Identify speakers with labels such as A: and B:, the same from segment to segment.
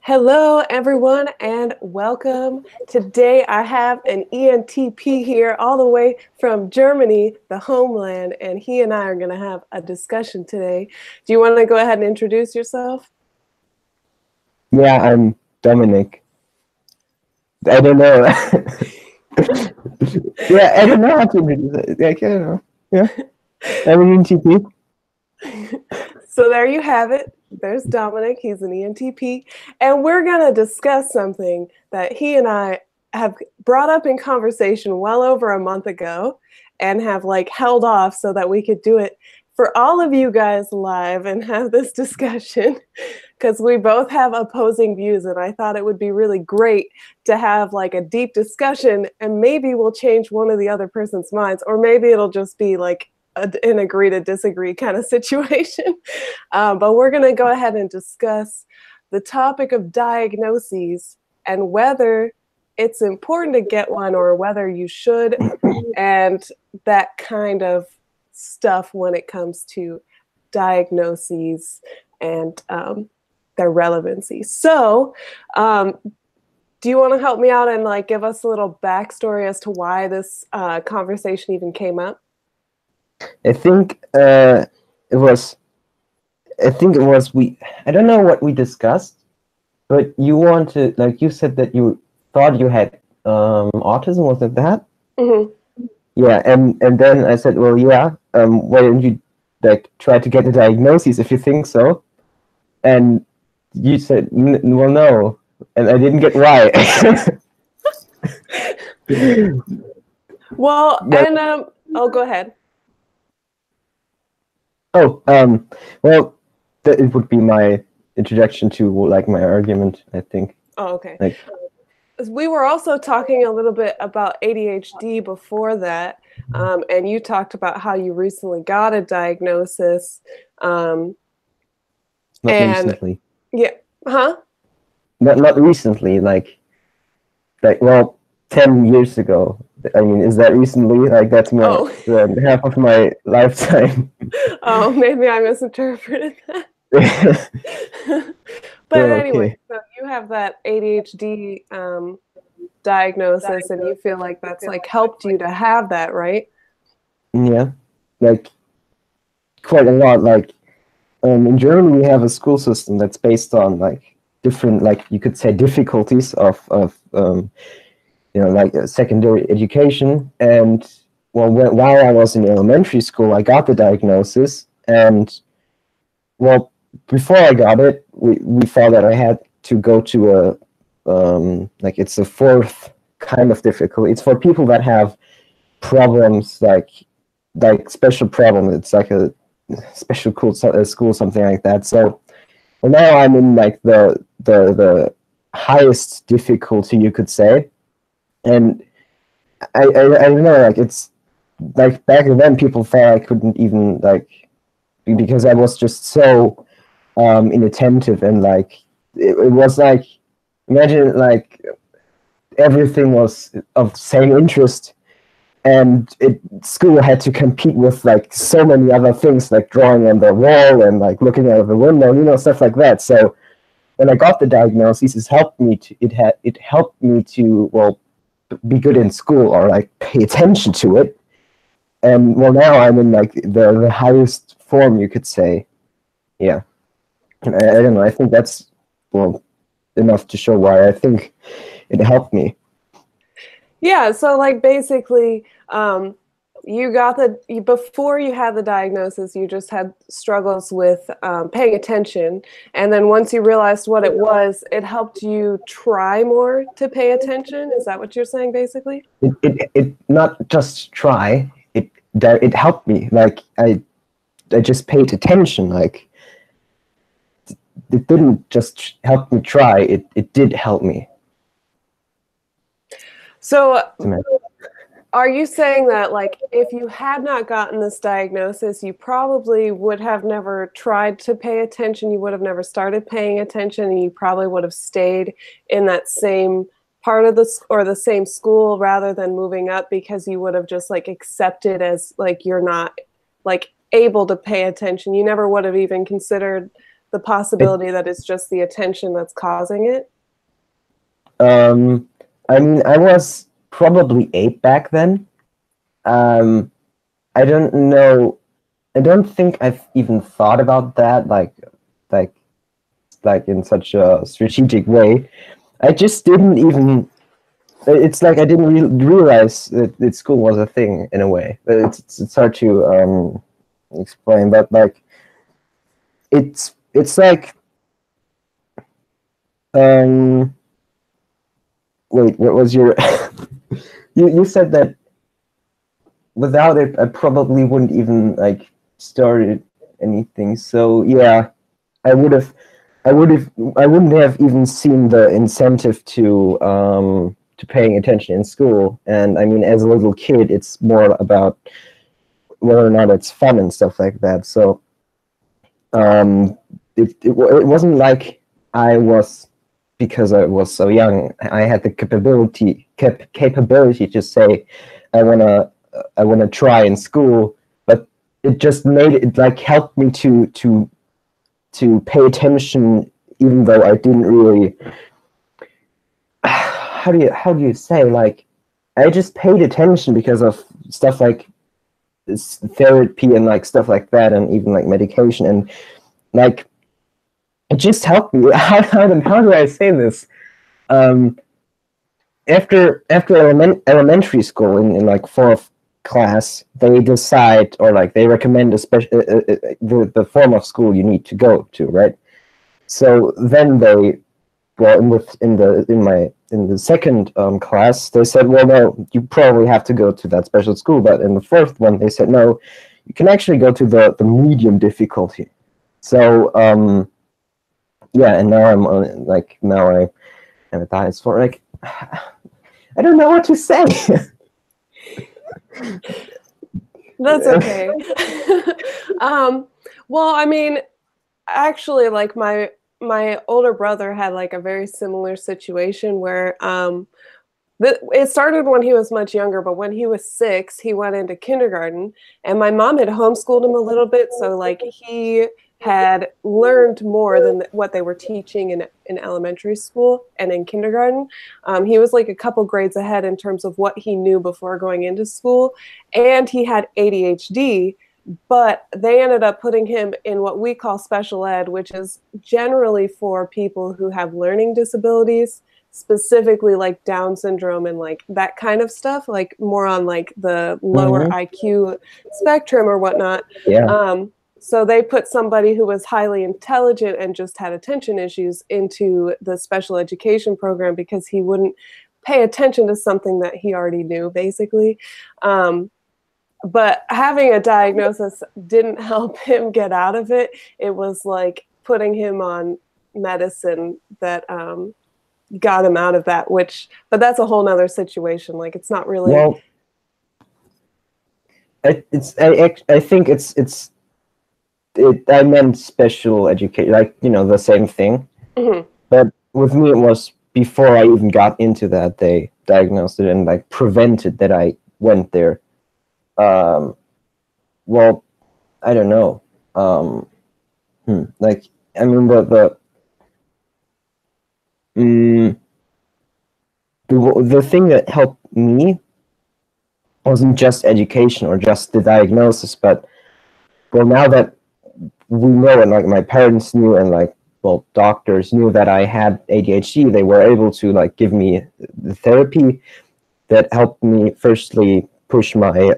A: Hello, everyone, and welcome. Today I have an ENTP here all the way from Germany, the homeland, and he and I are going to have a discussion today. Do you want to go ahead and introduce yourself?
B: Yeah, I'm Dominic. I don't know. Yeah, I don't know how to introduce it. Like, I don't know. Yeah, I'm an ENTP.
A: So there you have it. There's Dominic. He's an ENTP. And we're going to discuss something that he and I have brought up in conversation well over a month ago and have held off so that we could do it for all of you guys live and have this discussion because we both have opposing views. And I thought it would be really great to have a deep discussion, and maybe we'll change one of the other person's minds, or maybe it'll just be an agree to disagree kind of situation. But we're going to go ahead and discuss the topic of diagnoses and whether it's important to get one or whether you should, and that kind of stuff when it comes to diagnoses and their relevancy. So do you want to help me out and give us a little backstory as to why this conversation even came up?
B: I think it was I don't know what we discussed, but you wanted, you said that you thought you had autism. Was it that?
A: Mm-hmm.
B: Yeah, and then I said, well, yeah. Why don't you try to get a diagnosis if you think so? And you said, well, no, and I didn't get why.
A: Well, and oh, go ahead.
B: Oh, well, it would be my introduction to my argument, I think.
A: Oh, okay. We were also talking a little bit about ADHD before that, and you talked about how you recently got a diagnosis.
B: Not recently.
A: Yeah, huh?
B: Not recently, well, 10 years ago. I mean, is that recently? That's more than half of my lifetime.
A: Oh, maybe I misinterpreted that. But anyway, so you have that ADHD diagnosis, and you feel like that's helped you to have that, right?
B: Yeah, quite a lot. In Germany, we have a school system that's based on different, you could say, difficulties of secondary education. And well, while I was in elementary school, I got the diagnosis, and well, before I got it, we thought that I had to go to a it's a fourth kind of difficulty. It's for people that have problems like special problem. It's like a special school, something like that. So well, now I'm in the highest difficulty, you could say. And I don't know, it's back then people thought I couldn't even because I was just so inattentive, and it was imagine everything was of the same interest, and school had to compete with so many other things, like drawing on the wall and looking out of the window, stuff like that. So when I got the diagnosis, it helped me to well, be good in school, or pay attention to it. And well, now I'm in the highest form, you could say. Yeah. And I don't know, I think that's enough to show why I think it helped me.
A: Yeah, so basically, you got before you had the diagnosis, you just had struggles with paying attention, and then once you realized what it was, it helped you try more to pay attention. Is that what you're saying, basically?
B: It not just try. It helped me. I just paid attention. It didn't just help me try. It did help me.
A: So are you saying that if you had not gotten this diagnosis, you probably would have never tried to pay attention, you would have never started paying attention, and you probably would have stayed in that same part of the same school rather than moving up, because you would have just accepted as you're not able to pay attention? You never would have even considered the possibility that it's just the attention that's causing it?
B: I mean, I was probably 8 back then. I don't know. I don't think I've even thought about that, like in such a strategic way. I just didn't even. It's like I didn't realize that school was a thing in a way. It's hard to explain, but like it's like wait, what was your you said that without it I probably wouldn't even like started anything. So yeah, I wouldn't have even seen the incentive to paying attention in school. And I mean, as a little kid, it's more about whether or not it's fun and stuff like that. So it wasn't like I was, because I was so young, I had the capability to say I wanna try in school, but it just made it like helped me to pay attention, even though I didn't really. How do you say, like, I just paid attention because of stuff like therapy and like stuff like that, and even like medication, and like it just helped me. How do I say this? After elementary school, in like 4th class, they decide, or like they recommend the form of school you need to go to, right? So then they, well, in the second class, they said, well, no, you probably have to go to that special school. But in the 4th one, they said, no, you can actually go to the medium difficulty. So yeah, and now I'm on, like, now I am at the highest for, like, I don't know what to say.
A: That's okay. Well, I mean, actually, like my older brother had like a very similar situation where it started when he was much younger, but when he was 6, he went into kindergarten, and my mom had homeschooled him a little bit, so like he had learned more than what they were teaching in elementary school and in kindergarten. He was like a couple grades ahead in terms of what he knew before going into school, and he had ADHD. But they ended up putting him in what we call special ed, which is generally for people who have learning disabilities, specifically like Down syndrome and like that kind of stuff, like more on like the lower IQ spectrum or whatnot.
B: Yeah.
A: So they put somebody who was highly intelligent and just had attention issues into the special education program because he wouldn't pay attention to something that he already knew, basically. But having a diagnosis didn't help him get out of it. It was like putting him on medicine that got him out of that, but that's a whole nother situation. Like, it's not really.
B: Well, I think I meant special education, like, you know, the same thing.
A: Mm-hmm.
B: But with me, it was before I even got into that, they diagnosed it and like prevented that I went there. Well, I don't know. Like, I mean, the thing that helped me wasn't just education or just the diagnosis, but, well, now that we know, and like my parents knew, and like, well, doctors knew that I had ADHD, they were able to like give me the therapy that helped me firstly push my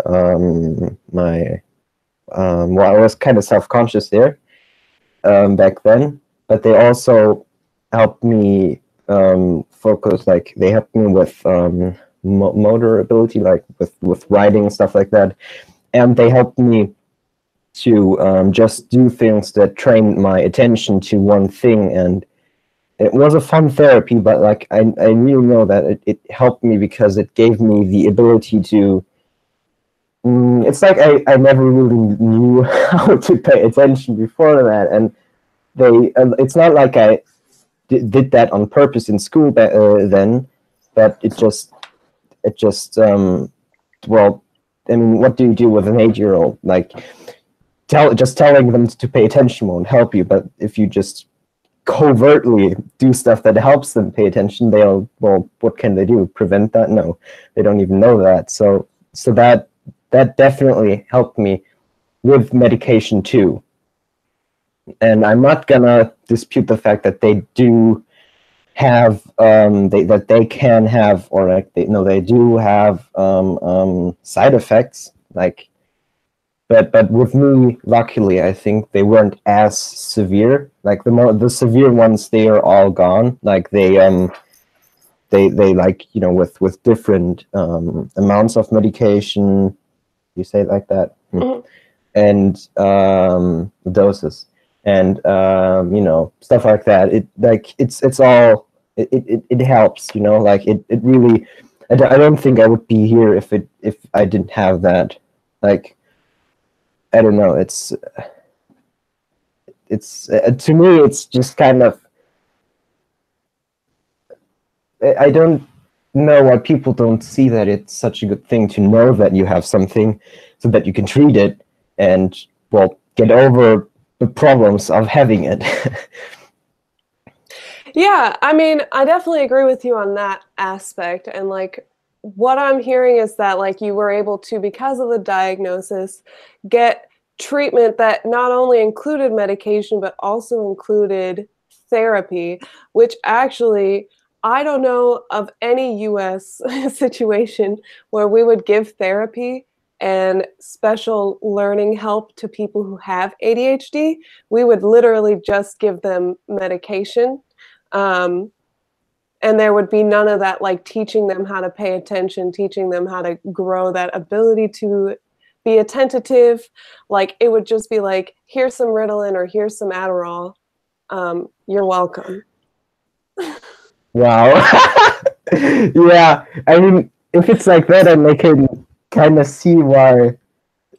B: well, I was kind of self-conscious there back then, but they also helped me focus, like they helped me with motor ability, like with writing and stuff like that, and they helped me to just do things that trained my attention to one thing. And it was a fun therapy, but like I really know that it helped me because it gave me the ability to. It's like I never really knew how to pay attention before that, and it's not like I did that on purpose in school then, but it just well, I mean, what do you do with an 8-year-old? Like, just telling them to pay attention won't help you, but if you just covertly do stuff that helps them pay attention, what can they do? Prevent that? No, they don't even know that. So that definitely helped me with medication too. And I'm not gonna dispute the fact that they do have that they can have, or like they do have side effects, like, but with me, luckily, I think they weren't as severe. Like the severe ones, they are all gone. Like they like, with different amounts of medication, you say it like that, and doses, and stuff like that. It's all it helps, like it really. I don't think I would be here if I didn't have that. Like, I don't know. It's to me, it's just kind of. I don't know why people don't see that it's such a good thing to know that you have something, so that you can treat it and, well, get over the problems of having it.
A: Yeah, I mean, I definitely agree with you on that aspect. And like, what I'm hearing is that like you were able to, because of the diagnosis, get treatment that not only included medication, but also included therapy, which actually, I don't know of any US situation where we would give therapy and special learning help to people who have ADHD. We would literally just give them medication. And there would be none of that, like teaching them how to pay attention, teaching them how to grow that ability to be attentive. Like, it would just be like, here's some Ritalin or here's some Adderall. You're welcome.
B: Wow. Yeah, I mean, if it's like that, then I can kind of see why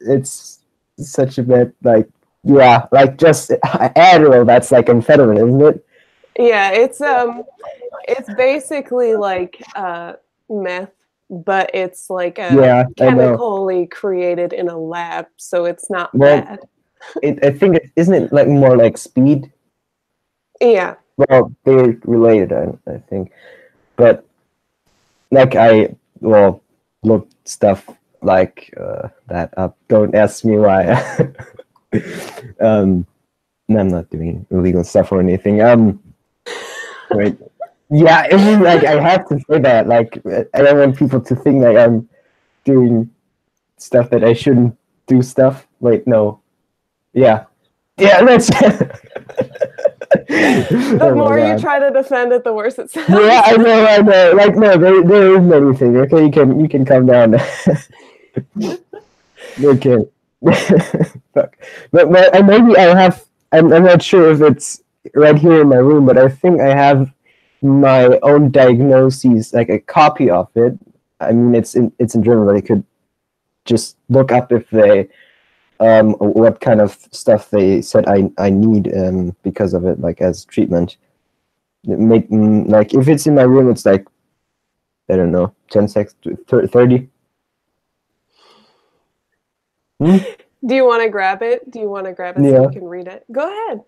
B: it's such a bit, like, yeah, like just Adderall, that's like amphetamine, isn't it?
A: Yeah, it's basically like meth, but it's like
B: Yeah, I know.
A: chemically created in a lab, so it's not
B: Well,
A: bad.
B: I think isn't it like more like speed?
A: Yeah.
B: Well, they're related, I think. But like looked stuff like that up. Don't ask me why. No, I'm not doing illegal stuff or anything. Wait. Yeah, I mean, like, I have to say that. Like, I don't want people to think like I'm doing stuff that I shouldn't do stuff. Wait, no. Yeah. Yeah, that's.
A: The more you try to defend it, the worse it sounds.
B: Yeah, I know. Like, no, there isn't anything. Okay, you can calm down. Okay. Fuck. But maybe I have. I'm not sure if it's right here in my room, but I think I have my own diagnoses, like a copy of it. I mean, it's in German, but I could just look up if they what kind of stuff they said I need because of it, like as treatment. Like if it's in my room, it's like, I don't know, 10 seconds, 30.
A: Do you want to grab it? Do you want to grab it so you can read it? Go ahead.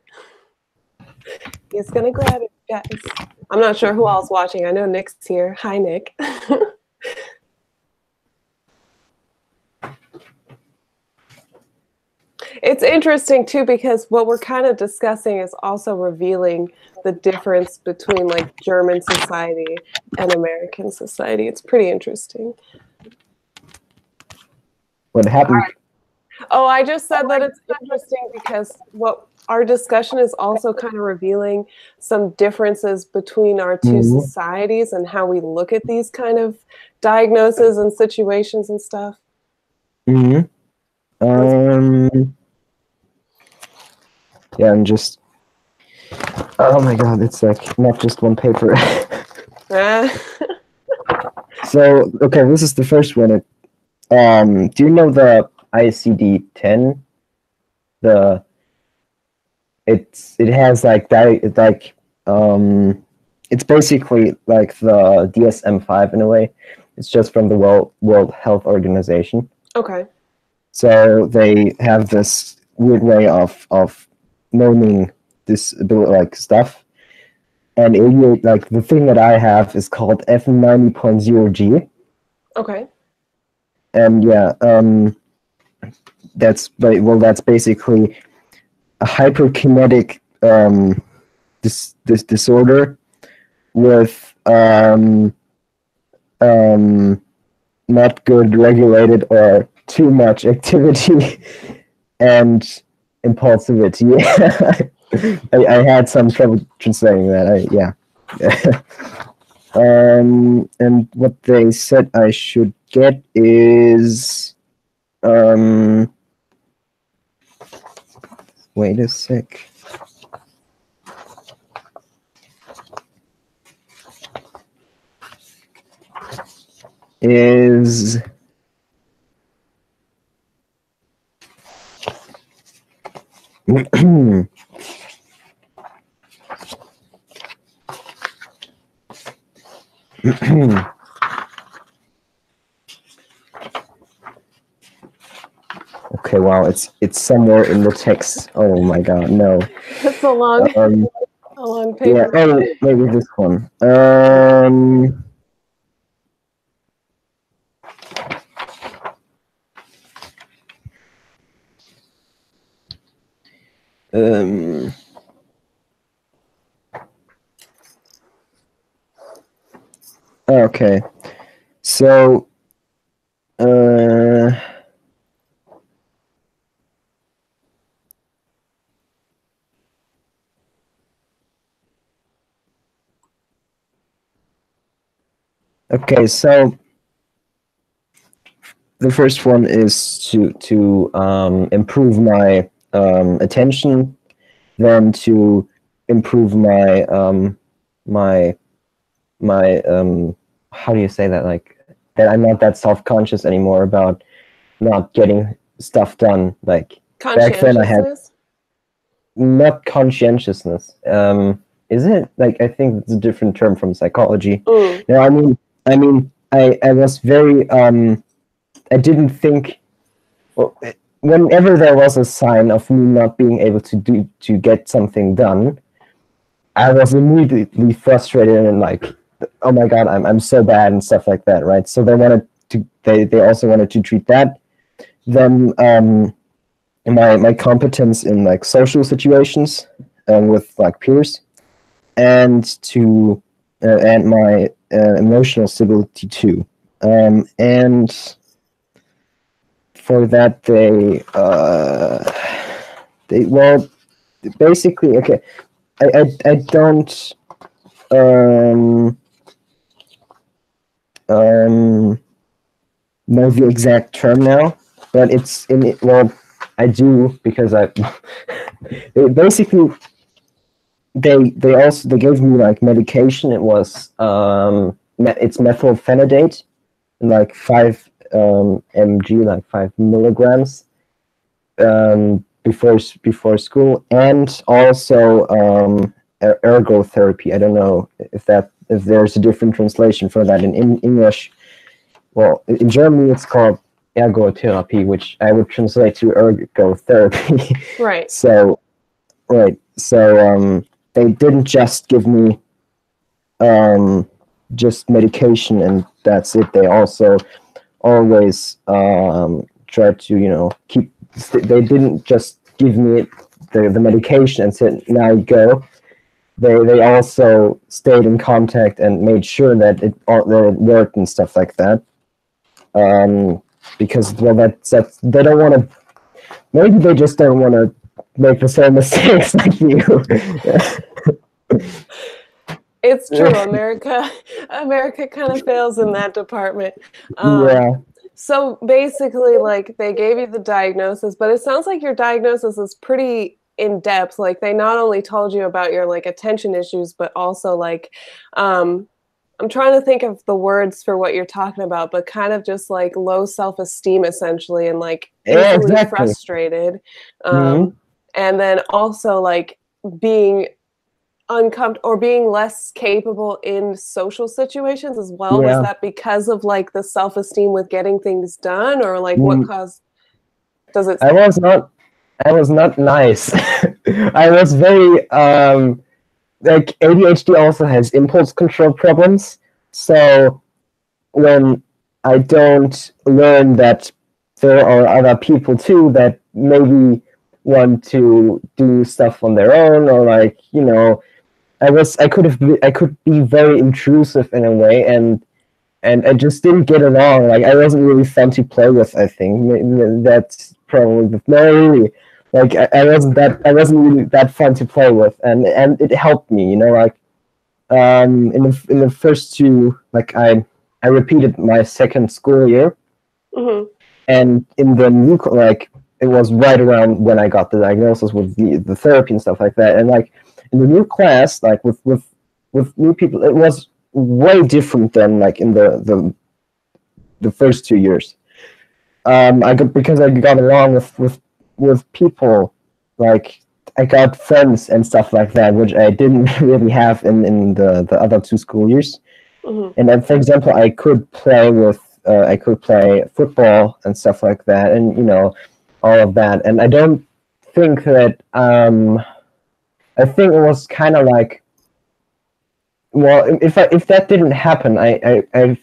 A: He's gonna grab it, guys. I'm not sure who else watching. I know Nick's here. Hi, Nick. It's interesting too, because what we're kind of discussing is also revealing the difference between like German society and American society. It's pretty interesting.
B: What happened?
A: Right. Oh, I just said that it's interesting because what our discussion is also kind of revealing some differences between our two societies and how we look at these kind of diagnoses and situations and stuff.
B: Yeah, I'm just. Oh my god, it's like not just one paper. So, okay, this is the first one. Do you know the ICD-10? It has like it's basically like the DSM-5 in a way. It's just from the World Health Organization.
A: Okay.
B: So they have this weird way of knowing this like stuff. And like the thing that I have is called F90.0G.
A: Okay.
B: And yeah, that's basically a hyperkinetic this disorder with not good regulated or too much activity and impulsivity. I had some trouble translating that. And what they said I should get is wait a sec. Is okay, wow, it's somewhere in the text. Oh my god, no.
A: It's a long paper.
B: Yeah, oh, maybe this one. Okay, so okay, so the first one is to improve my attention, then to improve my how do you say that, like that I'm not that self-conscious anymore about not getting stuff done. Like back then I had not conscientiousness. Is it like, I think it's a different term from psychology. No, I mean I was very I didn't think, well, whenever there was a sign of me not being able to get something done, I was immediately frustrated and like, oh my god, I'm so bad and stuff like that, right? So they also wanted to treat that. Then my competence in like social situations with like peers, and and my emotional stability too. And for that they well, basically, okay, I don't know the exact term now, but it's in it. Well, I do, because I basically they gave me like medication. It was it's methylphenidate, like 5 mg, like 5 milligrams before school, and also ergotherapy. I don't know if there's a different translation for that in English. Well, in Germany it's called ergotherapy, which I would translate to ergotherapy.
A: Right.
B: So they didn't just give me just medication and that's it. They also always tried to, keep. They didn't just give me the medication and said, now go. They also stayed in contact and made sure that it worked and stuff like that. Because, well, that's they don't want to. Maybe they just don't want to make the same mistakes like you.
A: It's true. America kind of fails in that department.
B: Yeah.
A: So basically, like, they gave you the diagnosis, but it sounds like your diagnosis is pretty in depth. Like, they not only told you about your like attention issues, but also like, I'm trying to think of the words for what you're talking about, but kind of just like low self-esteem essentially, and like easily
B: exactly.
A: Frustrated. And then also like being uncomfortable or being less capable in social situations as well.
B: Yeah.
A: Was that because of like the self-esteem with getting things done, or like what caused? Does it?
B: I I was not nice. I was very like ADHD also has impulse control problems. So when I don't learn that there are other people too that maybe want to do stuff on their own, or like, you know, I could be very intrusive in a way, and I just didn't get along. Like I wasn't really fun to play with. I think that's probably no, really. Like I wasn't really that fun to play with, and it helped me. You know, like in the first two, like I repeated my second school year, and in the new like it was right around when I got the diagnosis with the therapy and stuff like that, and like in the new class, like with new people, it was way different than like in the first 2 years. Because I got along with people, like I got friends and stuff like that, which I didn't really have in the other 2 school years. And then, for example, I could play football and stuff like that, and you know, all of that. And I don't think that I think it was kind of like, well, if that didn't happen, I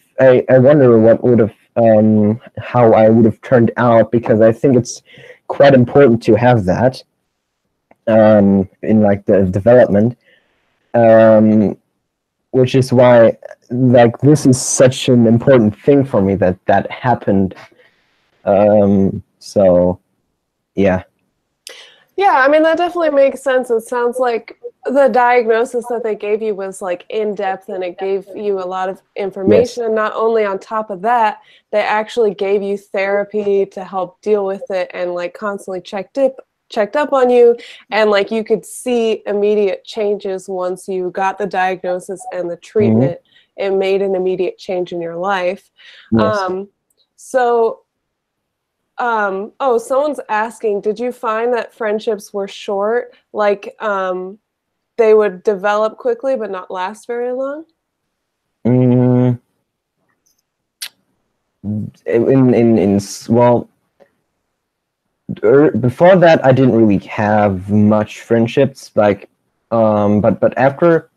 B: wonder what would have how I would have turned out, because I think it's quite important to have that in like the development, which is why like this is such an important thing for me that happened. So yeah.
A: Yeah, I mean, that definitely makes sense. It sounds like the diagnosis that they gave you was like in depth, and it gave you a lot of information.
B: Yes.
A: And not only on top of that, they actually gave you therapy to help deal with it, and like constantly checked up on you, and like you could see immediate changes once you got the diagnosis and the treatment. It made an immediate change in your life.
B: Yes.
A: Oh, someone's asking, did you find that friendships were short? Like, they would develop quickly but not last very long?
B: Well, before that, I didn't really have much friendships. Like, but after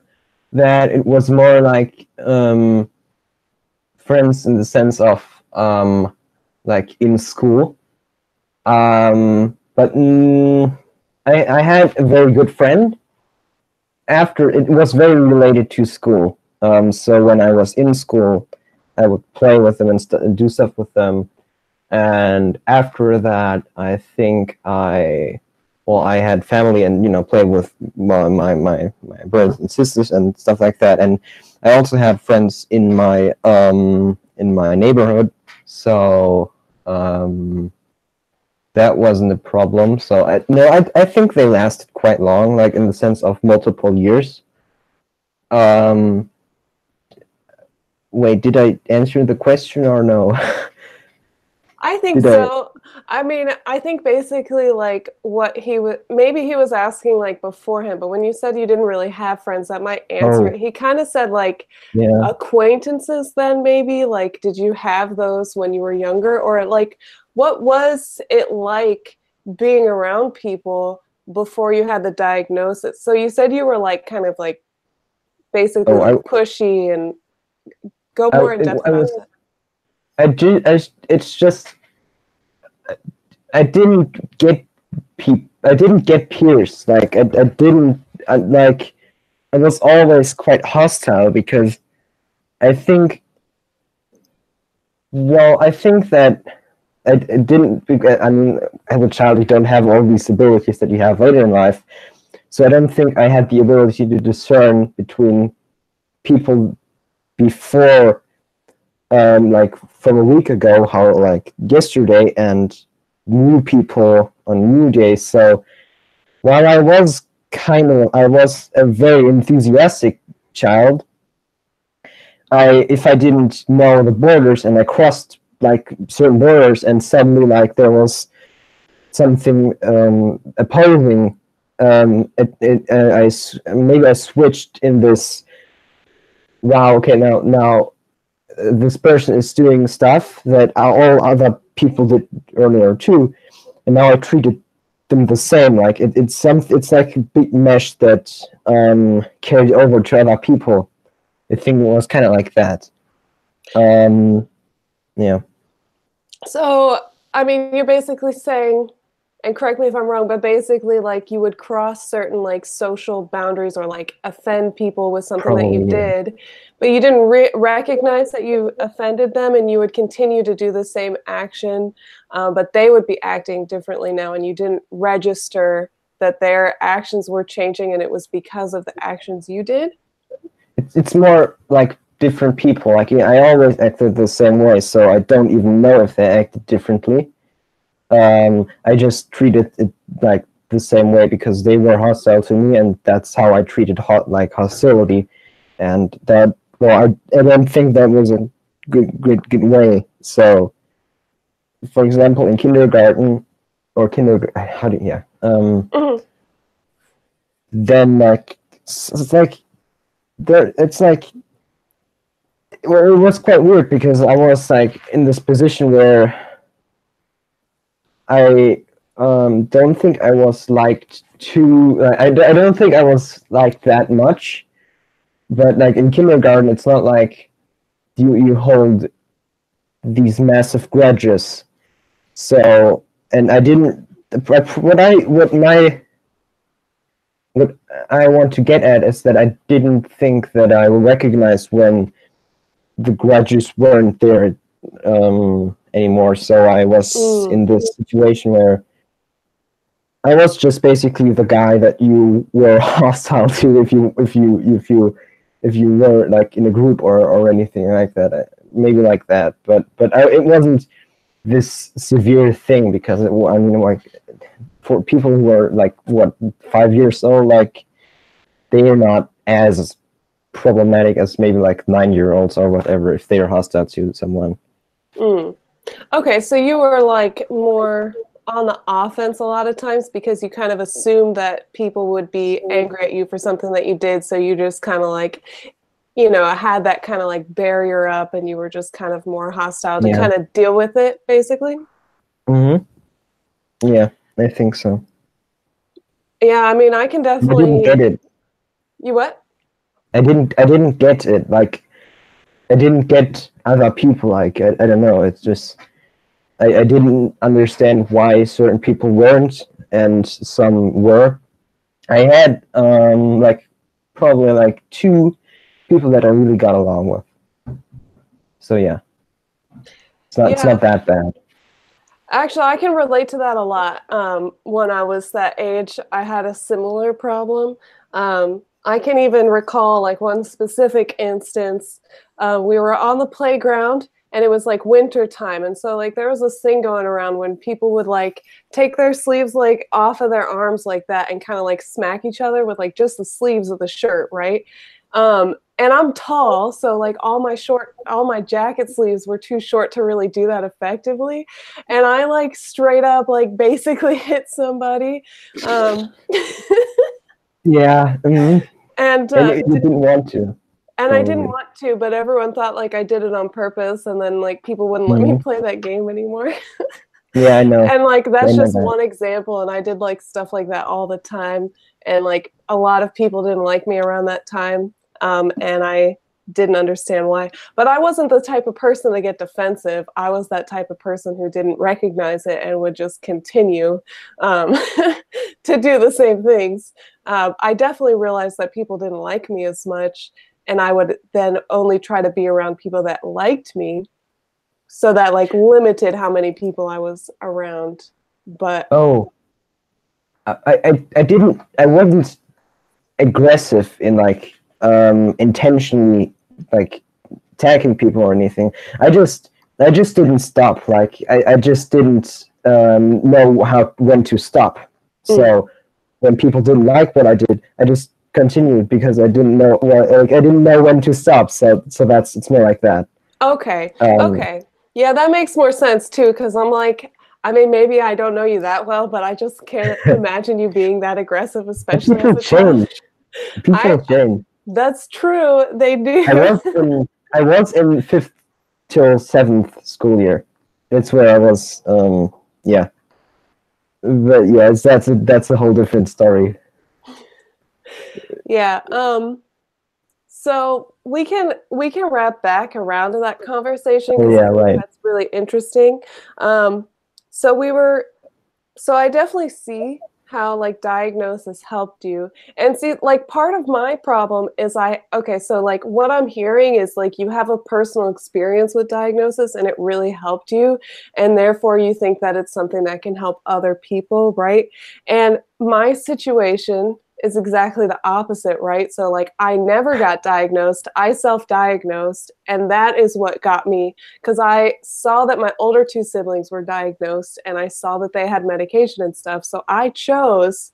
B: that, it was more like friends in the sense of like in school. But I had a very good friend. After it was very related to school. So when I was in school, I would play with them and do stuff with them. And after that, I think I had family, and you know, play with my brothers and sisters and stuff like that. And I also had friends in my neighborhood. So that wasn't a problem. So I think they lasted quite long, like in the sense of multiple years. Wait, did I answer the question or no?
A: I think so. I mean, I think basically like what he was, maybe he was asking like beforehand, but when you said you didn't really have friends, that might answer it. He kind of said like acquaintances then, maybe, like did you have those when you were younger, or like what was it like being around people before you had the diagnosis? So you said you were like kind of like basically like pushy, and go more in depth about that.
B: It's just I didn't get peers. Like I didn't like. I was always quite hostile because I think. Well, I think that I didn't. I mean, as a child, you don't have all these abilities that you have later in life, so I don't think I had the ability to discern between people before. Like from a week ago, how like yesterday, and new people on new days. So while I was a very enthusiastic child, if I didn't know the borders and I crossed like certain borders, and suddenly like there was something opposing, maybe I switched in this. Wow. Okay. Now. This person is doing stuff that all other people did earlier too, and now I treat it them the same. Like it's like a big mesh that carried over to other people. I think it was kind of like that. Yeah.
A: So, I mean, you're basically saying, and correct me if I'm wrong, but basically, like, you would cross certain, like, social boundaries or, like, offend people with something that you
B: Probably, yeah.
A: did, but you didn't recognize that you offended them, and you would continue to do the same action, but they would be acting differently now, and you didn't register that their actions were changing, and it was because of the actions you did?
B: It's more like different people. Like, yeah, I always acted the same way, so I don't even know if they acted differently. I just treated it like the same way because they were hostile to me, and that's how I treated hostility. And that, well, I don't think that was a good way. So, for example, in kindergarten or how do you, yeah, then like it's like there, it's like, well, it was quite weird because I was like in this position where I don't think I was liked too. I don't think I was liked that much. But like in kindergarten, it's not like you hold these massive grudges. So, and I didn't. What I want to get at is that I didn't think that I recognized when the grudges weren't there anymore. So I was in this situation where I was just basically the guy that you were hostile to if you were like in a group or anything like that. Maybe like that, but it wasn't this severe thing because I mean, like, for people who are like 5 years old, like they are not as problematic as maybe like 9-year-olds or whatever if they are hostile to someone.
A: Okay, so you were like more on the offense a lot of times because you kind of assumed that people would be angry at you for something that you did, so you just kind of like, you know, had that kind of like barrier up and you were just kind of more hostile to kind of deal with it, basically?
B: Yeah, I think so.
A: Yeah, I mean, I can definitely...
B: I didn't get it.
A: You what?
B: I didn't get it. Like, I didn't get other people. Like, I don't know. It's just... I didn't understand why certain people weren't and some were. I had like probably like 2 people that I really got along with. So yeah, it's not that bad.
A: Actually, I can relate to that a lot. When I was that age, I had a similar problem. I can even recall like one specific instance. We were on the playground and it was like winter time. And so like there was this thing going around when people would like take their sleeves like off of their arms like that and kind of like smack each other with like just the sleeves of the shirt, right? And I'm tall, so like all my jacket sleeves were too short to really do that effectively. And I like straight up like basically hit somebody.
B: Yeah.
A: And
B: you didn't want to.
A: And I didn't want to, but everyone thought like I did it on purpose, and then like people wouldn't let me play that game anymore.
B: Yeah, I know.
A: And like that's just one example, and I did like stuff like that all the time, and like a lot of people didn't like me around that time, and I didn't understand why. But I wasn't the type of person to get defensive. I was that type of person who didn't recognize it and would just continue to do the same things. I definitely realized that people didn't like me as much, and I would then only try to be around people that liked me. So that like limited how many people I was around. But
B: I wasn't aggressive in like intentionally like attacking people or anything. I just didn't stop. Like I just didn't know when to stop. So when people didn't like what I did, I just continued because I didn't know I didn't know when to stop. So it's more like that.
A: Okay. Okay. Yeah, that makes more sense too, because I'm like, I mean, maybe I don't know you that well, but I just can't imagine you being that aggressive, especially
B: people
A: as a child.
B: People change.
A: That's true. They do.
B: I was in 5th till 7th school year. That's where I was. Yeah. But yes, that's a whole different story.
A: Yeah. So we can wrap back around to that conversation because
B: Yeah,
A: I think
B: right.
A: that's really interesting. Um, so we were so I definitely see how like diagnosis helped you. And see, like part of my problem is okay, so like what I'm hearing is like you have a personal experience with diagnosis and it really helped you. And therefore you think that it's something that can help other people, right? And my situation is exactly the opposite, right? So like I never got diagnosed. I self-diagnosed, and that is what got me because I saw that my older two siblings were diagnosed and I saw that they had medication and stuff. So I chose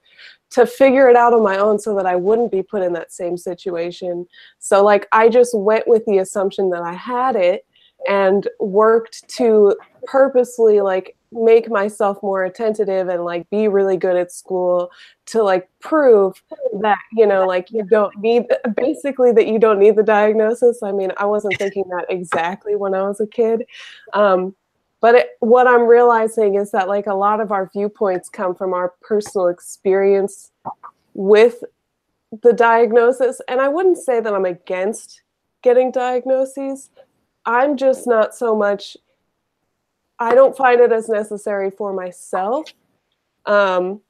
A: to figure it out on my own so that I wouldn't be put in that same situation. So, like, I just went with the assumption that I had it and worked to purposely, like, make myself more attentive and, like, be really good at school to, like, prove that, you know, like, you don't need, basically, that you don't need the diagnosis. I mean, I wasn't thinking that exactly when I was a kid. But what I'm realizing is that like a lot of our viewpoints come from our personal experience with the diagnosis. And I wouldn't say that I'm against getting diagnoses. I'm just not so much, I don't find it as necessary for myself um,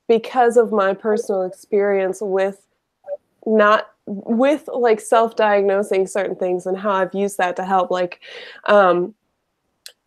A: because of my personal experience with not with like self-diagnosing certain things and how I've used that to help. Like,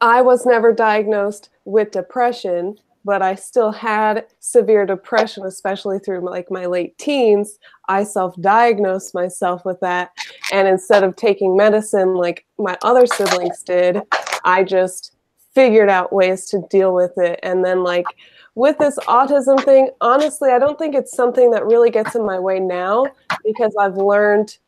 A: I was never diagnosed with depression, but I still had severe depression, especially through like my late teens. I self-diagnosed myself with that. And instead of taking medicine like my other siblings did, I just figured out ways to deal with it. And then like with this autism thing, honestly, I don't think it's something that really gets in my way now because I've learned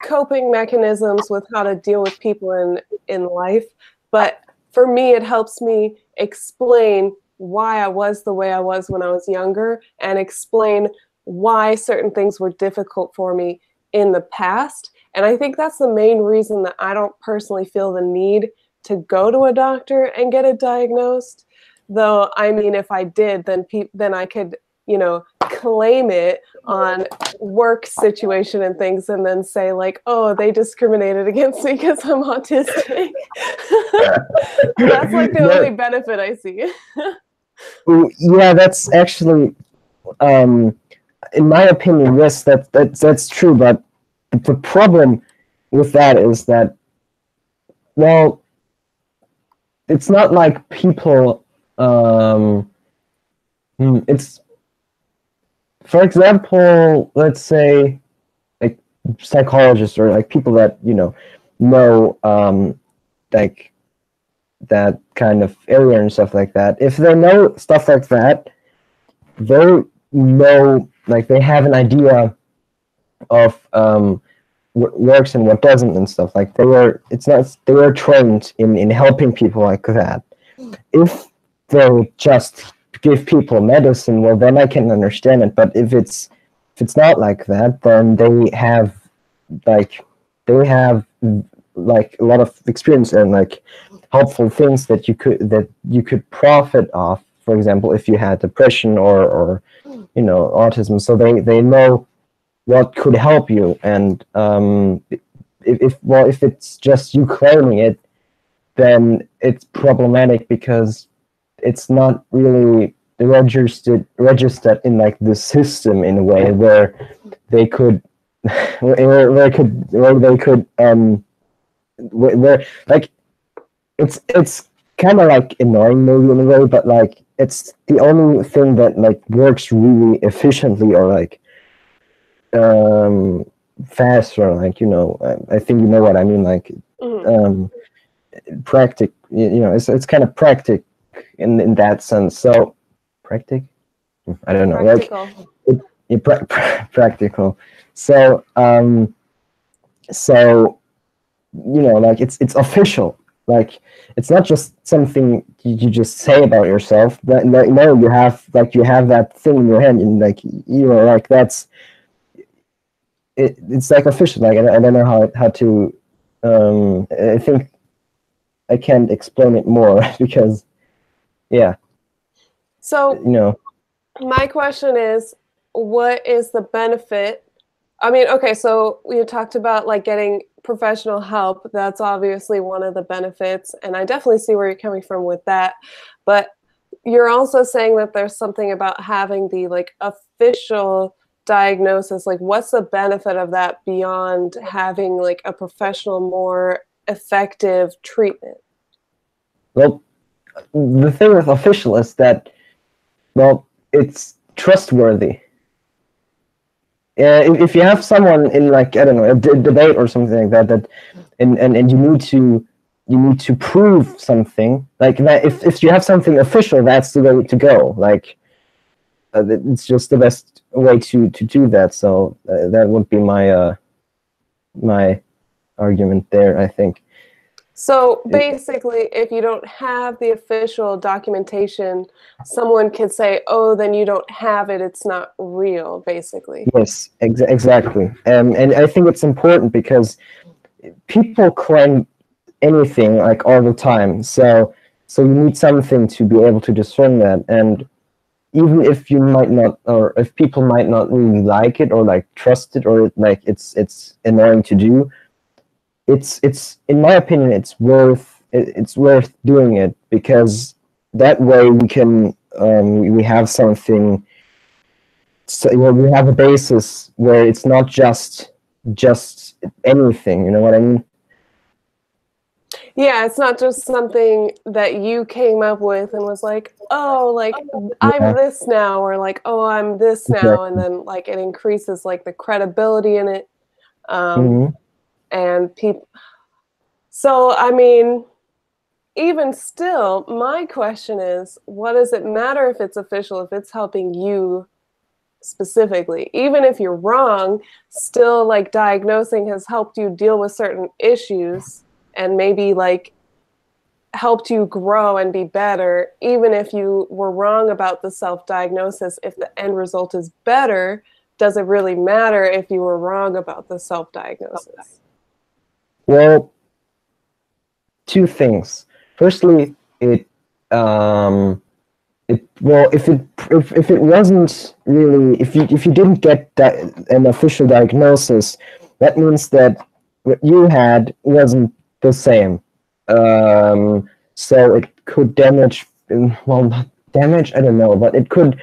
A: coping mechanisms with how to deal with people in life. But for me, it helps me explain why I was the way I was when I was younger and explain why certain things were difficult for me in the past. And I think that's the main reason that I don't personally feel the need to go to a doctor and get it diagnosed. Though, I mean, if I did, then I could, you know, claim it on work situation and things and then say like, oh, they discriminated against me because I'm autistic. That's like the only benefit I see.
B: Yeah, that's actually, in my opinion, yes, that's true. But the problem with that is that, well, it's not like people. It's, for example, let's say like psychologists or like people that know like that kind of area and stuff like that. If they know stuff like that, they know, like they have an idea of what works and what doesn't and stuff. Like they were trained in helping people like that. If they just give people medicine, well, then I can understand it. But if it's not like that, then they have like a lot of experience and like helpful things that you could profit off. For example, if you had depression or autism, so they know what could help you. And if it's just you claiming it, then it's problematic because it's not really registered in like the system in a way where they could where like it's kind of like annoying maybe in a way, but like it's the only thing that like works really efficiently or like fast, or like I think you know what I mean, like practic, it's kind of practic in that sense. So practic, I don't know, practical. Like practical. So like it's official. Like it's not just something you just say about yourself. But no, you have that thing in your hand, and like like that's it. It's like official. Like I don't know how to. I think I can't explain it more because, yeah.
A: So
B: you know.
A: my question is, what is the benefit? I mean, okay, so we had talked about like getting professional help. That's obviously one of the benefits, and I definitely see where you're coming from with that. But you're also saying that there's something about having the like official diagnosis. Like, what's the benefit of that beyond having like a professional, more effective treatment?
B: Well, the thing with official is that, well, it's trustworthy. If you have someone in, like, I don't know, a debate or something like that, and you need to prove something like that. If you have something official, that's the way to go. Like, it's just the best way to do that. So that would be my argument there, I think.
A: So basically, if you don't have the official documentation, someone could say, oh, then you don't have it. It's not real, basically.
B: Yes, exactly. And I think it's important because people claim anything like all the time. So you need something to be able to discern that. And even if you might not, or if people might not really like it or like trust it, or like it's annoying to do, it's in my opinion it's worth doing it, because that way we can we have something, so we have a basis where it's not just anything, you know what I mean?
A: Yeah, it's not just something that you came up with and was like, oh, like I'm this now, or like, oh, I'm this now, and then like it increases like the credibility in it. And people, so I mean, even still, my question is, what does it matter if it's official, if it's helping you specifically? Even if you're wrong, still like diagnosing has helped you deal with certain issues and maybe like helped you grow and be better. Even if you were wrong about the self-diagnosis, if the end result is better, does it really matter if you were wrong about the self-diagnosis?
B: Well, two things. Firstly, well, if it wasn't really, if you didn't get an official diagnosis, that means that what you had wasn't the same. So it could damage, well, not damage, I don't know, but it could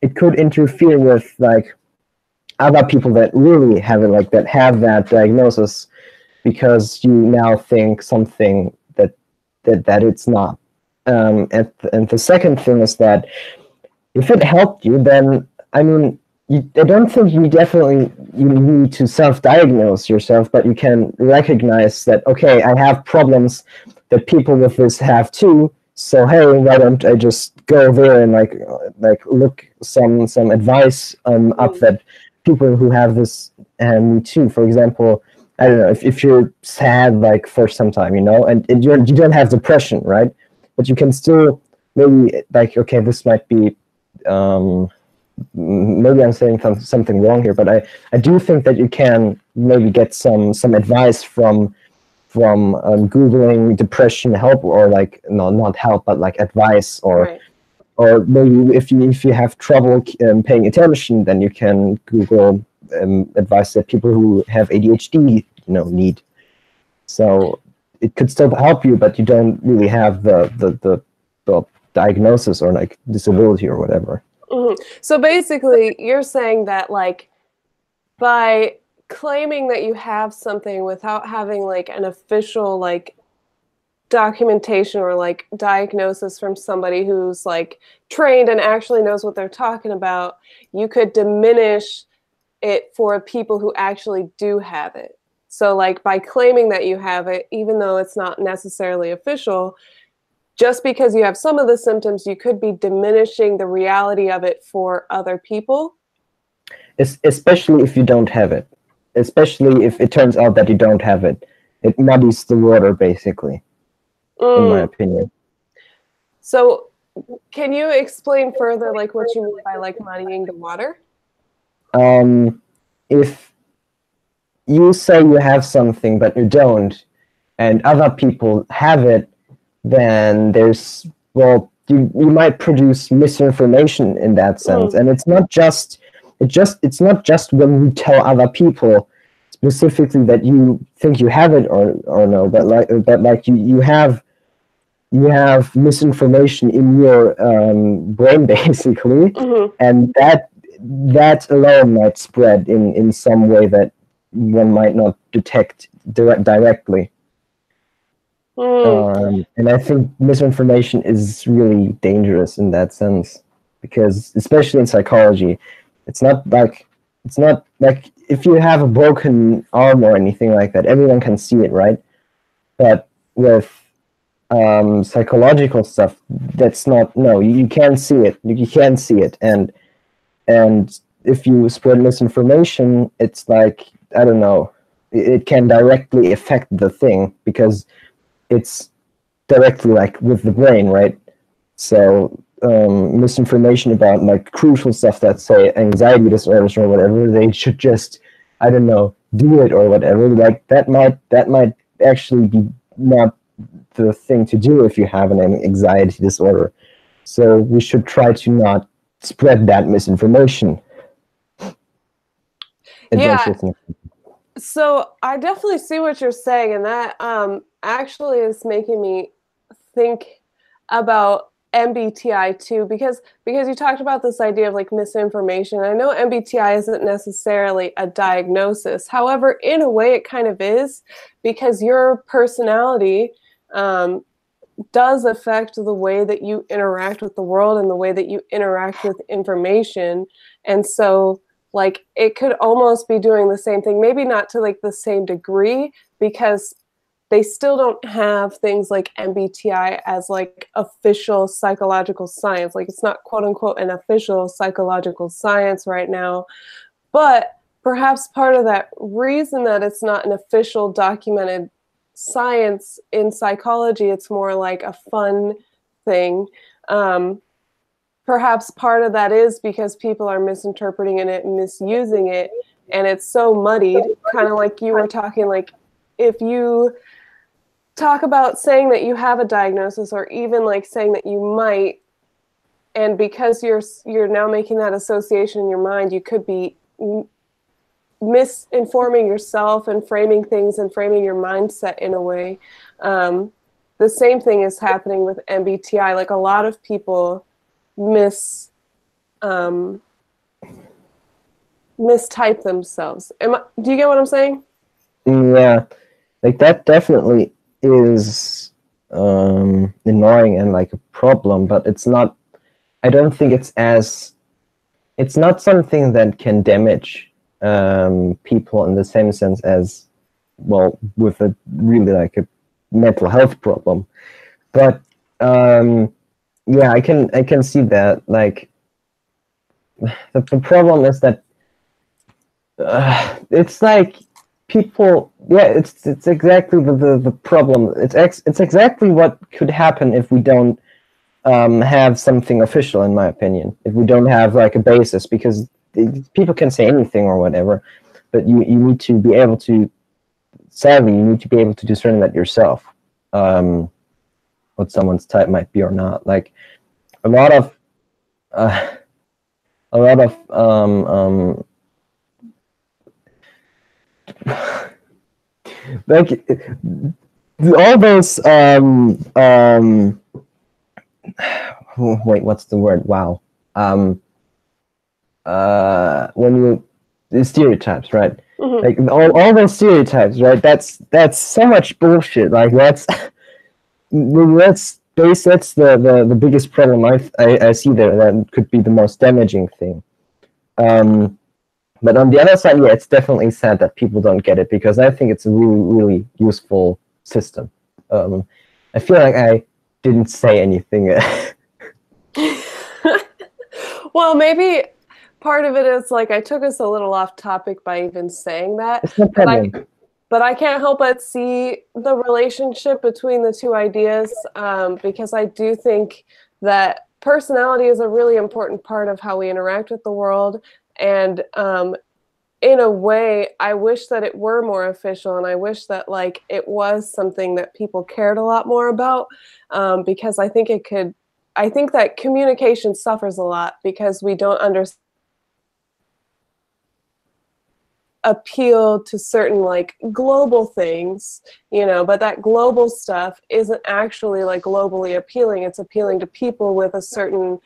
B: interfere with like other people that really have it, like that have that diagnosis, because you now think something that it's not. And the second thing is that if it helped you, then I mean, I don't think you need to self-diagnose yourself, but you can recognize that, okay, I have problems that people with this have too. So hey, why don't I just go there and like look some advice up that people who have this me too. For example, I don't know, if you're sad like for some time, you know, and you don't have depression, right? But you can still maybe like, okay, this might be maybe I'm saying something wrong here, but I do think that you can maybe get some advice from Googling depression help, or like, no, not help, but like advice, or
A: Right.
B: or maybe if you have trouble paying attention, then you can Google advice that people who have ADHD, you know, need. So it could still help you, but you don't really have the diagnosis or like disability or whatever.
A: So basically, you're saying that like by claiming that you have something without having like an official like documentation or like diagnosis from somebody who's like trained and actually knows what they're talking about, you could diminish it for people who actually do have it. So like by claiming that you have it, even though it's not necessarily official, just because you have some of the symptoms, you could be diminishing the reality of it for other people.
B: Especially if you don't have it. Especially if it turns out that you don't have it. It muddies the water, basically, in my opinion.
A: So can you explain further like what you mean by like muddying the water?
B: If you say you have something but you don't, and other people have it, then there's, well, you might produce misinformation in that sense. And it's not just when you tell other people specifically that you think you have it or no, but like you have misinformation in your brain basically, and that alone might spread in some way that one might not detect directly. And I think misinformation is really dangerous in that sense, because especially in psychology, it's not like if you have a broken arm or anything like that, everyone can see it, right? But with psychological stuff, that's not, no, you can't see it. You can't see it. And if you spread misinformation, it's like, I don't know, it can directly affect the thing, because it's directly like with the brain, right? So misinformation about like crucial stuff, that say anxiety disorders or whatever, they should just, I don't know, do it or whatever. Like that might actually be not the thing to do if you have an anxiety disorder. So we should try to not spread that misinformation.
A: Yeah. So I definitely see what you're saying, and that actually is making me think about MBTI too, because you talked about this idea of like misinformation. I know MBTI isn't necessarily a diagnosis. However, in a way it kind of is, because your personality does affect the way that you interact with the world and the way that you interact with information. And so like it could almost be doing the same thing, maybe not to like the same degree, because they still don't have things like MBTI as like official psychological science. Like it's not quote unquote an official psychological science right now. But perhaps part of that reason that it's not an official documented science in psychology, it's more like a fun thing. Perhaps part of that is because people are misinterpreting it and misusing it, and it's so muddied, kind of like you were talking, like if you talk about saying that you have a diagnosis, or even like saying that you might, and because you're now making that association in your mind, you could be misinforming yourself and framing things and framing your mindset in a way. The same thing is happening with MBTI. Like a lot of people mistype themselves. Do you get what I'm saying?
B: Yeah, like that definitely is annoying and like a problem, but it's not, I don't think it's not something that can damage people in the same sense as, well, with a really like a mental health problem. But yeah, I can see that. Like the problem is that it's like people, yeah, it's exactly the problem. It's exactly what could happen if we don't have something official, in my opinion. If we don't have like a basis, because people can say anything or whatever, but you need to be able to, sadly, you need to be able to discern that yourself, what someone's type might be or not. Like a lot of like all those wait, what's the word? Wow. When you, the stereotypes, right? Like all those stereotypes, right? That's so much bullshit. Like that's the biggest problem I see there. That could be the most damaging thing. But on the other side, yeah, it's definitely sad that people don't get it, because I think it's a really, really useful system. I feel like I didn't say anything.
A: Well, maybe part of it is like I took us a little off topic by even saying that.
B: It's no problem.
A: But I can't help but see the relationship between the two ideas, because I do think that personality is a really important part of how we interact with the world. And in a way, I wish that it were more official, and I wish that it was something that people cared a lot more about, because I think it could I think that communication suffers a lot because we don't understand appeal to certain like global things, you know, but that global stuff isn't actually like globally appealing. It's appealing to people with a certain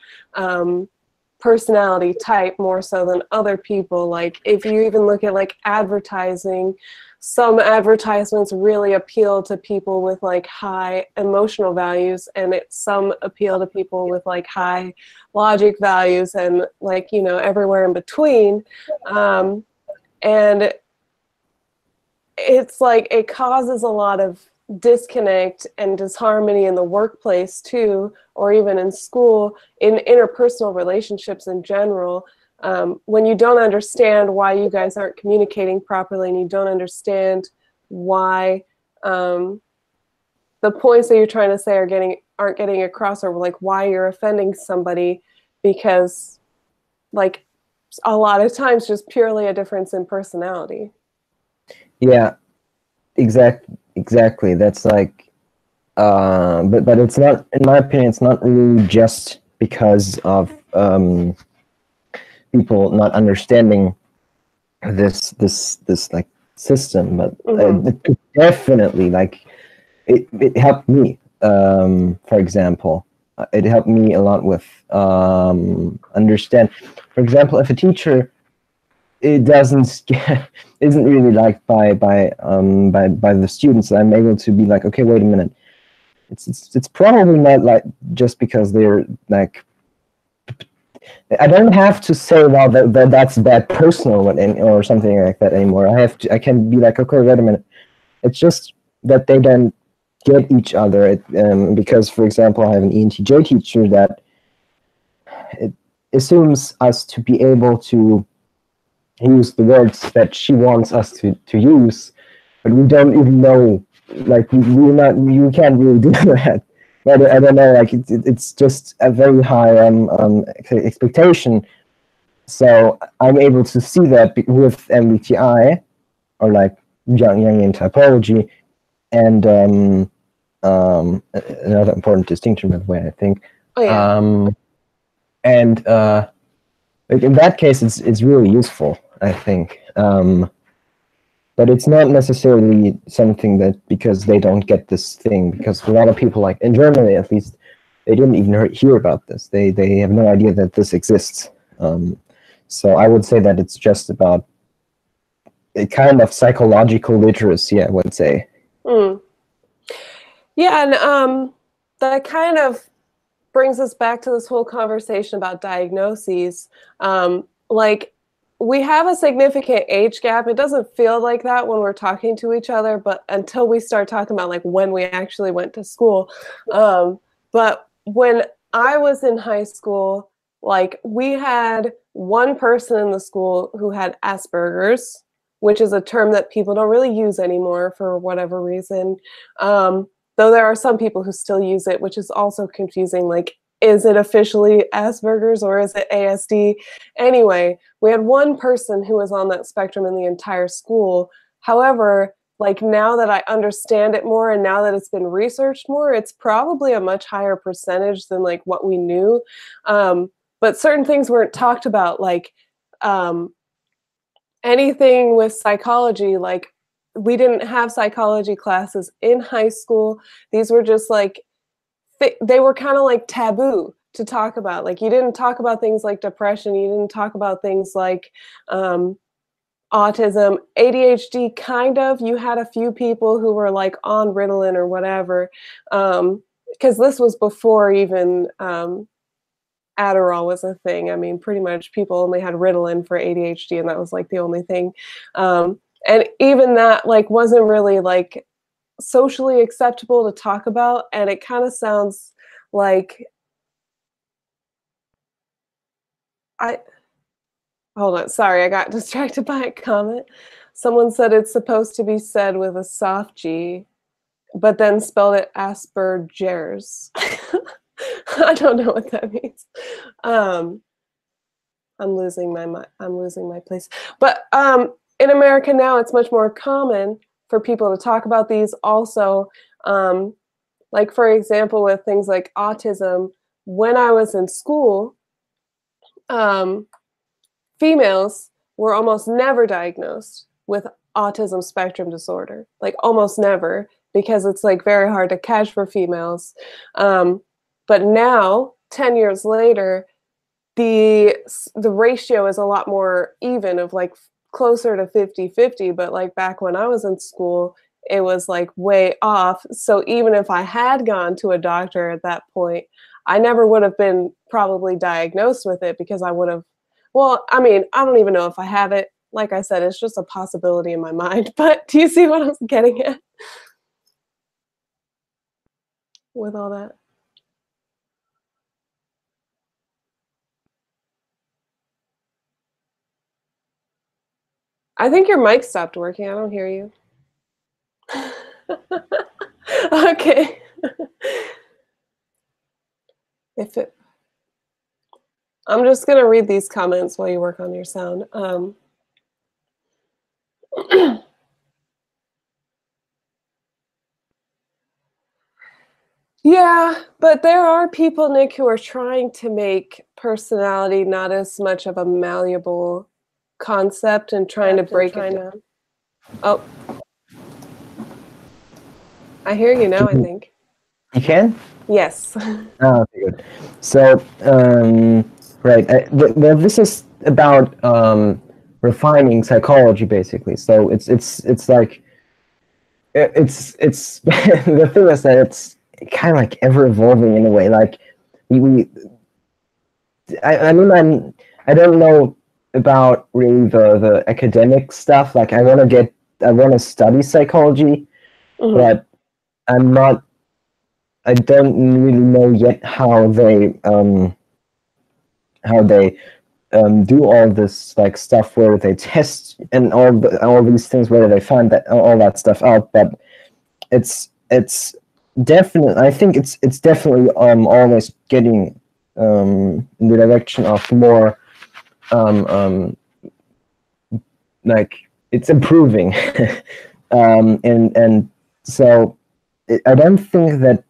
A: personality type more so than other people. Like if you even look at like advertising, some advertisements really appeal to people with like high emotional values, and some appeal to people with like high logic values, and like, you know, everywhere in between. And it's like it causes a lot of disconnect and disharmony in the workplace too, or even in school, in interpersonal relationships in general. When you don't understand why you guys aren't communicating properly, and you don't understand why the points that you're trying to say aren't getting across, or like why you're offending somebody, because like a lot of times just purely a difference in personality.
B: Yeah, exactly. That's like, but it's not, in my opinion, it's not really just because of people not understanding this like system, but it definitely, like, it helped me. For example, it helped me a lot with understand. For example, if a teacher isn't really liked by the students, I'm able to be like, okay, wait a minute. It's probably not like just because they're like. I don't have to say, well, that's bad personal or something like that anymore. I can be like, okay, wait a minute. It's just that they don't get each other. Because, for example, I have an ENTJ teacher that it assumes us to be able to use the words that she wants us to use, but we don't even know. Like you can't really do that. I don't know. Like it's just a very high expectation. So I'm able to see that with MBTI, or like Jungian typology, and another important distinction, by the way, I think.
A: Oh, yeah.
B: And like in that case, it's really useful, I think. But it's not necessarily something that because they don't get this thing, because a lot of people, like in Germany at least, they didn't even hear about this. They have no idea that this exists. So I would say that it's just about a kind of psychological literacy, I would say.
A: Yeah, and that kind of brings us back to this whole conversation about diagnoses. Like, we have a significant age gap. It doesn't feel like that when we're talking to each other, but until we start talking about like when we actually went to school. But when I was in high school, like we had one person in the school who had Asperger's, which is a term that people don't really use anymore for whatever reason. Though there are some people who still use it, which is also confusing. Like, is it officially Asperger's or is it ASD? Anyway, we had one person who was on that spectrum in the entire school. However, like now that I understand it more and now that it's been researched more, it's probably a much higher percentage than like what we knew. But certain things weren't talked about, like anything with psychology, like we didn't have psychology classes in high school. These were just like, they were kind of like taboo to talk about. Like you didn't talk about things like depression. You didn't talk about things like autism, ADHD, kind of. You had a few people who were like on Ritalin or whatever, because this was before even Adderall was a thing. I mean, pretty much people only had Ritalin for ADHD, and that was like the only thing. And even that like wasn't really like socially acceptable to talk about, and it kind of sounds like hold on, sorry, I got distracted by a comment. Someone said it's supposed to be said with a soft G, but then spelled it Asperger's. I don't know what that means. I'm losing my place. But in America now, it's much more common for people to talk about these also. Like, for example, with things like autism, when I was in school, females were almost never diagnosed with autism spectrum disorder, like almost never, because it's like very hard to catch for females. But now, 10 years later, the ratio is a lot more even, of like closer to 50-50. But like back when I was in school, it was like way off. So even if I had gone to a doctor at that point, I never would have been probably diagnosed with it, because I would have, well, I mean, I don't even know if I have it. Like I said, it's just a possibility in my mind. But do you see what I'm getting at with all that? I think your mic stopped working. I don't hear you. Okay. If it, I'm just gonna read these comments while you work on your sound. Yeah, but there are people, Nick, who are trying to make personality not as much of a malleable concept and trying to break it down. Oh, I hear you now, I think.
B: You can?
A: Yes.
B: Oh, okay, good. So, right. Well, this is about refining psychology, basically. So it's like it's the thing is that it's kind of like ever evolving in a way. Like I mean, I don't know about really the academic stuff. Like I want to study psychology, but I'm not. I don't really know yet how they do all this like stuff where they test and all these things where they find that all that stuff out. But it's definitely, I think it's definitely always getting in the direction of more like it's improving. And so I don't think that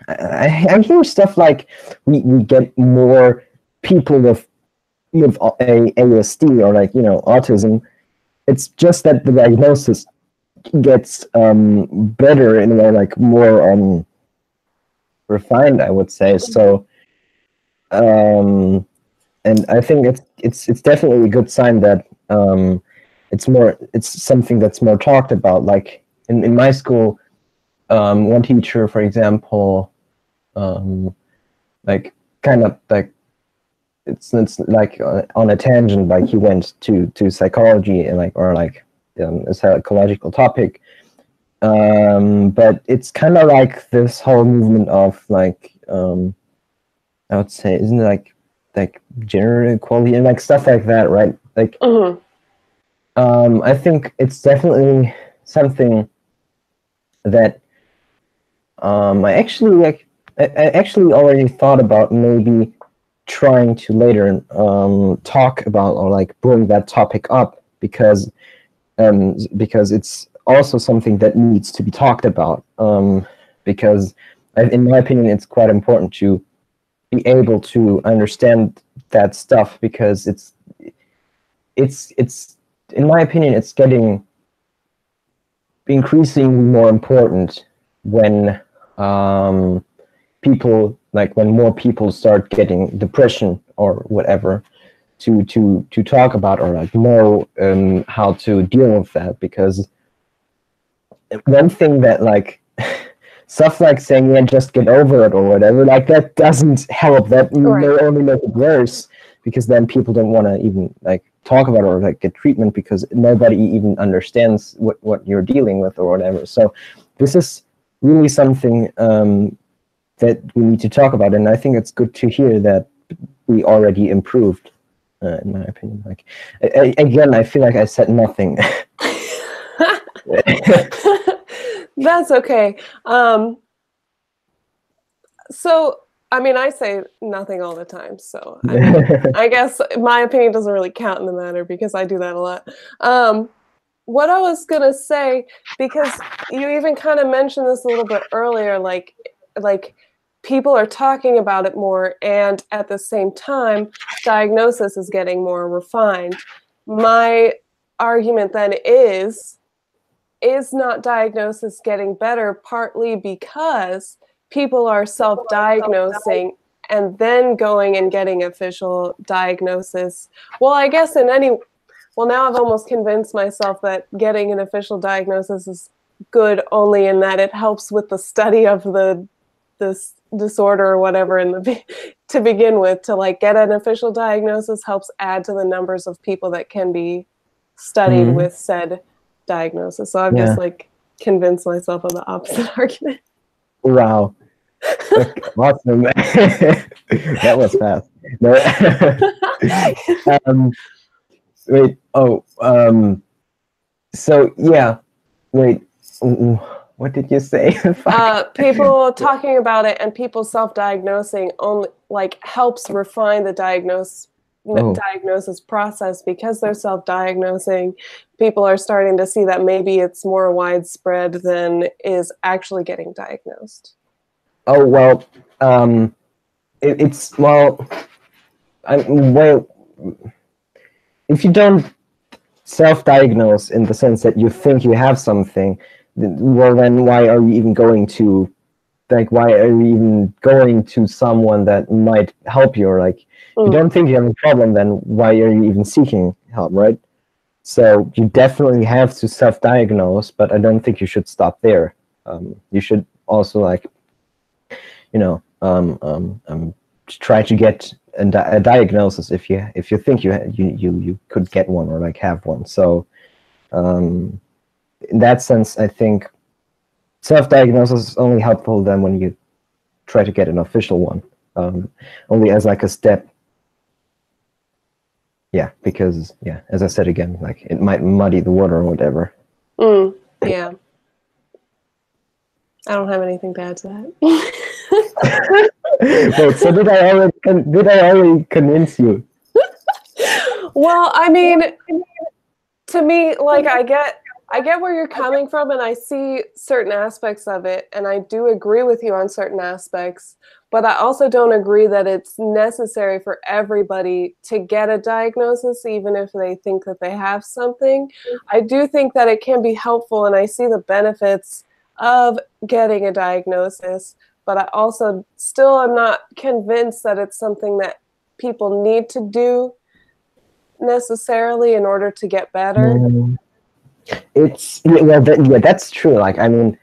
B: I hear stuff like we get more people with a ASD or like autism. It's just that the diagnosis gets better in a way, like more refined, I would say. So and I think it's definitely a good sign that it's something that's more talked about. Like in my school, one teacher, for example, like kind of like it's like on a tangent, like he went to psychology and a psychological topic, but it's kind of like this whole movement of like I would say, isn't it like gender equality and like stuff like that, right? Like I think it's definitely something that I actually already thought about maybe trying to later talk about or like bring that topic up, because it's also something that needs to be talked about, because in my opinion it's quite important to be able to understand that stuff, because it's in my opinion it's getting increasingly more important when when more people start getting depression or whatever, to talk about or like know how to deal with that. Because one thing that like stuff like saying, yeah, just get over it or whatever, like that doesn't help. That may only make it worse, because then people don't want to even like talk about it or like get treatment, because nobody even understands what you're dealing with or whatever. So this is really something that we need to talk about, and I think it's good to hear that we already improved, in my opinion. Like again, I feel like I said nothing.
A: That's okay. So, I mean, I say nothing all the time, so I guess my opinion doesn't really count in the matter, because I do that a lot. What I was gonna say, because you even kind of mentioned this a little bit earlier, like people are talking about it more, and at the same time, diagnosis is getting more refined. My argument then is not diagnosis getting better partly because people are self-diagnosing and then going and getting official diagnosis? Well, I guess now I've almost convinced myself that getting an official diagnosis is good only in that it helps with the study of this disorder or whatever to begin with. To like get an official diagnosis helps add to the numbers of people that can be studied with said diagnosis. So I've just like convinced myself of the opposite argument.
B: Wow. Awesome. That was fast. No. Wait. Oh. So yeah. Wait. What did you say?
A: People talking about it and people self-diagnosing only like helps refine the diagnosis process, because they're self-diagnosing. People are starting to see that maybe it's more widespread than is actually getting diagnosed.
B: Oh well, it's well. If you don't self-diagnose in the sense that you think you have something, well, then why are you even going to, like, why are you even going to someone that might help you? Or like, if you don't think you have a problem, then why are you even seeking help, right? So you definitely have to self-diagnose, but I don't think you should stop there. You should also, like, try to get a diagnosis if you think you could get one or like have one. So in that sense, I think self-diagnosis is only helpful then when you try to get an official one, only as like a step. Yeah, because as I said again, like it might muddy the water or whatever.
A: Yeah. I don't have anything to add to that.
B: Wait, so did I already convince you?
A: Well, I mean, to me, like I get where you're coming from, and I see certain aspects of it, and I do agree with you on certain aspects, but I also don't agree that it's necessary for everybody to get a diagnosis, even if they think that they have something. I do think that it can be helpful, and I see the benefits of getting a diagnosis, but I also still am not convinced that it's something that people need to do necessarily in order to get better.
B: It's that's true. Like, I mean,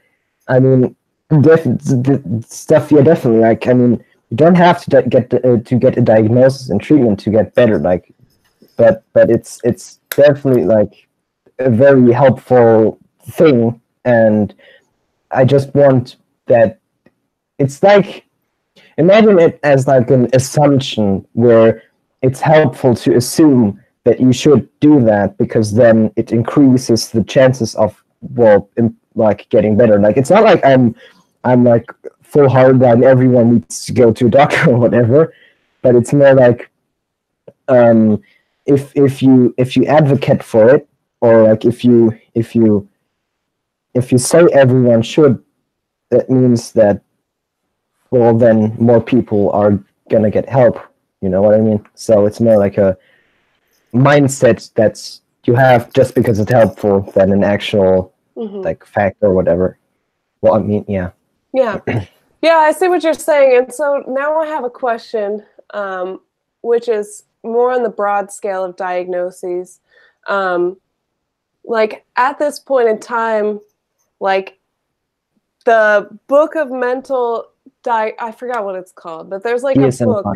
B: stuff. Yeah, definitely. Like, I mean, you don't have to get a diagnosis and treatment to get better. Like, but it's definitely like a very helpful thing, and I just want that. It's like, imagine it as like an assumption where it's helpful to assume that you should do that, because then it increases the chances of like getting better. Like, it's not like I'm like full hard that everyone needs to go to a doctor or whatever, but it's more like if you advocate for it, or like if you say everyone should, that means that, well, then more people are gonna get help. You know what I mean? So it's more like a mindset that's you have just because it's helpful than an actual like fact or whatever. Well, I mean, yeah,
A: I see what you're saying. And so now I have a question, which is more on the broad scale of diagnoses. Like at this point in time, like the book of mental I forgot what it's called, but there's like a book.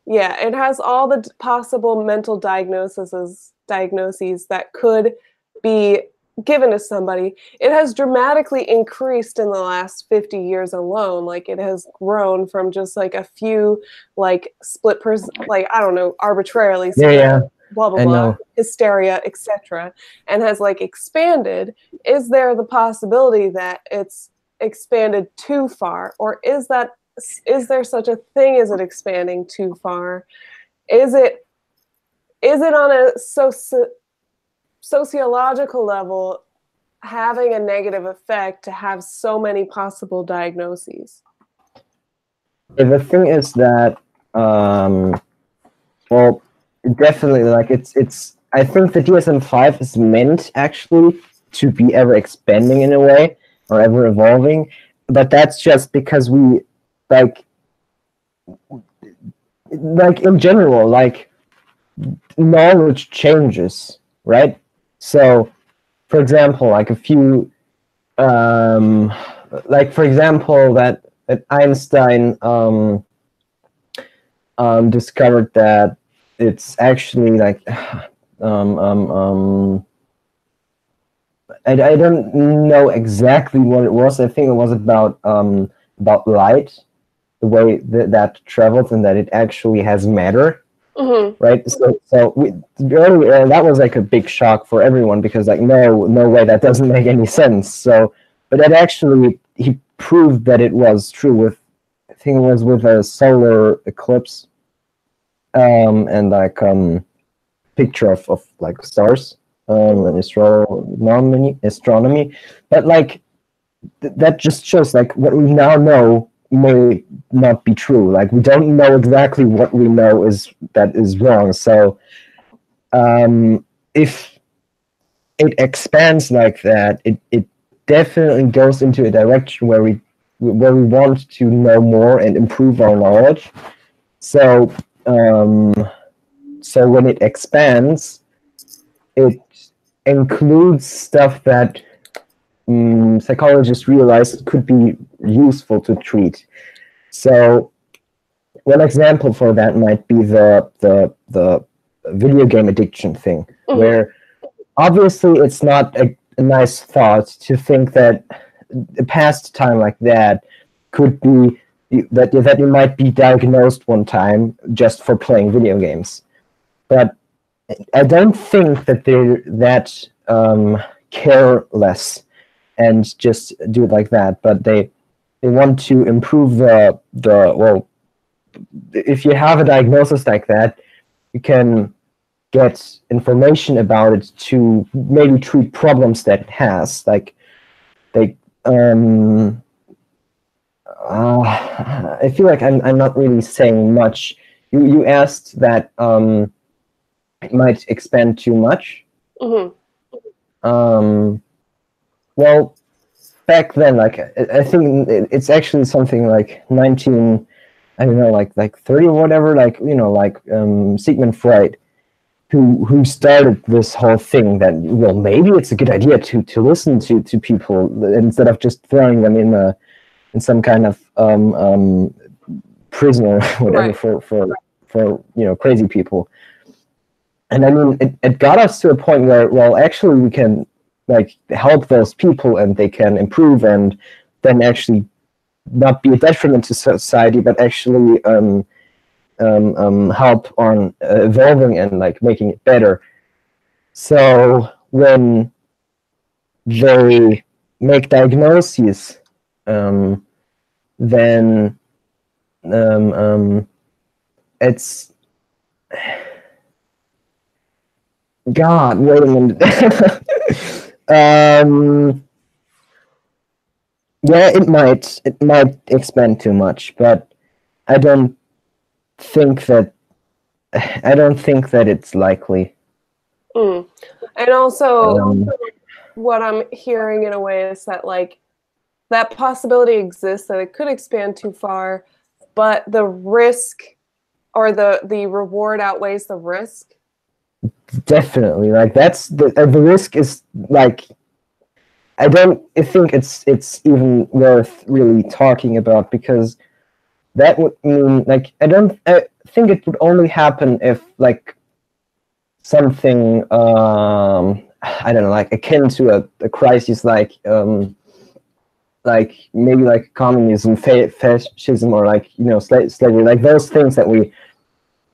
A: Yeah, it has all the possible mental diagnoses that could be given to somebody. It has dramatically increased in the last 50 years alone. Like, it has grown from just like a few like split person, like, I don't know, arbitrarily blah blah blah, hysteria, etc., and has like expanded. Is there the possibility that it's expanded too far, or is there such a thing as it expanding too far? Is it on a sociological level having a negative effect to have so many possible diagnoses?
B: The thing is that, well, definitely, like it's. I think the DSM-5 is meant actually to be ever expanding in a way or ever evolving, but that's just because we like in general, like knowledge changes, right? So, for example, like a few, like for example, that Einstein discovered that it's actually like I don't know exactly what it was. I think it was about light, the way that travels, and that it actually has matter.
A: Mm-hmm.
B: Right, so earlier that was like a big shock for everyone, because like no way, that doesn't make any sense. So, but that actually he proved that it was true with, I think it was with a solar eclipse, and like picture of like stars, and astronomy, but like that just shows like what we now know may not be true. Like we don't know exactly what we know is wrong. So if it expands like that, it definitely goes into a direction where we want to know more and improve our knowledge. So so when it expands, it includes stuff that psychologists realized could be useful to treat. So one example for that might be the video game addiction thing, where obviously it's not a nice thought to think that a pastime like that could be that you might be diagnosed one time just for playing video games. But I don't think that they're that careless and just do it like that. But they want to improve the well. If you have a diagnosis like that, you can get information about it to maybe treat problems that it has. Like they, I feel like I'm not really saying much. You asked that it might expand too much. Well, back then, like I think it's actually something like 19, I don't know, like 30 or whatever. Like like Sigmund Freud, who started this whole thing that, well, maybe it's a good idea to listen to people instead of just throwing them in some kind of prison or whatever,
A: Right.
B: for crazy people. And I mean, it got us to a point where, well, actually we can like help those people and they can improve, and then actually not be a detriment to society, but actually help on evolving and like making it better. So when they make diagnoses, then it's God. Wait a minute. Yeah, it might expand too much, but I don't think that it's likely.
A: And also, what I'm hearing in a way is that like that possibility exists, that it could expand too far, but the risk or the reward outweighs the risk.
B: Definitely, like that's the risk is like, I think it's even worth really talking about, because that would mean like I think it would only happen if like something I don't know, like akin to a crisis, like maybe like communism, fascism, or like slavery, like those things that we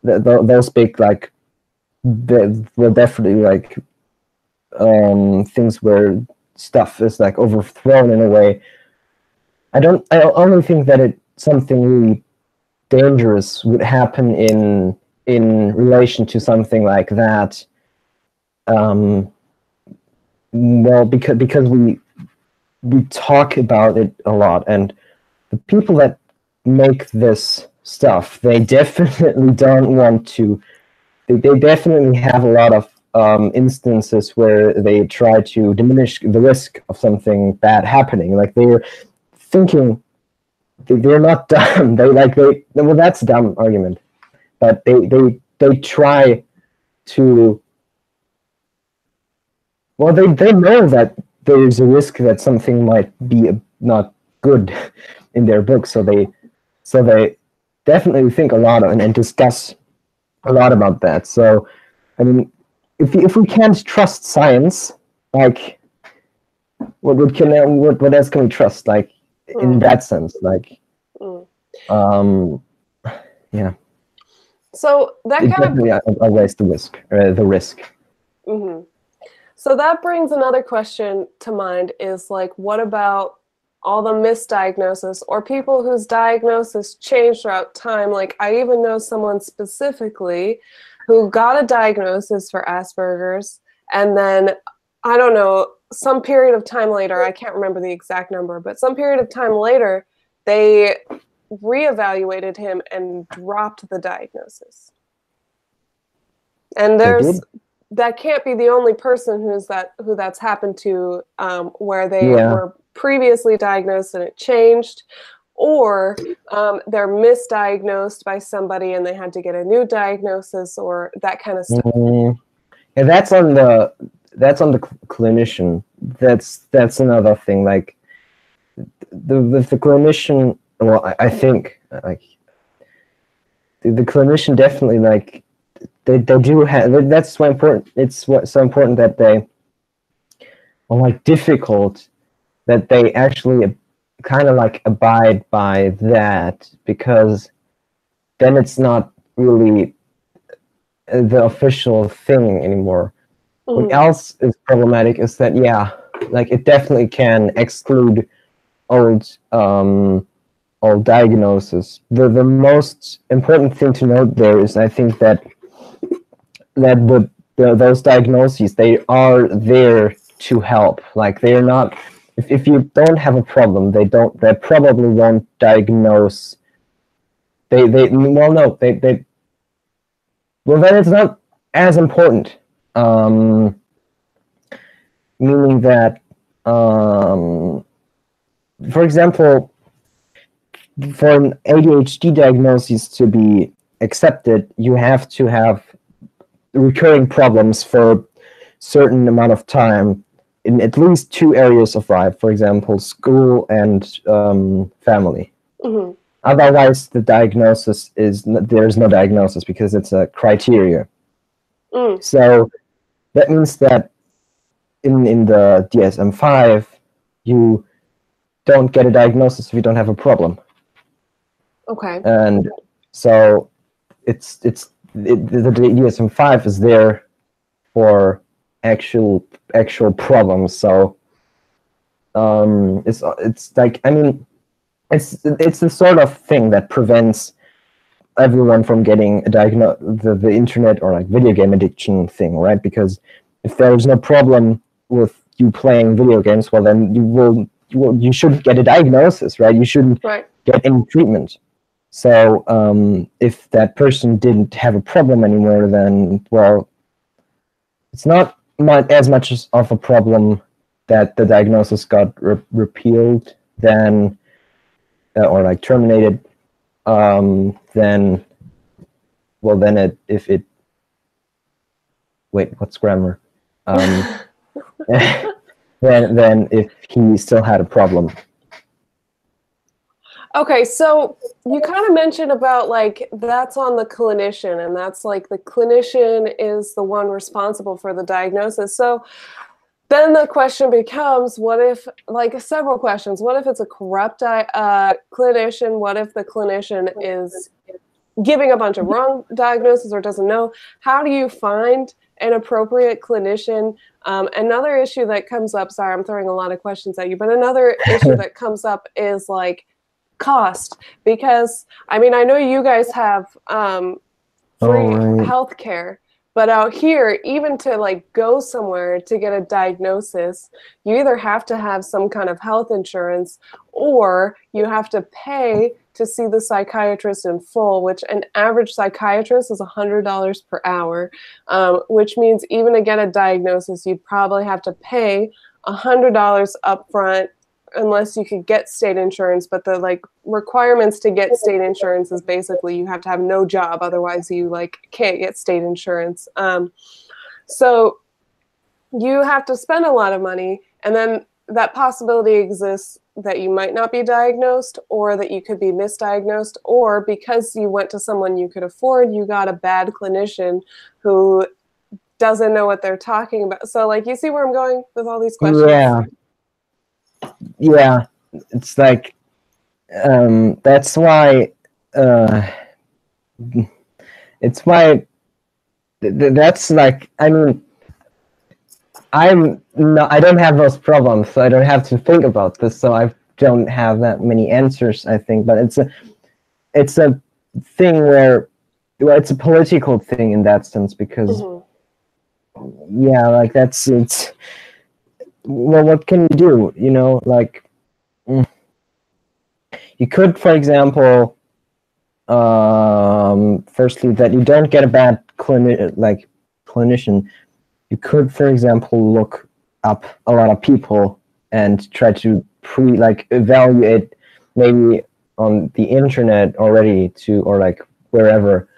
B: those big like were definitely like things where stuff is like overthrown in a way. I only think that something really dangerous would happen in relation to something like that. Well, because we talk about it a lot, and the people that make this stuff. They definitely don't want to. They definitely have a lot of instances where they try to diminish the risk of something bad happening. Like they're thinking, they're not dumb. Well, that's a dumb argument, but they try to. Well, they know that there's a risk that something might be not good in their book, so they definitely think a lot and discuss a lot about that. So, I mean, if we can't trust science, like, what else can we trust? Like, in that sense, like, yeah.
A: So that
B: it
A: kind
B: definitely outweighs the risk.
A: Mm-hmm. So that brings another question to mind: is like, what about all the misdiagnosis or people whose diagnosis changed throughout time? Like, I even know someone specifically who got a diagnosis for Asperger's, and then, I don't know, some period of time later, I can't remember the exact number, but some period of time later, they reevaluated him and dropped the diagnosis. And that can't be the only person who that's happened to, where they were previously diagnosed and it changed, or they're misdiagnosed by somebody and they had to get a new diagnosis, or that kind of stuff.
B: And that's on the clinician. That's another thing. Like the clinician. Well, I think like the clinician definitely, like, they do have. That's why important. It's so important that they, or like difficult, that they actually kind of like abide by that, because then it's not really the official thing anymore. What else is problematic is that, like, it definitely can exclude old diagnoses. The most important thing to note there is, I think, that those diagnoses, they are there to help. Like, they are not. If you don't have a problem, they probably won't diagnose. Well, then it's not as important. Meaning that, for example, for an ADHD diagnosis to be accepted, you have to have recurring problems for a certain amount of time in at least two areas of life, for example, school and family. Otherwise, the diagnosis there's no diagnosis, because it's a criteria. So that means that in the DSM-5, you don't get a diagnosis if you don't have a problem.
A: Okay.
B: And so the DSM-5 is there for actual problems. So it's like, I mean, it's the sort of thing that prevents everyone from getting a the internet or like video game addiction thing, right? Because if there is no problem with you playing video games, well, then you shouldn't get a diagnosis, right? You shouldn't get any treatment. So if that person didn't have a problem anymore, then, well, it's not as much of a problem that the diagnosis got repealed then, or like terminated. Then, well, then wait, what's grammar? Then if he still had a problem.
A: Okay, so you kind of mentioned about, like, that's on the clinician, and that's like the clinician is the one responsible for the diagnosis. So then the question becomes, what if, like, several questions. What if it's a corrupt clinician? What if the clinician is giving a bunch of wrong diagnoses or doesn't know? How do you find an appropriate clinician? Another issue that comes up, sorry, I'm throwing a lot of questions at you, but another issue that comes up is, like, cost. Because, I mean, I know you guys have free healthcare, But out here, even to like go somewhere to get a diagnosis, you either have to have some kind of health insurance or you have to pay to see the psychiatrist in full, which an average psychiatrist is $100 per hour, which means even to get a diagnosis, you'd probably have to pay $100 up front unless you could get state insurance. But the like requirements to get state insurance is basically you have to have no job, otherwise you like can't get state insurance. So you have to spend a lot of money, and then that possibility exists that you might not be diagnosed, or that you could be misdiagnosed, or because you went to someone you could afford, you got a bad clinician who doesn't know what they're talking about. So like, you see where I'm going with all these questions?
B: Yeah, it's like that's why it's why that's like, I mean, I don't have those problems, so I don't have to think about this, so I don't have that many answers, I think. But it's a thing where, well, it's a political thing in that sense, because yeah, like it's well, what can you do? You know, like you could, for example, firstly, that you don't get a bad clinician. You could, for example, look up a lot of people and try to evaluate maybe on the internet already or like wherever,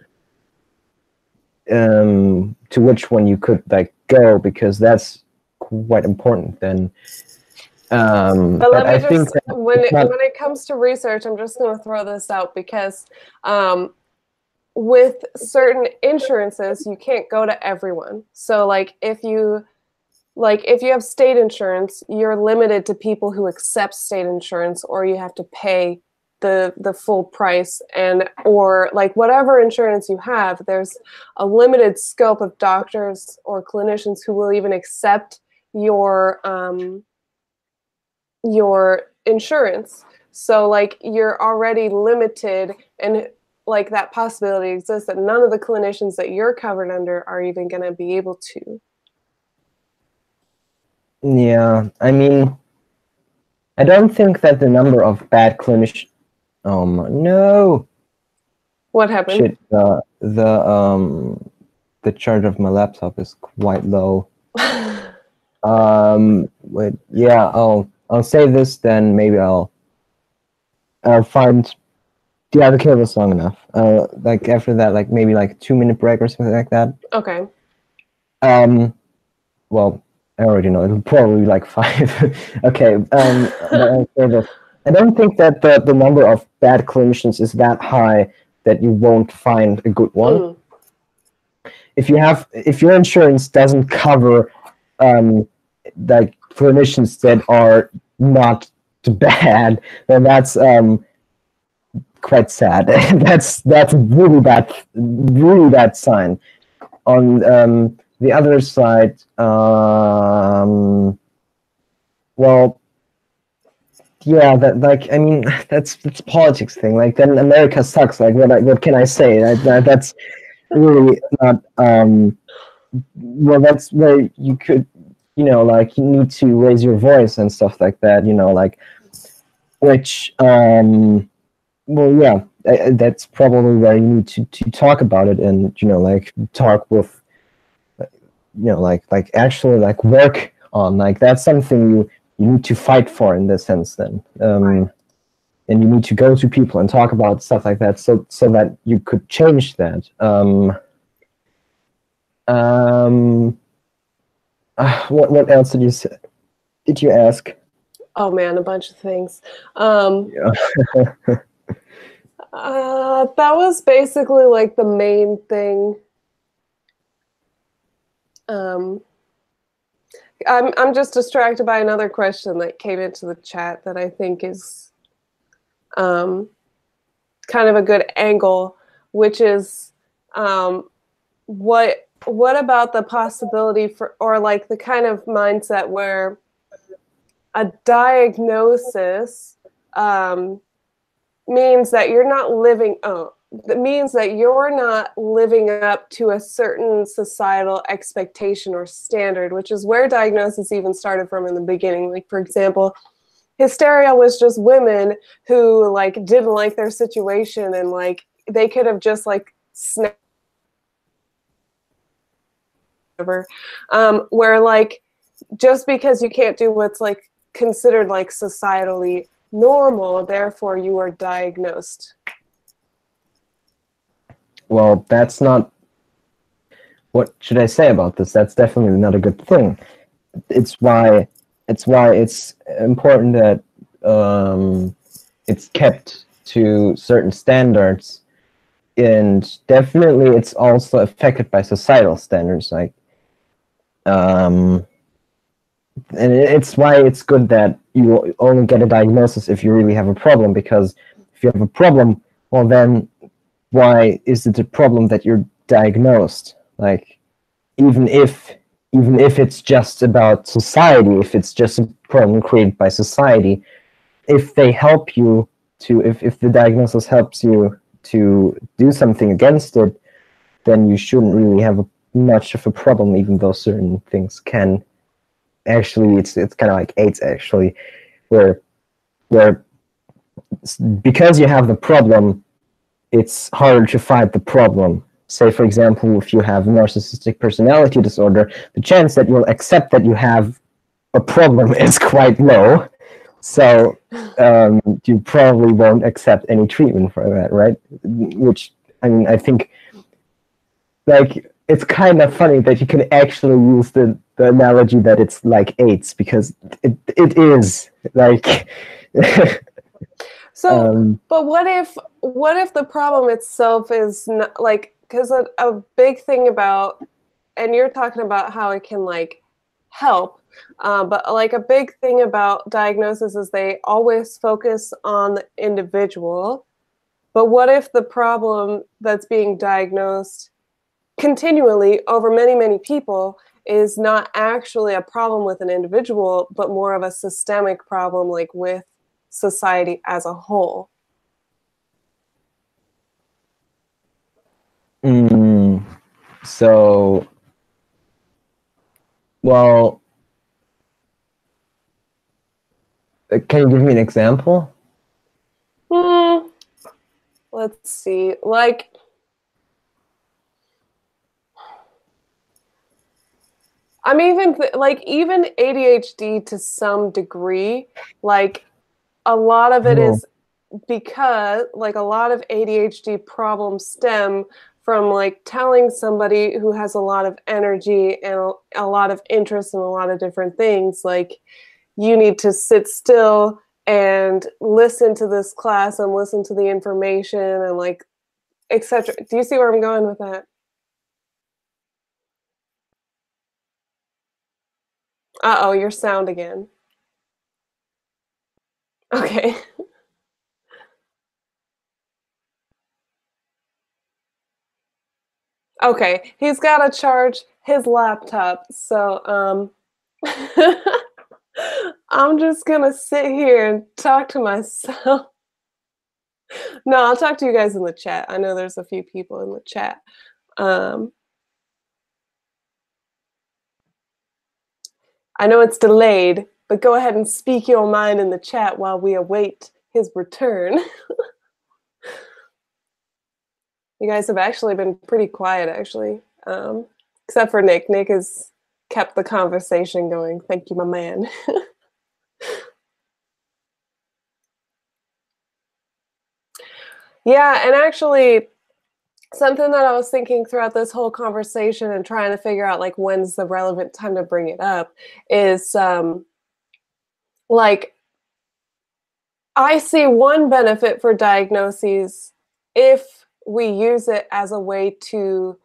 B: to which one you could like go, because that's quite important then.
A: But let me just, when it comes to research, I'm just going to throw this out, because with certain insurances, you can't go to everyone. So like if you have state insurance, you're limited to people who accept state insurance, or you have to pay the full price, and or like whatever insurance you have, there's a limited scope of doctors or clinicians who will even accept your insurance. So like you're already limited, and like that possibility exists that none of the clinicians that you're covered under are even going to be able to.
B: Yeah, I mean, I don't think that the number of bad clinicians. No.
A: What happened?
B: Shit, the charge of my laptop is quite low. But yeah, I'll say this, then maybe I'll find the other cable's long enough. Like after that, like maybe like 2-minute break or something like that.
A: Okay.
B: Well, I already know it'll probably be like 5. Okay. But I'll say this. I don't think that the number of bad clinicians is that high that you won't find a good one. If your insurance doesn't cover like clinicians that are not bad, then that's quite sad. that's a really bad sign. On the other side, well, yeah, that like, I mean, that's politics thing. Like, then America sucks. Like, what can I say? That's really not. Well, that's where you could, like, you need to raise your voice and stuff like that. Like, which, well, yeah, that's probably where you need to talk about it, and like talk with, like actually like work on, like, that's something you need to fight for in this sense then. And you need to go to people and talk about stuff like that, so that you could change that. What else did you ask?
A: Oh man, a bunch of things.
B: Yeah.
A: That was basically like the main thing. I'm just distracted by another question that came into the chat that I think is kind of a good angle, which is what about the possibility for, or like the kind of mindset where a diagnosis means that you're not living, that means that you're not living up to a certain societal expectation or standard, which is where diagnosis even started from in the beginning. Like, for example, hysteria was just women who like didn't like their situation, and like they could have just like snapped over. Where like just because you can't do what's like considered like societally normal, therefore you are diagnosed.
B: Well, that's not, what should I say about this? That's definitely not a good thing. It's why it's important that it's kept to certain standards, and definitely it's also affected by societal standards. Like, and it's why it's good that you only get a diagnosis if you really have a problem, because if you have a problem, well then why is it a problem that you're diagnosed? Like, even if it's just about society, if it's just a problem created by society, if they help you to, if the diagnosis helps you to do something against it, then you shouldn't really have much of a problem, even though certain things can actually, it's kind of like AIDS actually, where because you have the problem, it's harder to fight the problem. Say, for example, if you have narcissistic personality disorder, the chance that you'll accept that you have a problem is quite low. So you probably won't accept any treatment for that, right? Which, I mean, I think, like, it's kind of funny that you can actually use the analogy that it's like AIDS, because it is, like...
A: So, but what if the problem itself is not like, because a big thing about, and you're talking about how it can like help, but like a big thing about diagnosis is they always focus on the individual. But what if the problem that's being diagnosed continually over many, many people is not actually a problem with an individual, but more of a systemic problem, like with society as a whole?
B: So, well, can you give me an example?
A: Let's see. Like, I'm even like even ADHD to some degree, like a lot of it is because like a lot of ADHD problems stem from like telling somebody who has a lot of energy and a lot of interest in a lot of different things, like, you need to sit still and listen to this class and listen to the information and like etc. Do you see where I'm going with that? Uh-oh, your sound again. Okay. Okay, he's got to charge his laptop, so I'm just gonna sit here and talk to myself. No, I'll talk to you guys in the chat. I know there's a few people in the chat. Um, I know it's delayed, but go ahead and speak your mind in the chat while we await his return. You guys have actually been pretty quiet, actually, except for Nick. Nick has kept the conversation going. Thank you, my man. Yeah, and actually, something that I was thinking throughout this whole conversation and trying to figure out like when's the relevant time to bring it up is like, I see one benefit for diagnoses if we use it as a way to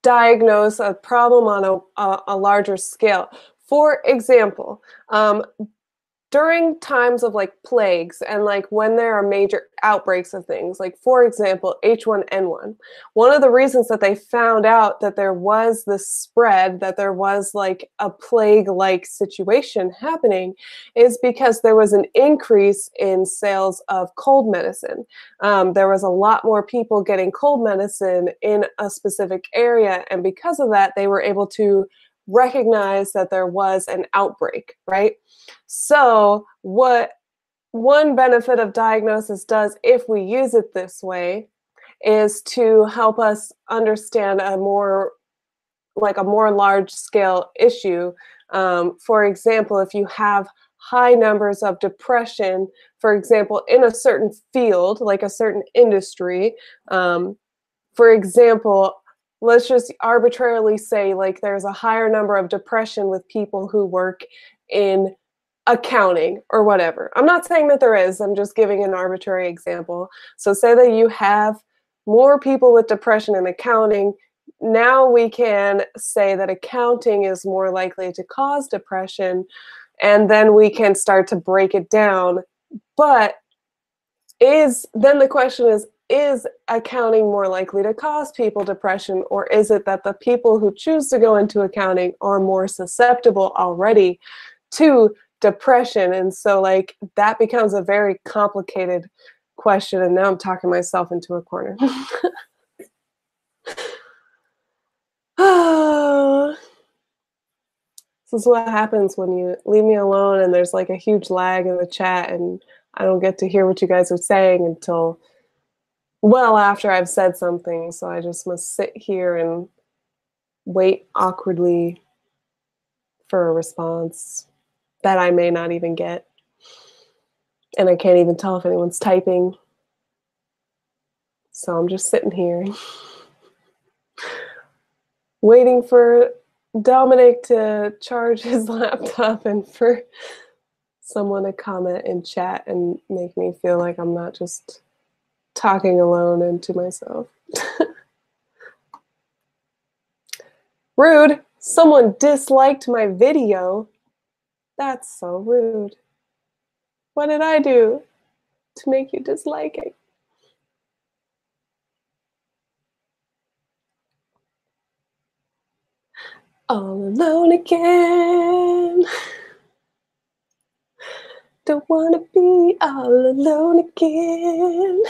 A: diagnose a problem on a larger scale. For example, during times of like plagues and like when there are major outbreaks of things, like for example, H1N1, one of the reasons that they found out that there was this spread, that there was like a plague-like situation happening, is because there was an increase in sales of cold medicine. There was a lot more people getting cold medicine in a specific area, and because of that, they were able to recognize that there was an outbreak, right? So what one benefit of diagnosis does, if we use it this way, is to help us understand a more large scale issue. For example, if you have high numbers of depression, for example, in a certain field, like a certain industry, for example, let's just arbitrarily say like there's a higher number of depression with people who work in accounting or whatever. I'm not saying that there is, I'm just giving an arbitrary example. So say that you have more people with depression in accounting. Now we can say that accounting is more likely to cause depression, and then we can start to break it down. But then the question is accounting more likely to cause people depression, or is it that the people who choose to go into accounting are more susceptible already to depression? And so like that becomes a very complicated question, and now I'm talking myself into a corner. This is what happens when you leave me alone and there's like a huge lag in the chat and I don't get to hear what you guys are saying until well after I've said something. So I just must sit here and wait awkwardly for a response that I may not even get. And I can't even tell if anyone's typing. So I'm just sitting here waiting for Dominic to charge his laptop and for someone to comment in chat and make me feel like I'm not just talking alone and to myself. Rude. Someone disliked my video. That's so rude. What did I do to make you dislike it? All alone again. Don't wanna be all alone again.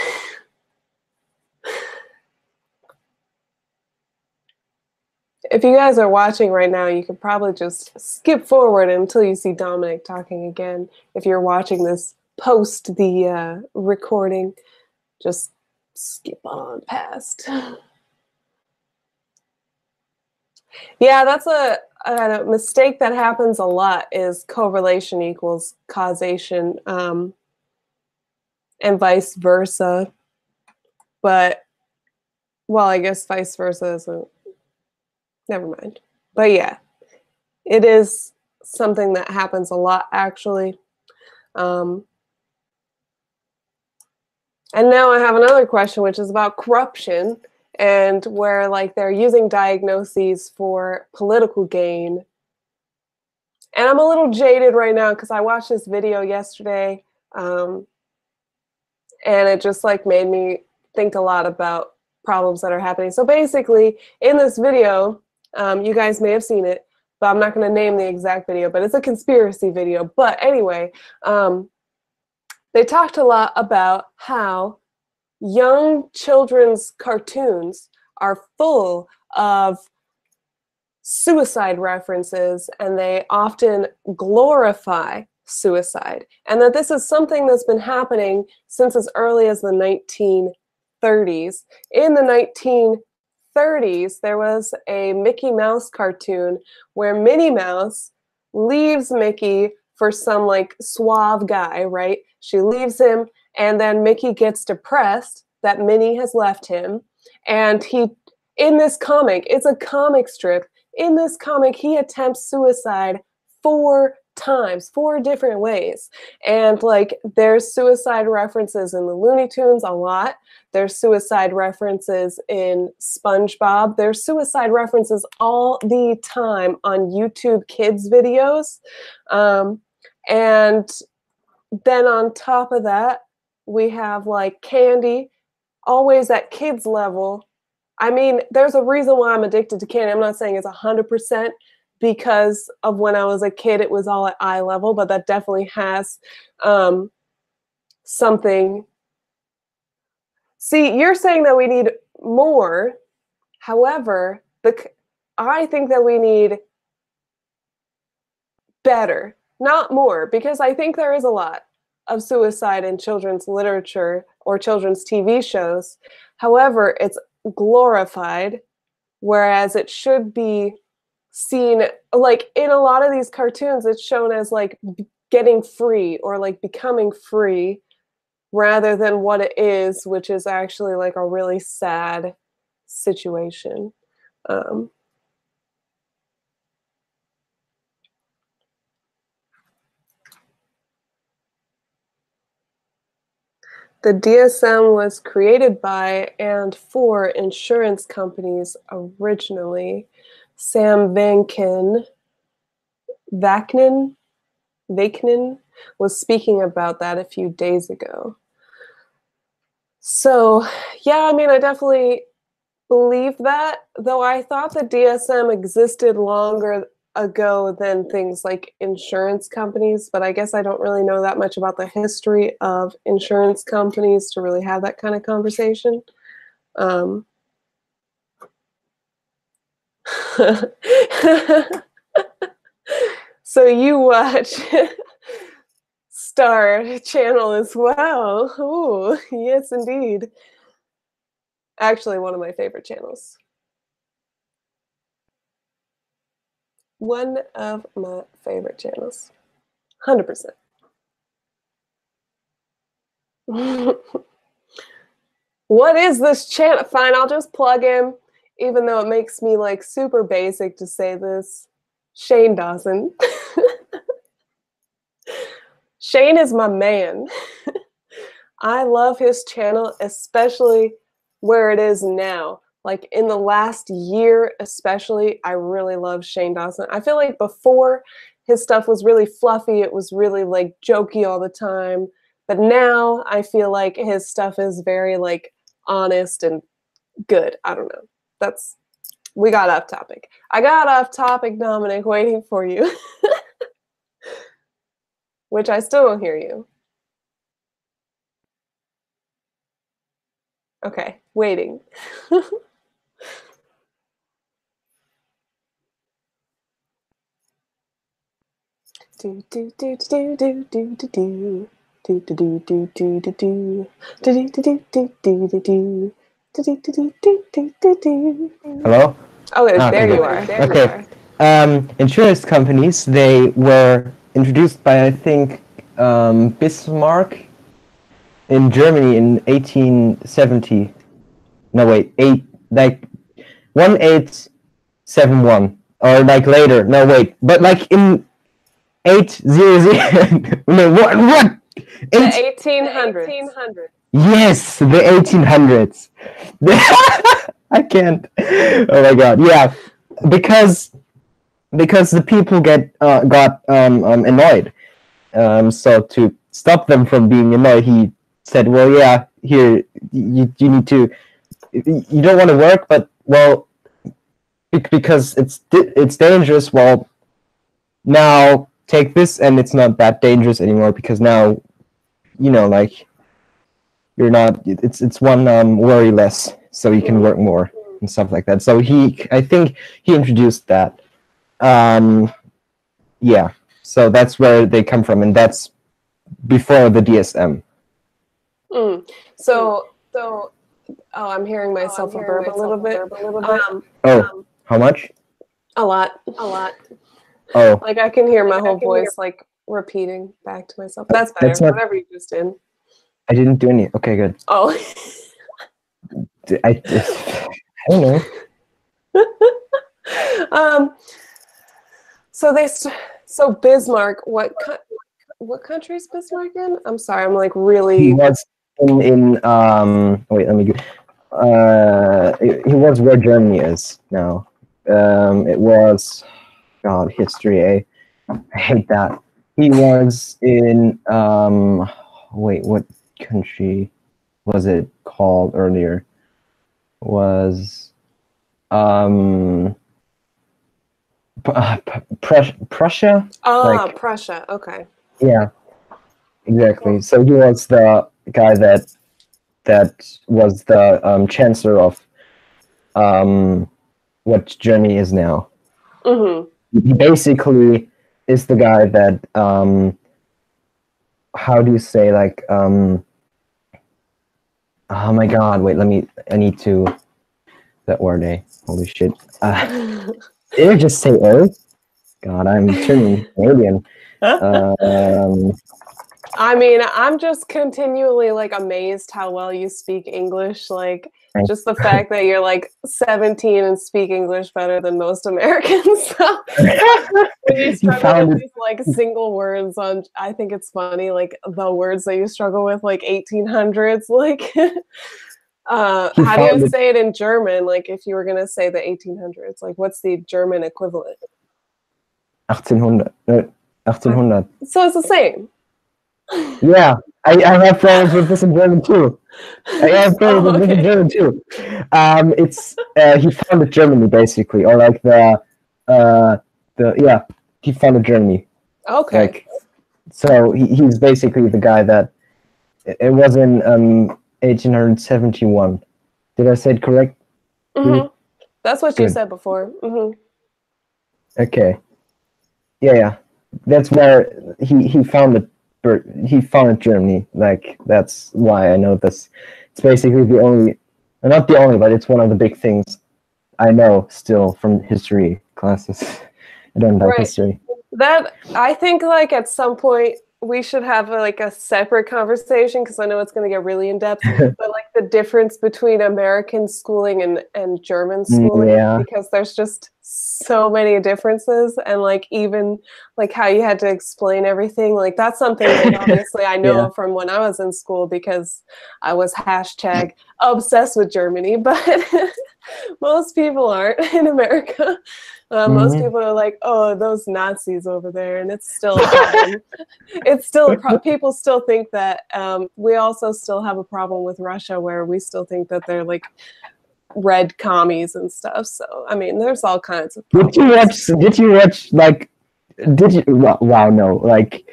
A: If you guys are watching right now, you could probably just skip forward until you see Dominic talking again. If you're watching this post the recording, just skip on past. Yeah, that's a mistake that happens a lot, is correlation equals causation, and vice versa. But, well, I guess vice versa isn't, never mind. But yeah, it is something that happens a lot, actually. And now I have another question, which is about corruption, and where like they're using diagnoses for political gain. And I'm a little jaded right now because I watched this video yesterday, and it just like made me think a lot about problems that are happening. So basically, in this video, you guys may have seen it, but I'm not going to name the exact video, but it's a conspiracy video. But anyway, they talked a lot about how young children's cartoons are full of suicide references, and they often glorify suicide, and that this is something that's been happening since as early as the 1930s. In the 1930s, there was a Mickey Mouse cartoon where Minnie Mouse leaves Mickey for some like suave guy, right? She leaves him, and then Mickey gets depressed that Minnie has left him, and in this comic, it's a comic strip. In this comic, he attempts suicide 4 times, 4 different ways. And like there's suicide references in the Looney Tunes a lot. There's suicide references in SpongeBob. There's suicide references all the time on YouTube Kids videos. And then on top of that, we have like candy, always at kids level. I mean, there's a reason why I'm addicted to candy. I'm not saying it's 100% because of when I was a kid, it was all at eye level, but that definitely has something. See, you're saying that we need more. However, I think that we need better, not more, because I think there is a lot of suicide in children's literature or children's TV shows. However, it's glorified, whereas it should be seen, like in a lot of these cartoons, it's shown as like getting free or like becoming free rather than what it is, which is actually like a really sad situation. The DSM was created by and for insurance companies originally. Sam Vaknin was speaking about that a few days ago. So, yeah, I mean, I definitely believe that, though I thought the DSM existed longer ago than things like insurance companies, but I guess I don't really know that much about the history of insurance companies to really have that kind of conversation. So you watch Star Channel as well. Oh, yes, indeed. Actually, one of my favorite channels. One of my favorite channels. 100%. What is this channel? Fine, I'll just plug him, even though it makes me like super basic to say this. Shane Dawson. Shane is my man. I love his channel, especially where it is now. Like in the last year, especially, I really love Shane Dawson. I feel like before his stuff was really fluffy. It was really like jokey all the time. But now I feel like his stuff is very like honest and good. I don't know. We got off topic. I got off topic, Dominic, waiting for you. Which I still don't hear you. Okay, waiting. Do do do do do do do do. Do do do do do do do. Do do do do do do do.
B: Hello?
A: Oh, there you are.
B: Okay. Insurance companies, they were introduced by, I think, Bismarck in Germany in 1870. No, wait, 1871. Or like later. No, wait. But like in 800. No, what?
A: The 1800s.
B: Yes, the 1800s. I can't. Oh my god. Yeah, because the people got annoyed. So to stop them from being annoyed, he said, "Well, yeah, here you need to. You don't want to work, but well, because it's dangerous. Well, now take this, and it's not that dangerous anymore because now, you know, like." You're not. It's one worry less, so you can work more and stuff like that. So I think he introduced that. Yeah. So that's where they come from, and that's before the DSM.
A: So, I'm hearing myself burp a little bit.
B: How much?
A: A lot.
B: Oh.
A: Like I can hear my whole voice like repeating back to myself. That's better. Whatever you just did.
B: I didn't do any. Okay, good.
A: Oh.
B: I don't know.
A: So Bismarck, what country is Bismarck in? I'm sorry, I'm like really.
B: He was in wait, let me go. He was where Germany is now. It was, God, history. I hate that. He was in wait, what country was it called earlier? Was Prussia? Like,
A: Prussia. Okay.
B: yeah, exactly. So he was the guy that was the chancellor of what Germany is now. He basically is the guy that how do you say, like oh my god, wait, I need to that word, holy shit. Did I just say God, I'm turning Canadian.
A: I mean, I'm just continually like amazed how well you speak English. Like, just the fact that you're like 17 and speak English better than most Americans. So, when you struggle with these like single words I think it's funny, like the words that you struggle with, like 1800s, like how do you say it in German? Like, if you were gonna say the 1800s, like what's the German equivalent?
B: 1800.
A: So it's the same.
B: Yeah, I have problems with this in German too. It's he founded Germany basically, or like he founded Germany.
A: Okay.
B: Like, so he's basically the guy that it was in 1871. Did I say it correct?
A: Mm-hmm. That's what you said before. Mm-hmm.
B: Okay. Yeah. That's where he founded Germany. Like, that's why I know this. It's basically the only, not the only, but it's one of the big things I know still from history classes. I don't like history.
A: That, I think, like, at some point we should have like a separate conversation, because I know it's going to get really in depth, but like the difference between American schooling and German schooling, because there's just so many differences, and like even like how you had to explain everything, like that's something that obviously I know from when I was in school, because I was #obsessed with Germany, but most people aren't in America. Most people are like, oh, those Nazis over there, and it's still a problem. It's still a problem. People still think that we also still have a problem with Russia, where we still think that they're like red commies and stuff. So, I mean, there's all kinds of problems.
B: Did you watch like, wow, no, like,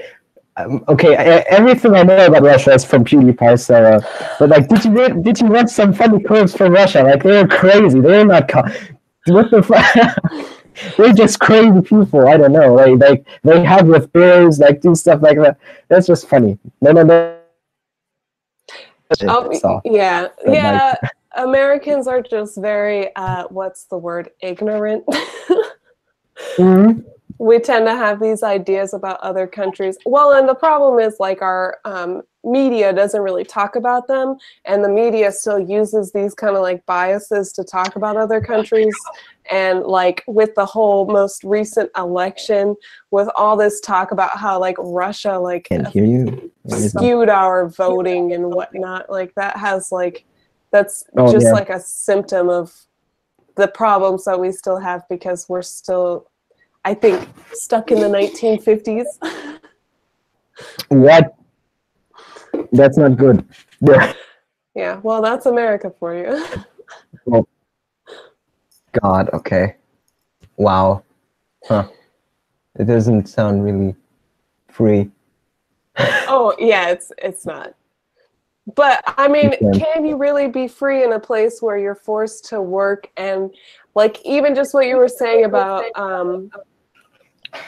B: okay, everything I know about Russia is from PewDiePie, so, but like, did you watch some funny clips from Russia? Like, they're crazy. They're not, what the fuck? They're just crazy people. I don't know. Like they hug with bears, like do stuff like that. That's just funny. No.
A: Yeah. Like, Americans are just very what's the word? Ignorant. We tend to have these ideas about other countries. Well, and the problem is, like, our media doesn't really talk about them, and the media still uses these kind of like biases to talk about other countries. And like with the whole most recent election, with all this talk about how like Russia like skewed our voting and whatnot, like that has like, that's like a symptom of the problems that we still have, because we're still, I think, stuck in the 1950s.
B: What? That's not good.
A: Yeah, well, that's America for you.
B: Well, God, okay. Wow. Huh. It doesn't sound really free.
A: Oh, yeah, it's not. But, I mean, can you really be free in a place where you're forced to work? And, like, even just what you were saying about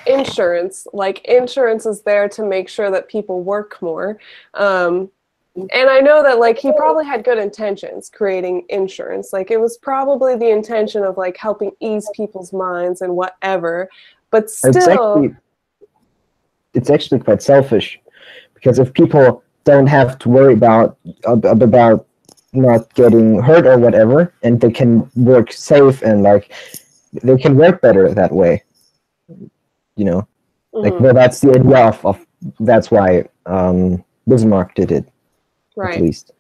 A: insurance, like, insurance is there to make sure that people work more. And I know that, like, he probably had good intentions creating insurance. Like, it was probably the intention of, like, helping ease people's minds and whatever. But still...
B: It's actually quite selfish. Because if people don't have to worry about not getting hurt or whatever, and they can work safe and, like, they can work better that way. You know? Like, well, that's the idea of that's why Bismarck did it.
A: Right.
B: At least.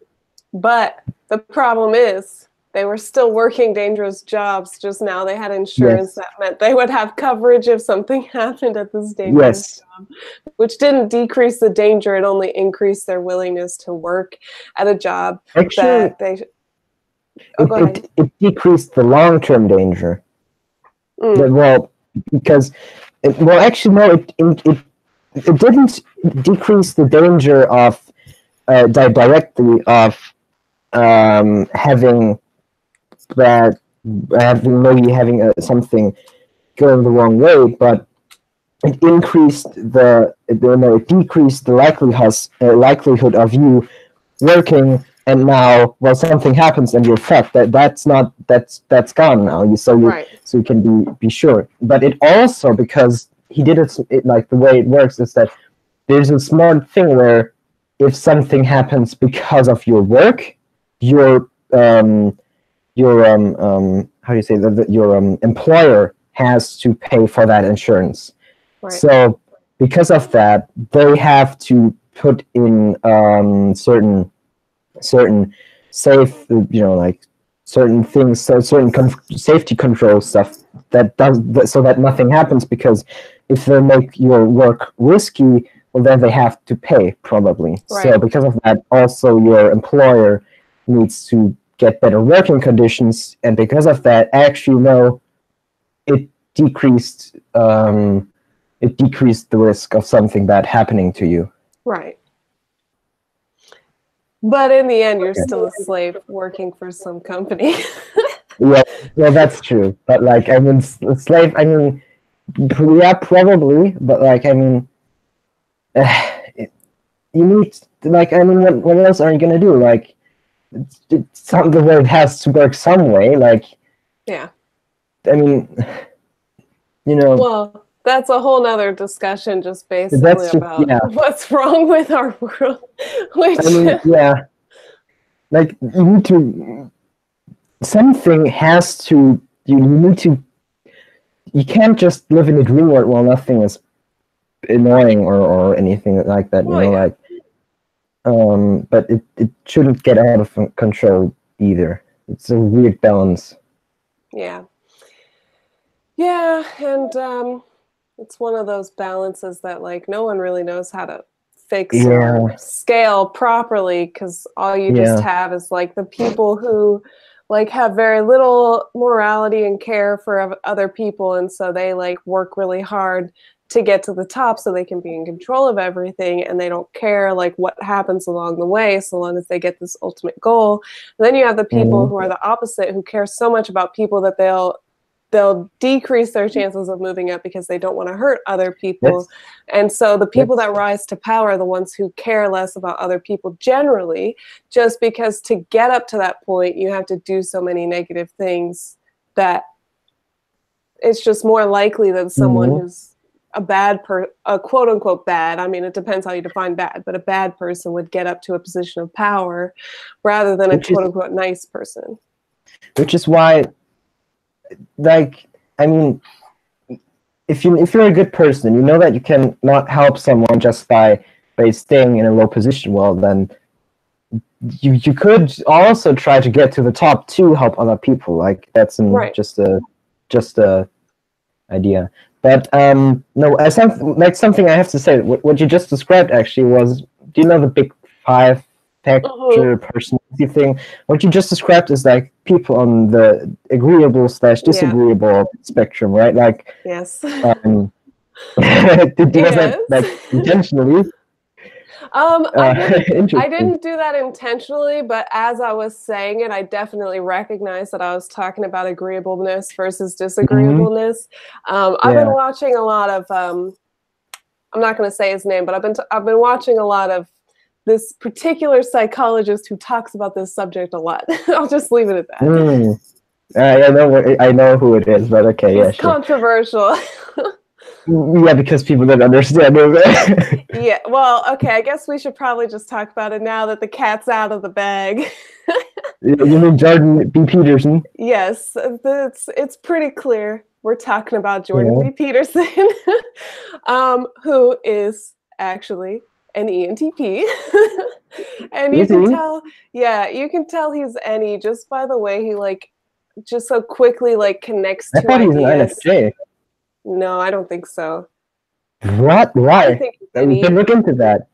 A: But the problem is they were still working dangerous jobs, just now they had insurance
B: Yes.
A: that meant they would have coverage if something happened at this dangerous
B: Yes.
A: job, which didn't decrease the danger, it only increased their willingness to work at a job
B: Actually,
A: that they... Oh, go ahead.
B: it decreased the long-term danger. Well, because, well, actually, no, it didn't decrease the danger of directly of having that, having something going the wrong way, but it increased it decreased the likelihood of you working, and now, well, something happens and you're fucked. That's gone now. So you can be sure. But it also, because he did it like the way it works is that there's a smart thing where if something happens because of your work, your how do you say that, your employer has to pay for that insurance. Right. So because of that, they have to put in certain safe, like certain things, so certain safety control stuff that does so that nothing happens. Because if they make your work risky, well, then they have to pay probably. Right. So because of that, also your employer needs to get better working conditions, and because of that, actually, no, it decreased the risk of something bad happening to you.
A: Right. But in the end, you're still a slave working for some company.
B: Yeah, that's true. But like, I mean, slave. I mean, yeah, probably. But like, I mean, you need, like, I mean, what else are you gonna do? Like, it's the world has to work some way. Like,
A: yeah.
B: I mean,
A: Well, that's a whole nother discussion, just basically about what's wrong with our world. Which,
B: I mean, yeah, like, you need to, something has to, you need to, you can't just live in a dream world while nothing is annoying or anything like that, like, but it shouldn't get out of control either. It's a weird balance.
A: Yeah. Yeah, and it's one of those balances that, like, no one really knows how to fix or scale properly, because all you just have is, like, the people who, like, have very little morality and care for other people, and so they, like, work really hard to get to the top so they can be in control of everything, and they don't care, like, what happens along the way so long as they get this ultimate goal. And then you have the people who are the opposite, who care so much about people that they'll decrease their chances of moving up because they don't want to hurt other people. And so the people that rise to power are the ones who care less about other people generally, just because to get up to that point, you have to do so many negative things that it's just more likely that someone who's a quote unquote bad, I mean, it depends how you define bad, but a bad person would get up to a position of power rather than a quote unquote nice person.
B: Which is why, like, I mean, if you're a good person, you know that you can not help someone just by staying in a low position. Well, then you could also try to get to the top to help other people. Like, that's just a idea. But no, something I have to say. What you just described actually was. Do you know the big 5 factor personality thing? What you just described is like people on the agreeable/disagreeable spectrum, right? Like,
A: yes.
B: Was that like intentionally?
A: I didn't do that intentionally, but as I was saying it, I definitely recognized that I was talking about agreeableness versus disagreeableness. I've been watching a lot of I'm not going to say his name, but I've been watching a lot of this particular psychologist who talks about this subject a lot. I'll just leave it at that.
B: I know who it is, but okay,
A: He's controversial.
B: Yeah, because people don't understand it.
A: Yeah, well, okay, I guess we should probably just talk about it now that the cat's out of the bag.
B: You mean Jordan B. Peterson?
A: Yes, it's pretty clear we're talking about Jordan B. Peterson, who is actually an ENTP. And you
B: Is
A: can
B: he?
A: tell, yeah, you can tell he's any just by the way he like just so quickly like connects
B: I
A: to
B: thought he's an
A: ideas.
B: INFJ.
A: No, I don't think so.
B: What?
A: I
B: Why?
A: think he's
B: We can
A: any.
B: look into that.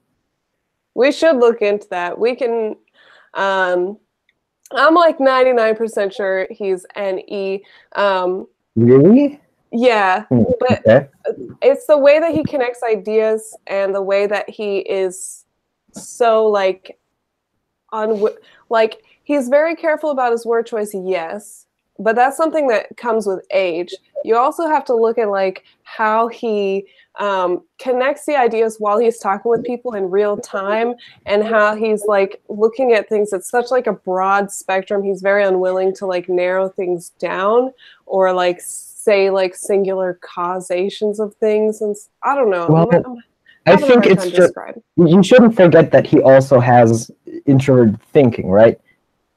A: We should look into that. We can um I'm like 99% sure he's NE.
B: Really?
A: Yeah, but
B: Okay.
A: it's the way that he connects ideas and the way that he is so like like he's very careful about his word choice, yes, but that's something that comes with age. You also have to look at like how he connects the ideas while he's talking with people in real time, and how he's like looking at things at such like a broad spectrum. He's very unwilling to like narrow things down or like say like singular causations of things, and I don't know.
B: Well,
A: I'm
B: I
A: having a
B: think
A: hard
B: it's
A: time
B: just
A: describing.
B: you shouldn't forget that he also has introverted thinking, right?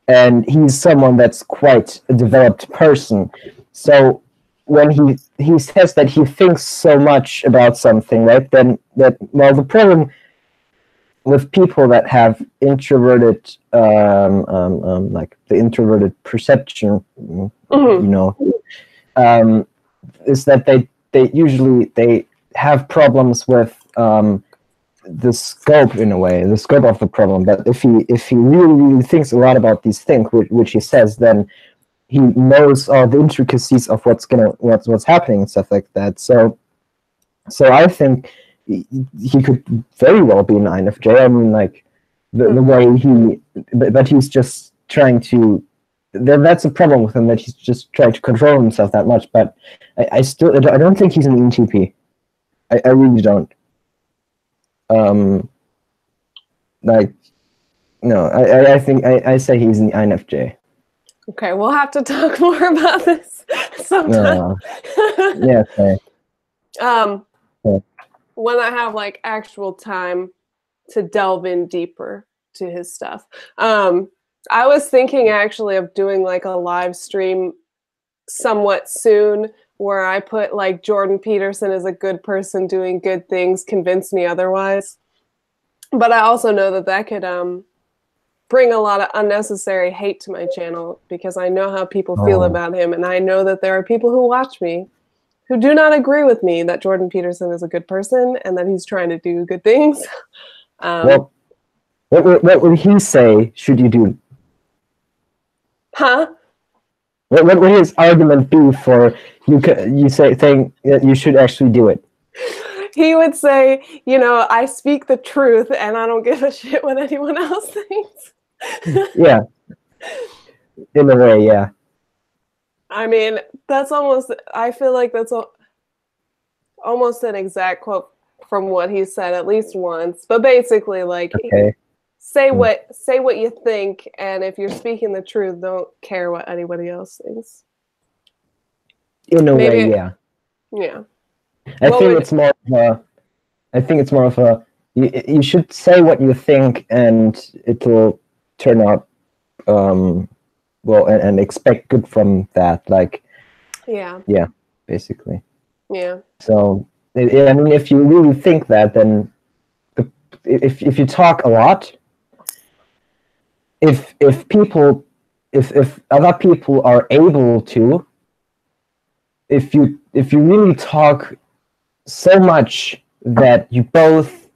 B: And he's someone that's quite a developed person. So when he says that he thinks so much about something, right? Then that well, the problem with people that have introverted, like the introverted perception,
A: Mm-hmm.
B: is that they usually they have problems with the scope in a way, the scope of the problem. But if he really thinks a lot about these things, which he says, then he knows all the intricacies of what's happening and stuff like that. So I think he could very well be an INFJ. I mean, like the way but he's just trying to. That's a problem with him, that he's just trying to control himself that much. But I don't think he's an ENTP. I really don't. Like no, I think I say he's an INFJ.
A: Okay, we'll have to talk more about this sometime.
B: Yeah, okay.
A: um,
B: Yeah.
A: when I have like actual time to delve in deeper to his stuff. I was thinking actually of doing like a live stream somewhat soon where I put like Jordan Peterson is a good person doing good things, convince me otherwise. But I also know that that could bring a lot of unnecessary hate to my channel, because I know how people feel about him, and I know that there are people who watch me who do not agree with me that Jordan Peterson is a good person and that he's trying to do good things.
B: Well, what would he say should you do?
A: Huh?
B: What would his argument be for you saying that you should actually do it?
A: He would say, you know, I speak the truth and I don't give a shit what anyone else thinks.
B: Yeah. In a way, yeah.
A: I mean, that's almost, I feel like that's almost an exact quote from what he said at least once. But basically, like,
B: Okay.
A: say what you think, and if you're speaking the truth, don't care what anybody else thinks.
B: In a
A: Maybe,
B: way, yeah.
A: Yeah.
B: I think it's more of a you should say what you think, and it will turn out well, and expect good from that. Like,
A: yeah,
B: basically.
A: yeah.
B: So I mean, if you really think that, then if you talk a lot, if other people are able to, if you really talk so much that you both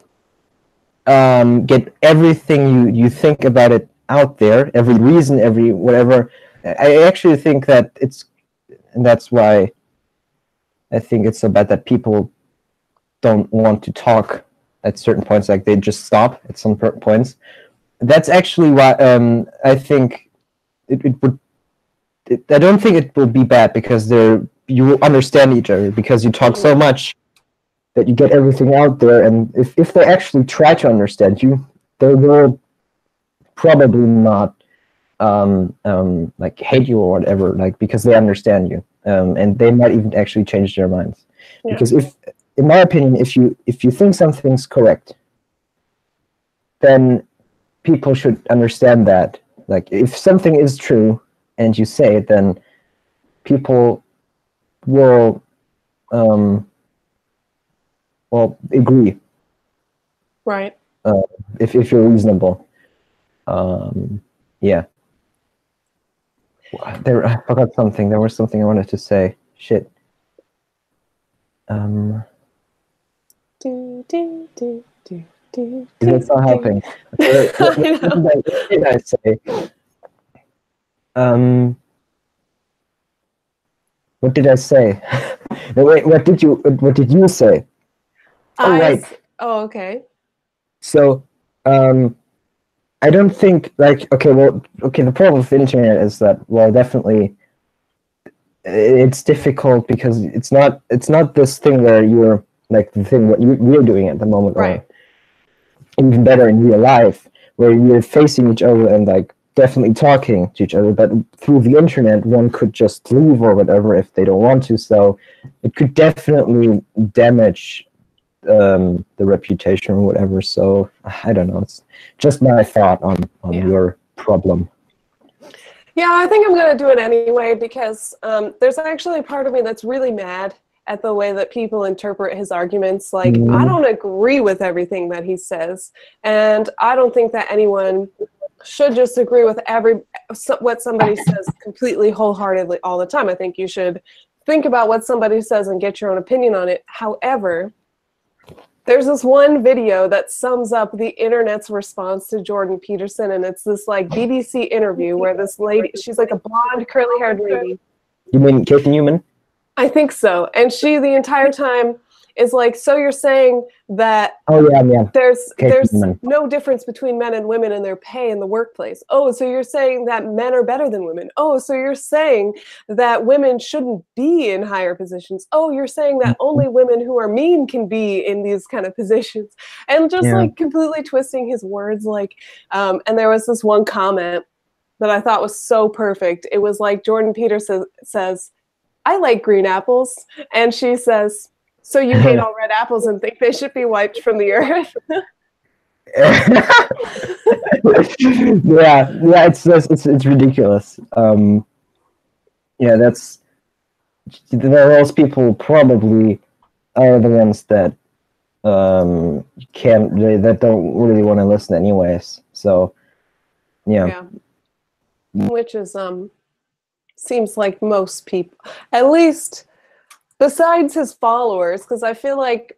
B: get everything you think about it out there, every reason, every whatever. I actually think that and that's why I think it's so bad that people don't want to talk at certain points, like they just stop at some points. That's actually why I think it would. I don't think it will be bad, because you will understand each other, because you talk so much that you get everything out there, and if they actually try to understand you, they will probably not like hate you or whatever, like, because they understand you, and they might even actually change their minds.
A: Yeah.
B: Because in my opinion, if you think something's correct, then people should understand that. Like, if something is true and you say it, then people will well agree.
A: Right.
B: If you're reasonable. Yeah. I forgot something. There was something I wanted to say. Shit. It's not helping. Okay, what did I say? What did I say? No, wait, what did you say? Oh, right.
A: Oh, okay.
B: So, I don't think the problem with the internet is that, well, definitely it's difficult because it's not this thing where you're like the thing what we're doing at the moment,
A: right,
B: or even better in real life, where you're facing each other and like definitely talking to each other. But through the internet, one could just leave or whatever if they don't want to. So it could definitely damage the reputation or whatever. So I don't know. It's just my thought on your problem.
A: Yeah, I think I'm going to do it anyway because there's actually a part of me that's really mad at the way that people interpret his arguments. Like, I don't agree with everything that he says, and I don't think that anyone should just agree with what somebody says completely wholeheartedly all the time. I think you should think about what somebody says and get your own opinion on it. However, there's this one video that sums up the internet's response to Jordan Peterson, and it's this like BBC interview where this lady, she's like a blonde, curly-haired lady.
B: You mean Casey Newman?
A: I think so. And she, the entire time, is like, so you're saying that there's no difference between men and women in their pay in the workplace. Oh, so you're saying that men are better than women. Oh, so you're saying that women shouldn't be in higher positions. Oh, you're saying that only women who are mean can be in these kind of positions. And just like completely twisting his words. Like, and there was this one comment that I thought was so perfect. It was like Jordan Peterson says, I like green apples. And she says, so you hate all red apples and think they should be wiped from the earth?
B: yeah, it's ridiculous. Those people probably are the ones that that don't really want to listen anyways. So yeah.
A: Which is seems like most people, at least besides his followers, because I feel like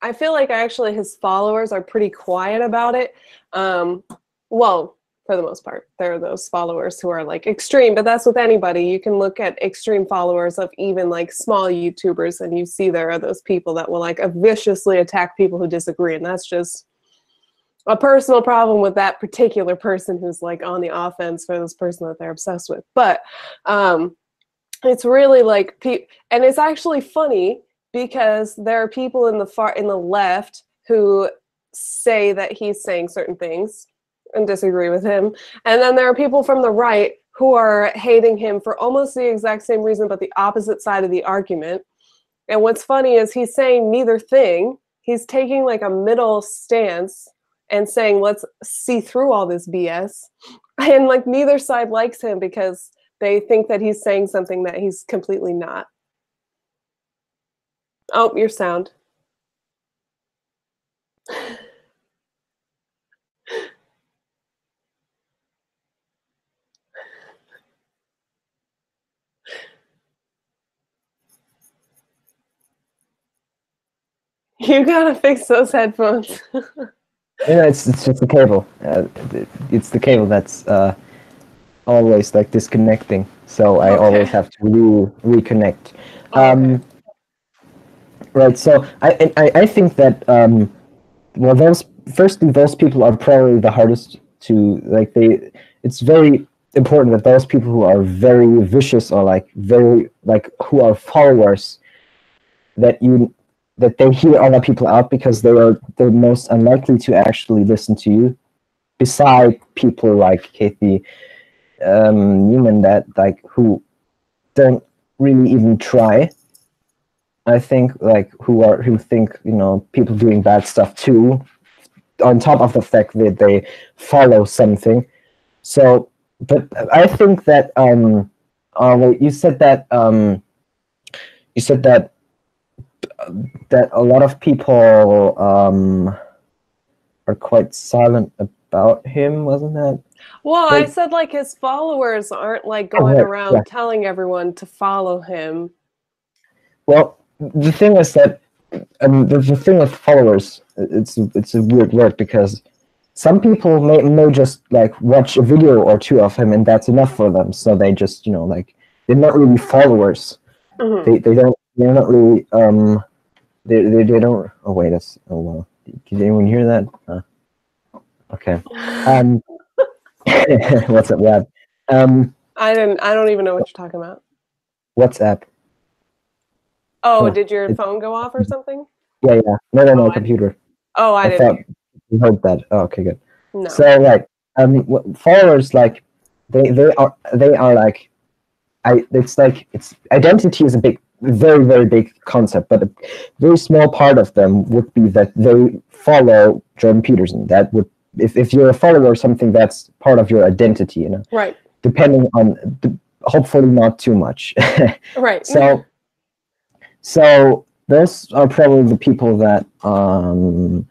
A: actually his followers are pretty quiet about it. Well, for the most part, there are those followers who are like extreme, but that's with anybody. You can look at extreme followers of even like small YouTubers, and you see there are those people that will like viciously attack people who disagree, and that's just a personal problem with that particular person who's like on the offense for this person that they're obsessed with. But it's really like, and it's actually funny because there are people in the left who say that he's saying certain things and disagree with him, and then there are people from the right who are hating him for almost the exact same reason, but the opposite side of the argument. And what's funny is he's saying neither thing. He's taking like a middle stance and saying, let's see through all this BS. And like neither side likes him because they think that he's saying something that he's completely not. Oh, your sound. You gotta fix those headphones.
B: Yeah, it's just the cable. It's the cable that's always like disconnecting. So I always have to reconnect. Right. So I think that well, those people are probably the hardest to like. It's very important that those people who are very vicious or like very like who are followers that they hear other people out, because they are the most unlikely to actually listen to you, beside people like Kathy Newman that like who don't really even try. I think like who think people doing bad stuff too, on top of the fact that they follow something. So, but I think that wait, you said that that a lot of people are quite silent about him, wasn't that?
A: Well, I
B: Like,
A: said like his followers aren't like
B: oh,
A: going
B: right, yeah.
A: around telling everyone to follow him.
B: Well, the thing is that the thing with followers, it's a weird word because some people may just like watch a video or two of him and that's enough for them. So they just, like they're not really followers.
A: Mm-hmm.
B: They're not really they don't. Oh wait, that's oh well. Did anyone hear that? Okay. What's up, Web?
A: I don't even know what you're talking about.
B: WhatsApp.
A: Oh,
B: Oh,
A: did your
B: it,
A: phone go off or something?
B: yeah, yeah. No,
A: Oh,
B: computer.
A: I
B: I
A: didn't
B: thought
A: hear.
B: you heard that. Oh, okay, good. So,
A: No.
B: like, followers, like, they are like, it's identity is a big, very, very big concept, but a very small part of them would be that they follow Jordan Peterson. That would, if you're a follower of something, that's part of your identity,
A: Right.
B: depending on, hopefully not too much.
A: Right.
B: So those are probably the people that um,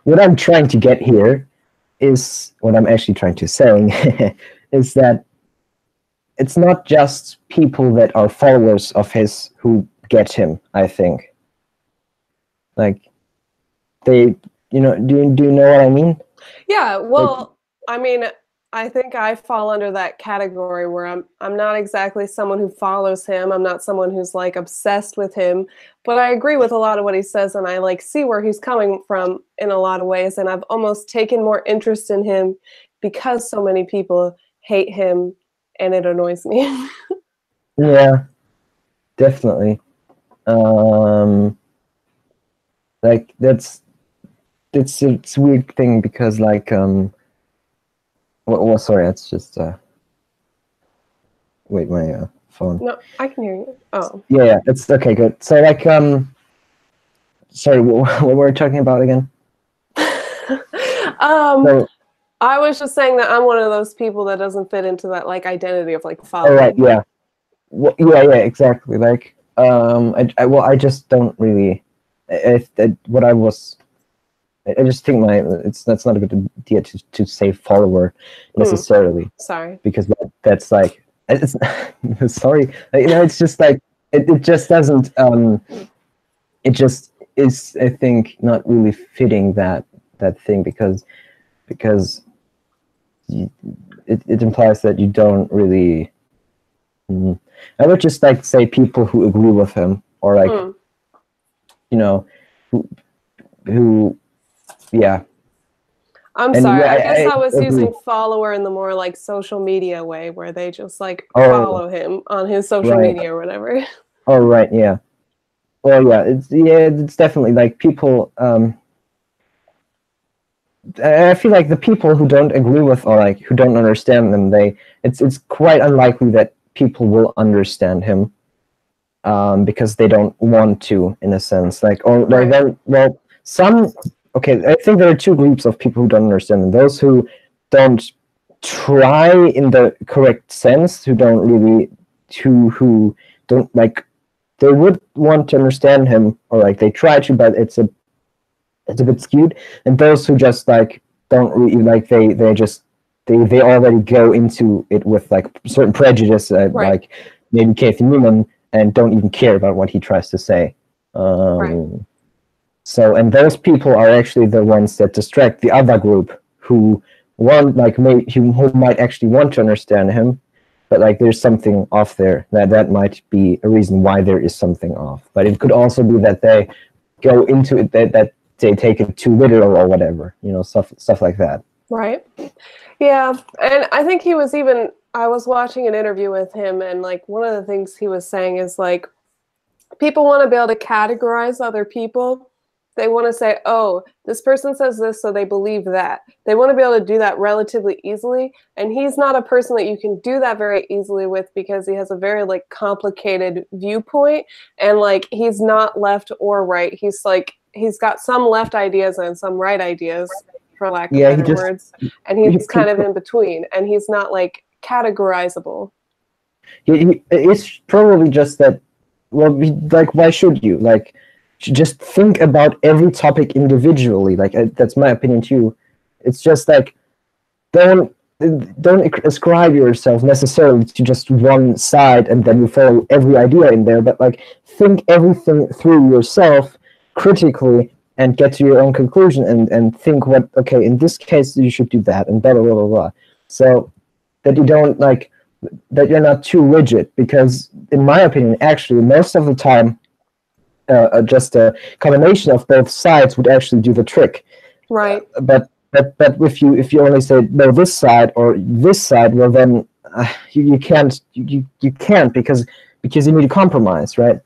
B: what I'm trying to get here is what I'm actually trying to say is that it's not just people that are followers of his who get him. I think, like, they, do you know what I mean?
A: Yeah,
B: Like,
A: well, I mean, I think I fall under that category where I'm not exactly someone who follows him. I'm not someone who's like obsessed with him, but I agree with a lot of what he says and I like see where he's coming from in a lot of ways and I've almost taken more interest in him because so many people hate him and it annoys me.
B: yeah, definitely. Like it's a weird thing because like well sorry, that's just wait, my phone.
A: No, I can hear you. Oh.
B: Yeah, it's okay, good. So like sorry, what were we talking about again? So,
A: I was just saying that I'm one of those people that doesn't fit into that like identity of like
B: all right,
A: following.
B: yeah. Well, yeah, exactly. Like I just don't really what I was I just think that's not a good idea to say follower necessarily
A: Sorry.
B: because that's like it's sorry, it's just like it just doesn't it just is, I think, not really fitting that thing because it implies that you don't really I would just like say people who agree with him or like who yeah.
A: I'm
B: And
A: sorry.
B: yeah,
A: I guess I was
B: agree.
A: using follower in the more like social media way where they just like
B: Oh,
A: follow him on his social
B: right.
A: media or whatever.
B: Oh, right, yeah. Well, yeah, it's definitely like people I feel like the people who don't agree with or like who don't understand them, it's quite unlikely that people will understand him because they don't want to, in a sense. Like, or
A: Right.
B: then, well, some, okay, I think there are two groups of people who don't understand him. Those who don't try in the correct sense, who don't really, who don't like, they would want to understand him, or like they try to, but it's a bit skewed. And those who just like don't really like, they just they already go into it with like certain prejudice,
A: Right.
B: like maybe Kathy Newman, and don't even care about what he tries to say.
A: Right.
B: So, and those people are actually the ones that distract the other group who want, like, who might actually want to understand him, but like there's something off there. That might be a reason why there is something off. But it could also be that they go into it that they take it too literal or whatever, stuff like that.
A: Right. Yeah. And I think he was even, I was watching an interview with him and like one of the things he was saying is like, people want to be able to categorize other people. They want to say, oh, this person says this, so they believe that. They want to be able to do that relatively easily. And he's not a person that you can do that very easily with because he has a very like complicated viewpoint. And like, he's not left or right. He's like, he's got some left ideas and some right ideas, for lack of better words. And he's kind of in between. And he's not like categorizable.
B: It's probably just that, well, like, why should you? Like, just think about every topic individually. Like that's my opinion too. It's just like don't ascribe yourself necessarily to just one side and then you follow every idea in there, but like think everything through yourself critically and get to your own conclusion and think what, okay, in this case you should do that and blah blah blah blah blah. So that you don't like that you're not too rigid, because in my opinion actually most of the time just a combination of both sides would actually do the trick.
A: Right.
B: But if you only say no this side or this side, well then you can't because you need a compromise, right?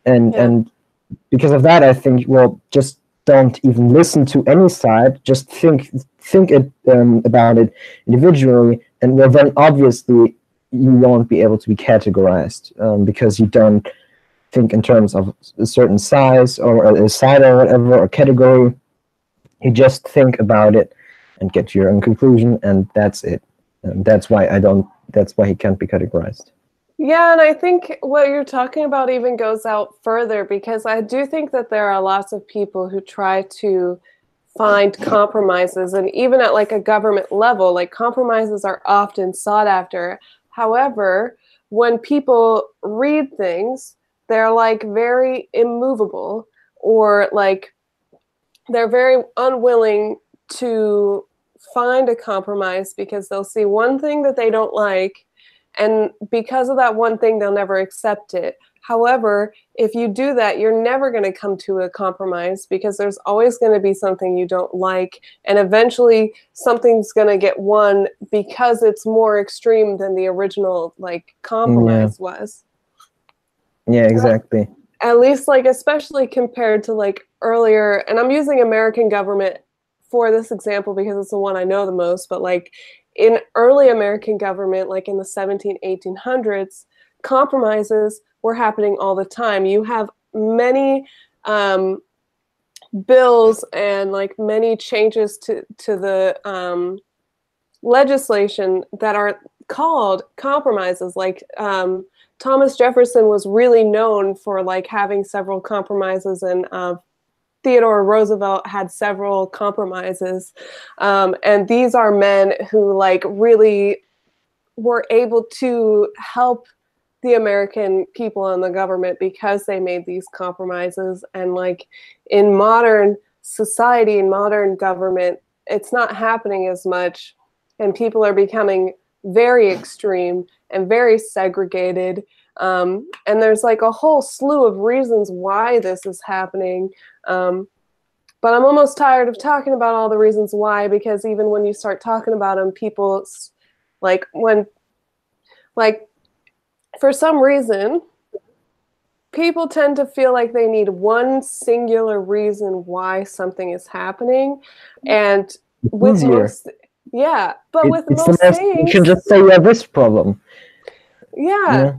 B: And because of that, I think, well, just don't even listen to any side. Just think about it individually, and well then obviously you won't be able to be categorized because you don't think in terms of a certain size or a side or whatever or category. You just think about it and get to your own conclusion, and that's it. And that's why he can't be categorized.
A: Yeah, and I think what you're talking about even goes out further, because I do think that there are lots of people who try to find compromises, and even at like a government level, like compromises are often sought after. However, when people read things, they're like very immovable, or like they're very unwilling to find a compromise because they'll see one thing that they don't like, and because of that one thing, they'll never accept it. However, if you do that, you're never going to come to a compromise because there's always going to be something you don't like, and eventually something's going to get won because it's more extreme than the original like compromise was.
B: Yeah, exactly.
A: At least like especially compared to like earlier, and I'm using American government for this example because it's the one I know the most, but like in early American government, like in the 1800s, compromises were happening all the time. You have many bills and like many changes to the legislation that are called compromises. Like Thomas Jefferson was really known for like having several compromises, and Theodore Roosevelt had several compromises. And these are men who like really were able to help the American people and the government because they made these compromises. And like in modern society, in modern government, it's not happening as much, and people are becoming very extreme and very segregated. And there's like a whole slew of reasons why this is happening. But I'm almost tired of talking about all the reasons why, because even when you start talking about them, people like for some reason, people tend to feel like they need one singular reason why something is happening. And with most, but with most things,
B: you can just say you have this problem.
A: Yeah.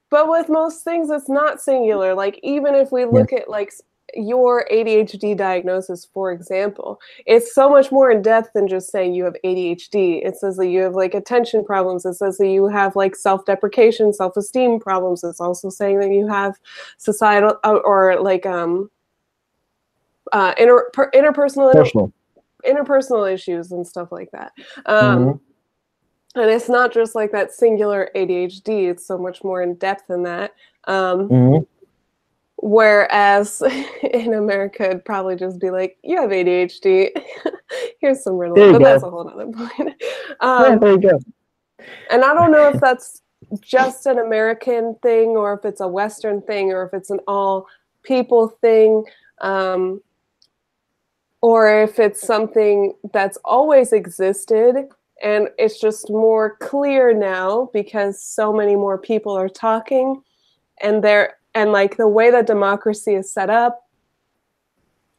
A: But with most things, it's not singular. Like even if we look at like your ADHD diagnosis, for example, it's so much more in depth than just saying you have ADHD. It says that you have like attention problems. It says that you have like self-deprecation, self-esteem problems. It's also saying that you have societal or like interpersonal issues and stuff like that. And it's not just like that singular ADHD. It's so much more in depth than that. Whereas in America, it'd probably just be like, you have ADHD. Here's some riddles. But that's a whole other point.
B: There you go.
A: And I don't know if that's just an American thing, or if it's a Western thing, or if it's an all people thing, or if it's something that's always existed. And it's just more clear now because so many more people are talking, and like the way that democracy is set up,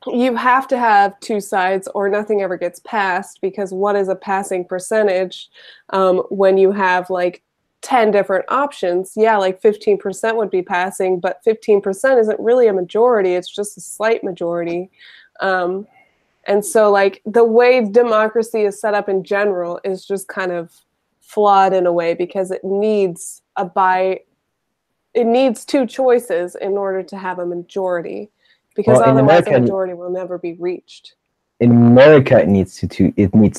A: you have to have two sides or nothing ever gets passed, because what is a passing percentage when you have like 10 different options? Yeah, like 15% would be passing, but 15% isn't really a majority. It's just a slight majority. And so like the way democracy is set up in general is just kind of flawed in a way, because it needs two choices in order to have a majority, because
B: Well, in
A: otherwise the
B: America,
A: majority will never be reached.
B: in America, it needs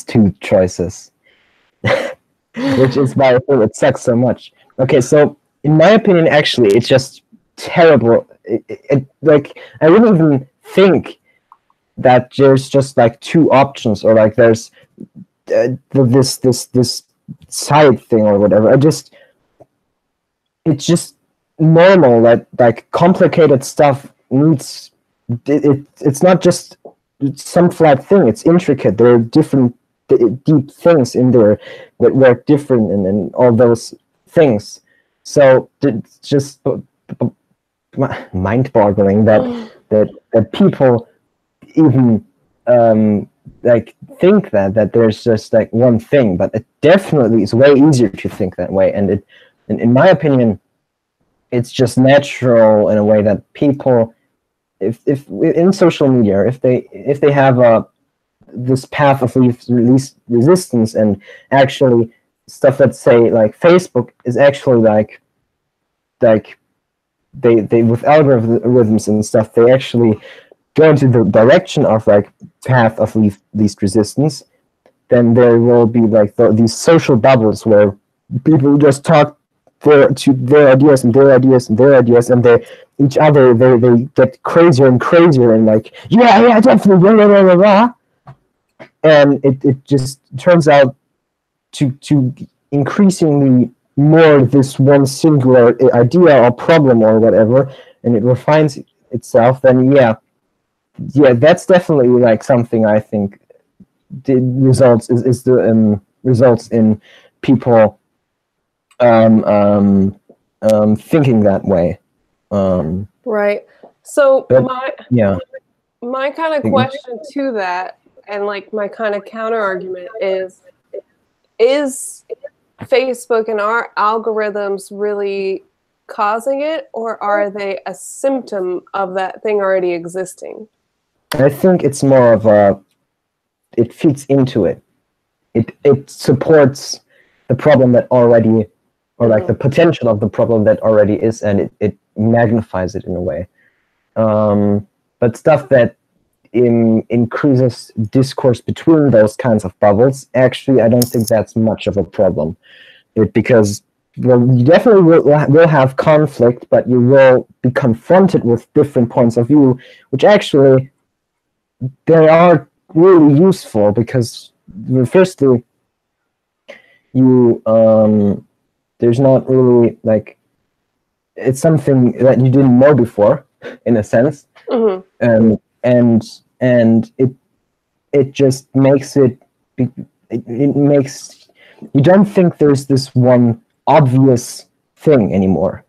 B: two choices, which is why I feel it sucks so much. Okay, so in my opinion, actually, it's just terrible. Like, I wouldn't even think that there's just like two options, or like there's this side thing or whatever. It's just normal that like complicated stuff needs it's not just some flat thing. It's intricate. There are different deep things in there that work different, and all those things. So it's just mind-boggling that people even like think that there's just like one thing, but it definitely is way easier to think that way. And in my opinion, it's just natural in a way that people, if in social media, if they have this path of least resistance, and actually stuff that say like Facebook is actually like they with algorithms and stuff, they actually go into the direction of like path of least resistance, then there will be like these social bubbles where people just talk to their ideas and their ideas and their ideas, and they get crazier and crazier, and like yeah definitely blah, blah, blah, blah. And it just turns out to increasingly more this one singular idea or problem or whatever, and it refines itself. Then yeah, that's definitely like something I think results in people thinking that way.
A: Right. So
B: but,
A: my kind of question to that, and like my kind of counter argument is Facebook and our algorithms really causing it, or are they a symptom of that thing already existing?
B: I think it's more of it feeds into it. It supports the problem that already, or like the potential of the problem that already is, and it magnifies it in a way. But stuff that increases discourse between those kinds of bubbles, actually, I don't think that's much of a problem. Because you definitely will have conflict, but you will be confronted with different points of view, which actually they are really useful, because firstly, you there's not really like, it's something that you didn't know before, in a sense. And it just makes it makes you don't think there's this one obvious thing anymore,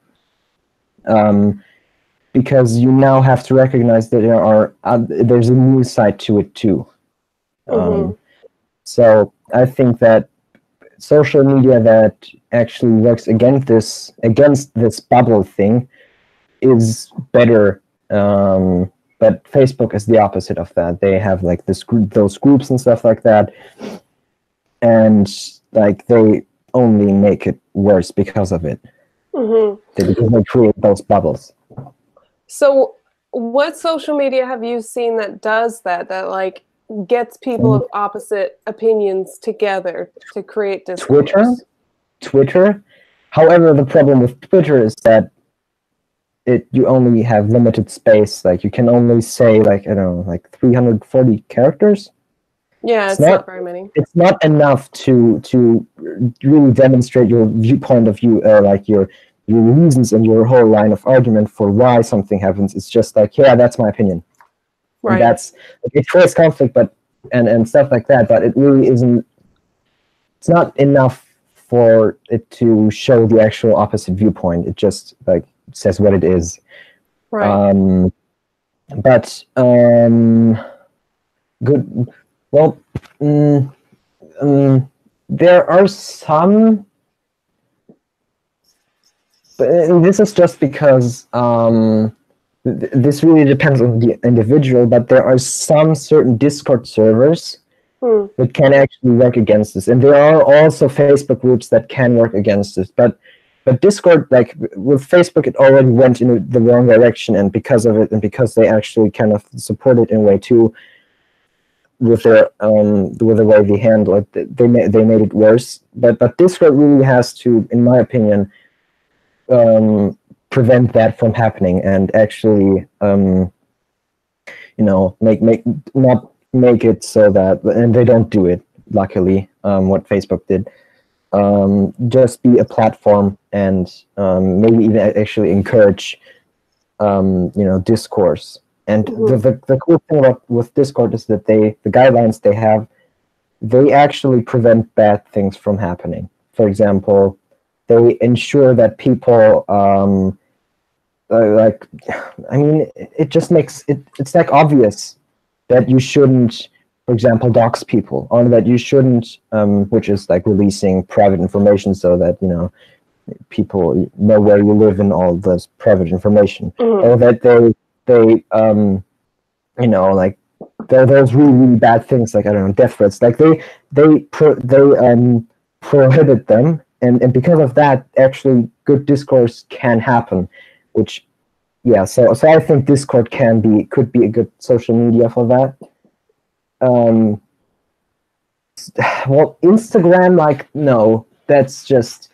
B: because you now have to recognize that there's a new side to it too. So I think that social media that actually works against this bubble thing is better. But Facebook is the opposite of that. They have like those groups and stuff like that, and like they only make it worse because of it. Because they create those bubbles.
A: So, what social media have you seen that does that like gets people of opposite opinions together to create discourse?
B: Twitter. However, the problem with Twitter is that you only have limited space. Like you can only say like, I don't know, like 340 characters.
A: Yeah, it's not very many.
B: It's not enough to really demonstrate your viewpoint of view, like your reasons and your whole line of argument for why something happens. It's just like, yeah, that's my opinion. Right. And it creates conflict, but and stuff like that. But it really isn't. It's not enough for it to show the actual opposite viewpoint. It just like says what it is.
A: Right.
B: But good. Well, there are some, but this is just because this really depends on the individual, but there are some certain Discord servers that can actually work against this. And there are also Facebook groups that can work against this. But But Discord, like with Facebook, it already went in the wrong direction, and because of it, and because they actually kind of support it in a way too, with their with the way they handle it, they made it worse. But Discord really has to, in my opinion, prevent that from happening, and actually not make it so that, and they don't do it, luckily, what Facebook did. Just be a platform, and maybe even actually encourage discourse. And the cool thing with Discord is that the guidelines they have, they actually prevent bad things from happening. For example, they ensure that people it just makes it's like obvious that you shouldn't, for example, dox people, or that you shouldn't, which is like releasing private information so that people know where you live and all this private information, or that they like there are those really, really bad things, like, I don't know, death threats, like they prohibit them, and because of that, actually good discourse can happen, which so I think Discord could be a good social media for that. Well, Instagram, like, no, that's just,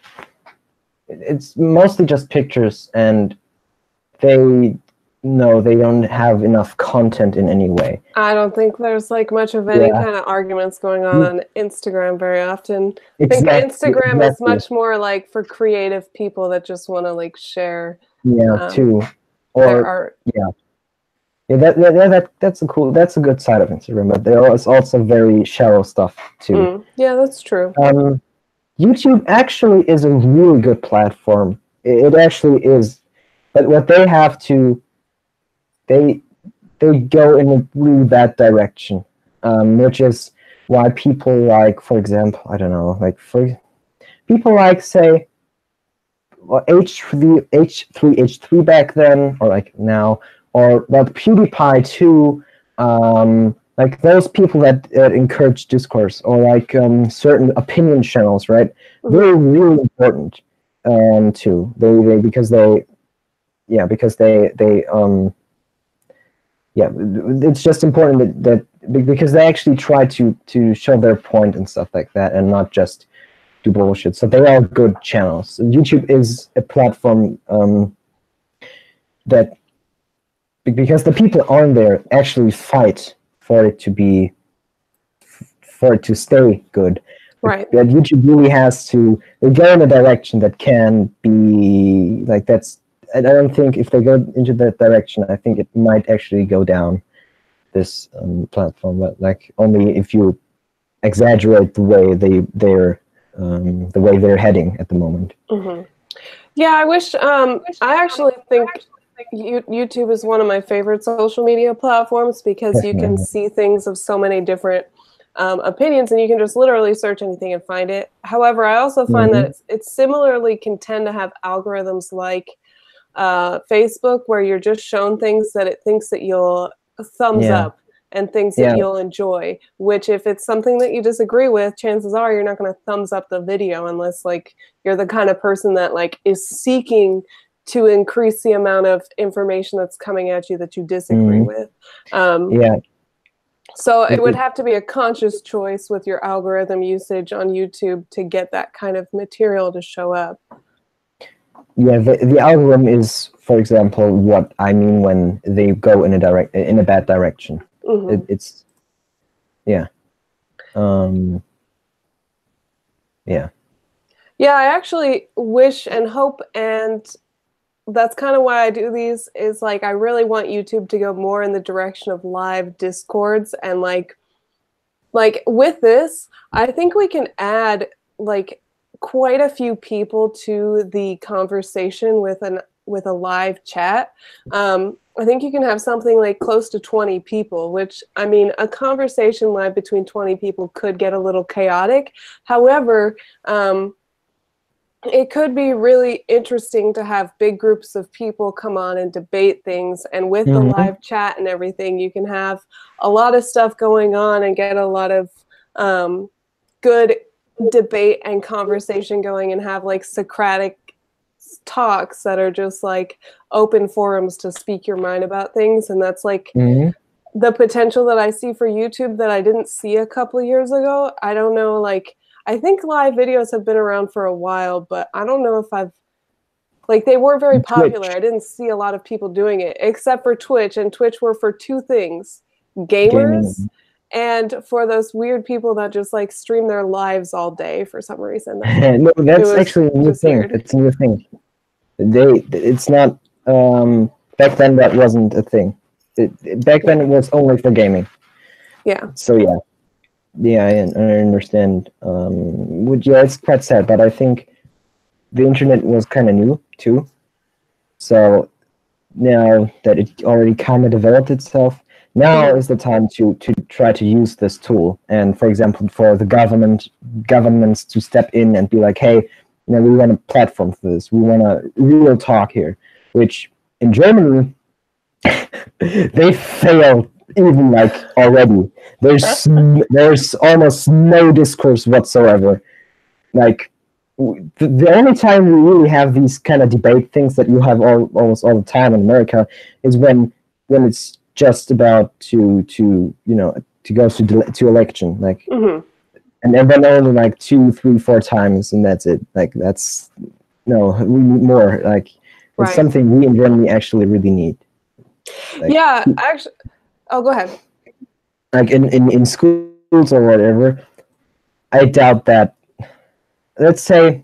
B: it's mostly just pictures, and they don't have enough content in any way.
A: I don't think there's like much of any kind of arguments going on Instagram very often. I think Instagram is much more like for creative people that just want to like share
B: too,
A: their art.
B: That's a good side of Instagram, but there is also very shallow stuff too.
A: Yeah, that's true.
B: YouTube actually is a really good platform. It actually is, but what they have to, they go in a really bad direction, which is why people like, for example, I don't know, like for people like, say, H3 back then, or like now, or like PewDiePie too, like those people that encourage discourse, or like certain opinion channels, right? They're really important too. Because it's just important that because they actually try to show their point and stuff like that, and not just do bullshit. So they are good channels. YouTube is a platform that, because the people on there actually fight for it to stay good.
A: Right.
B: That YouTube really has to go in a direction that can be like, that's, I don't think if they go into that direction, I think it might actually go down this platform, but like only if you exaggerate the way they're heading at the moment.
A: Yeah, I wish. I actually think YouTube is one of my favorite social media platforms, because you can see things of so many different opinions, and you can just literally search anything and find it. However, I also find that it similarly can tend to have algorithms like Facebook, where you're just shown things that it thinks that you'll thumbs up, and things that you'll enjoy, which if it's something that you disagree with, chances are you're not going to thumbs up the video, unless like you're the kind of person that like is seeking to increase the amount of information that's coming at you that you disagree with. So it would have to be a conscious choice with your algorithm usage on YouTube to get that kind of material to show up.
B: Yeah, the algorithm is, for example, what I mean when they go in a bad direction. It's I
A: actually wish and hope, and that's kind of why I do these, is like I really want YouTube to go more in the direction of live discords, and like with this, I think we can add like quite a few people to the conversation with a live chat. I think you can have something like close to 20 people, which, I mean, a conversation live between 20 people could get a little chaotic. However, it could be really interesting to have big groups of people come on and debate things. And with the live chat and everything, you can have a lot of stuff going on and get a lot of good debate and conversation going, and have like Socratic talks that are just like open forums to speak your mind about things, and that's like the potential that I see for YouTube that I didn't see a couple of years ago. I don't know, like, I think live videos have been around for a while, but I don't know if they were very popular.
B: Twitch.
A: I didn't see a lot of people doing it, except for Twitch, and Twitch were for two things: gamers
B: Gaming.
A: and for those weird people that just like stream their lives all day for some reason.
B: No,
A: It
B: that's
A: was
B: actually a new
A: just
B: thing.
A: weird.
B: It's a new thing. It's not, back then that wasn't a thing. Back then it was only for gaming.
A: Yeah.
B: So yeah, I understand. It's quite sad, but I think the internet was kind of new too. So now that it already kind of developed itself, now is the time to try to use this tool. And for example, for the governments to step in and be like, hey, we want a platform for this. We want a real talk here. Which in Germany, they failed even like already. There's almost no discourse whatsoever. Like the only time we really have these kind of debate things that you have almost all the time in America is when it's just about to go to election, like, and then only like 2, 3, 4 times, and that's it. Like no, we need more. Like it's something we in Germany actually really need. Like,
A: yeah, actually. Oh, go ahead.
B: Like in schools or whatever, I doubt that. Let's say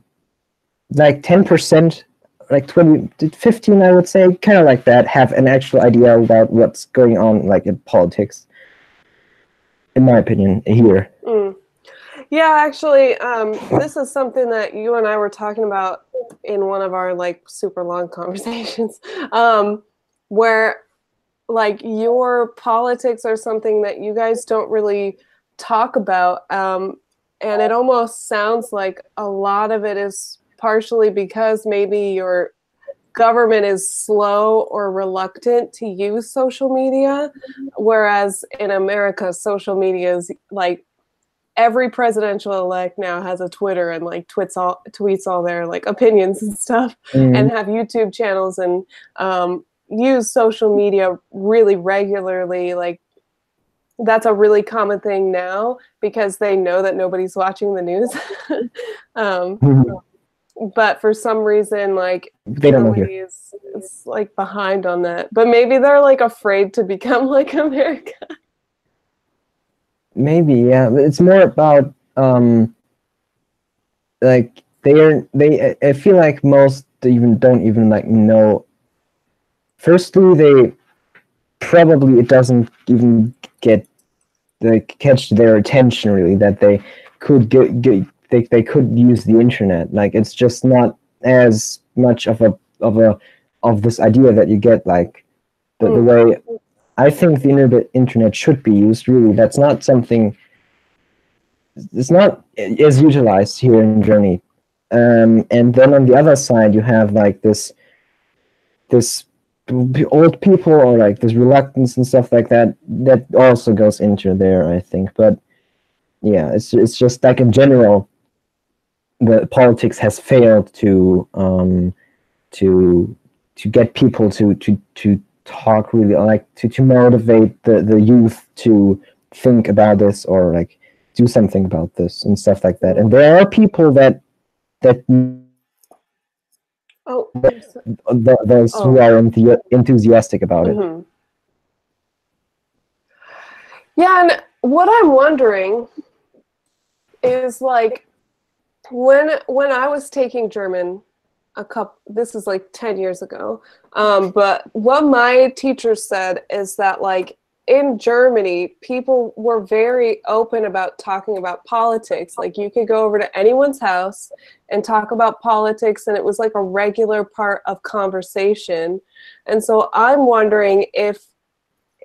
B: like 10%, like 20 to 15, I would say, kind of like that, have an actual idea about what's going on, like in politics, in my opinion, here.
A: Yeah, actually, this is something that you and I were talking about in one of our like super long conversations, where like your politics are something that you guys don't really talk about. And it almost sounds like a lot of it is partially because maybe your government is slow or reluctant to use social media, whereas in America, social media is like every presidential elect now has a Twitter and like tweets all their like opinions and stuff, and have YouTube channels and use social media really regularly. Like that's a really common thing now because they know that nobody's watching the news. But for some reason, like
B: They don't know
A: Germany
B: here.
A: is like behind on that. But maybe they're like afraid to become like America.
B: Maybe, yeah. It's more about like I feel like most don't even like know. Firstly, they probably it doesn't even catch their attention really that they could they could use the internet. Like it's just not as much of this idea that you get, like the way I think the internet should be used. Really, that's not something. It's not as utilized here in Germany. And then on the other side, you have like this old people, or like this reluctance and stuff like that also goes into there, I think. But yeah, it's just like in general, the politics has failed to get people to talk really, like to motivate the youth to think about this or like do something about this and stuff like that. And there are people that those who are enthusiastic about it.
A: Yeah, and what I'm wondering is like when I was taking German this is like 10 years ago, but what my teacher said is that like in Germany, people were very open about talking about politics. Like you could go over to anyone's house and talk about politics, and it was like a regular part of conversation. And so I'm wondering if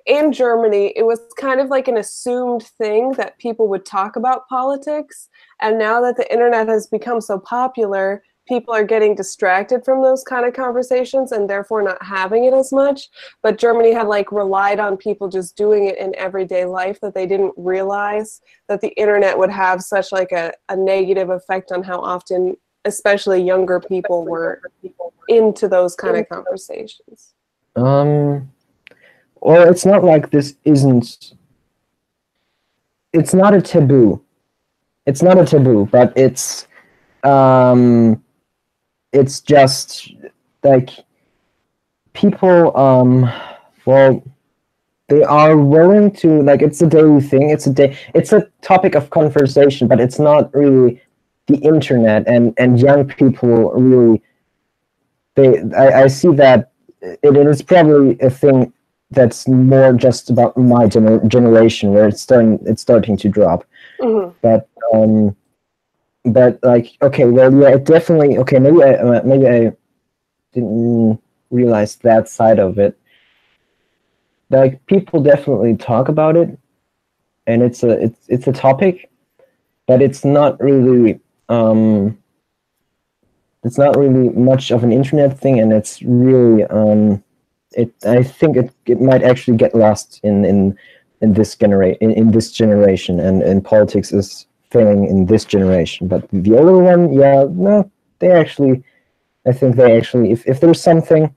A: in Germany, it was kind of like an assumed thing that people would talk about politics. And now that the internet has become so popular, people are getting distracted from those kind of conversations and therefore not having it as much. But Germany had like relied on people just doing it in everyday life that they didn't realize that the internet would have such like a negative effect on how often especially younger people were into those kind of conversations?
B: Or it's not like this isn't. It's not a taboo. It's not a taboo, but it's just like people. Well, they are willing to, like, it's a daily thing. It's a topic of conversation, but it's not really the internet, and young people really. I see that it is probably a thing that's more just about my generation, where it's starting to drop.
A: Mm-hmm.
B: But like, okay, well, yeah, it definitely, okay, maybe I didn't realize that side of it. Like, people definitely talk about it, and it's a topic, but it's not really much of an internet thing, and it's really I think it might actually get lost in this generation, and politics is failing in this generation. But the older one, yeah, no, I think they actually, if there's something,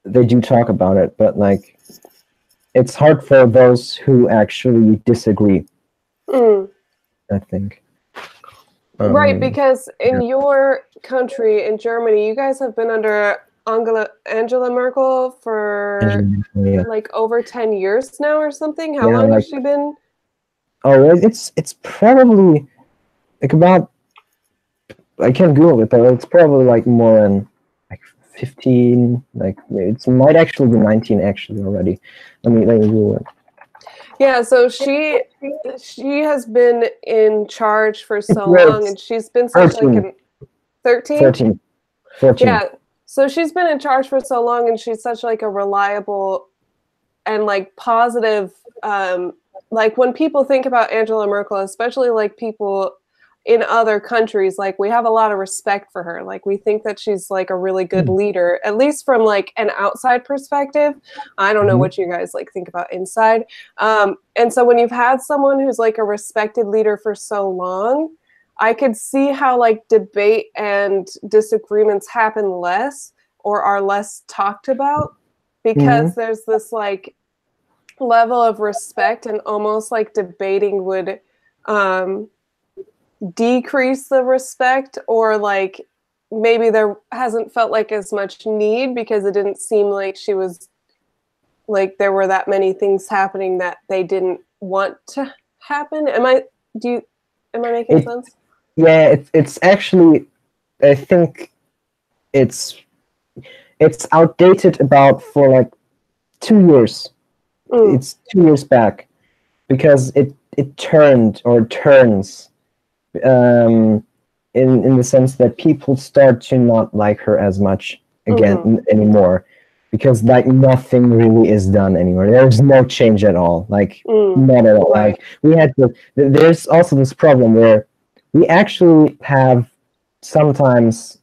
B: they do talk about it, but like, it's hard for those who actually disagree. I think.
A: Right, because in your country, in Germany, you guys have been under Angela Merkel for like over 10 years now or something. How long has she been?
B: Oh, it's probably like about, I can't Google it, but it's probably like more than like 15, like it might actually be 19 actually already. Let me Google it.
A: Yeah, so she has been in charge for so long, and she's been such 13. Like an 13? 14. Yeah, so she's been in charge for so long, and she's such like a reliable and like positive, like when people think about Angela Merkel, especially like people in other countries, like we have a lot of respect for her. Like we think that she's like a really good leader, at least from like an outside perspective. I don't know what you guys like think about inside. And so when you've had someone who's like a respected leader for so long, I could see how like debate and disagreements happen less or are less talked about, because there's this like level of respect, and almost like debating would decrease the respect, or like maybe there hasn't felt like as much need because it didn't seem like she was like there were that many things happening that they didn't want to happen. Am I making sense?
B: Yeah, it's actually, I think it's outdated about for like 2 years. It's 2 years back, because it turns in the sense that people start to not like her as much again anymore, because like nothing really is done anymore. There's no change at all, like not at all. Like there's also this problem where we actually have sometimes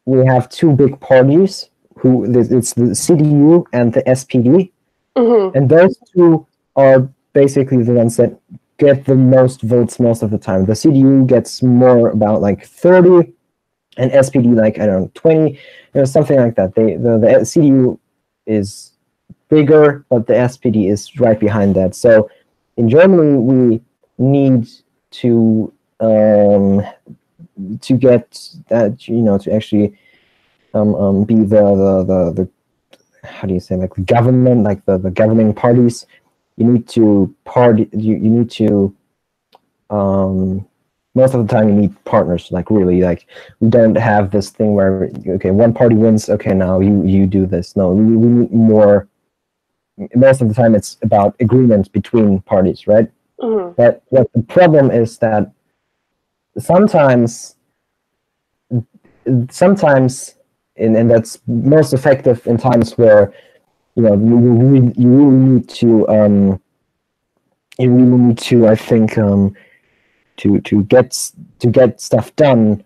B: we have two big parties, it's the CDU and the SPD, and those two are basically the ones that get the most votes most of the time. The CDU gets more, about like 30, and SPD like, I don't know, 20, something like that. The CDU is bigger, but the SPD is right behind that. So in Germany, we need to get that, to actually be the how do you say, like the government, like the governing parties. You need to most of the time you need partners, like really, like we don't have this thing where, okay, one party wins, okay, now you do this. No, we need more. Most of the time it's about agreements between parties, right? But what the problem is that sometimes and that's most effective in times where you really need to I think to get stuff done,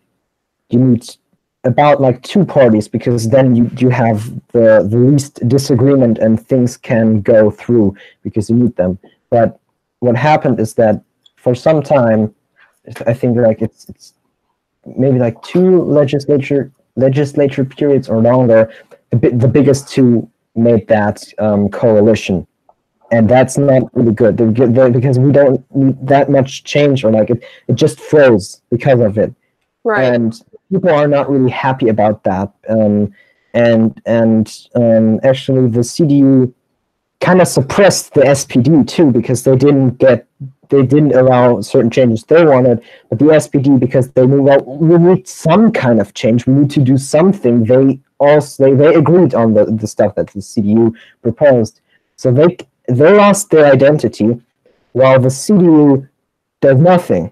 B: you need about like two parties, because then you have the least disagreement and things can go through because you need them. But what happened is that for some time, I think like it's maybe like 2 legislature periods or longer. The biggest two made that coalition, and that's not really good because we don't need that much change, or like it just froze because of it.
A: Right.
B: And people are not really happy about that. And actually, the CDU kind of suppressed the SPD too, because they didn't allow certain changes they wanted. But the SPD, because they knew, well, we need some kind of change, we need to do something. They agreed on the stuff that the CDU proposed. So they lost their identity, while the CDU does nothing.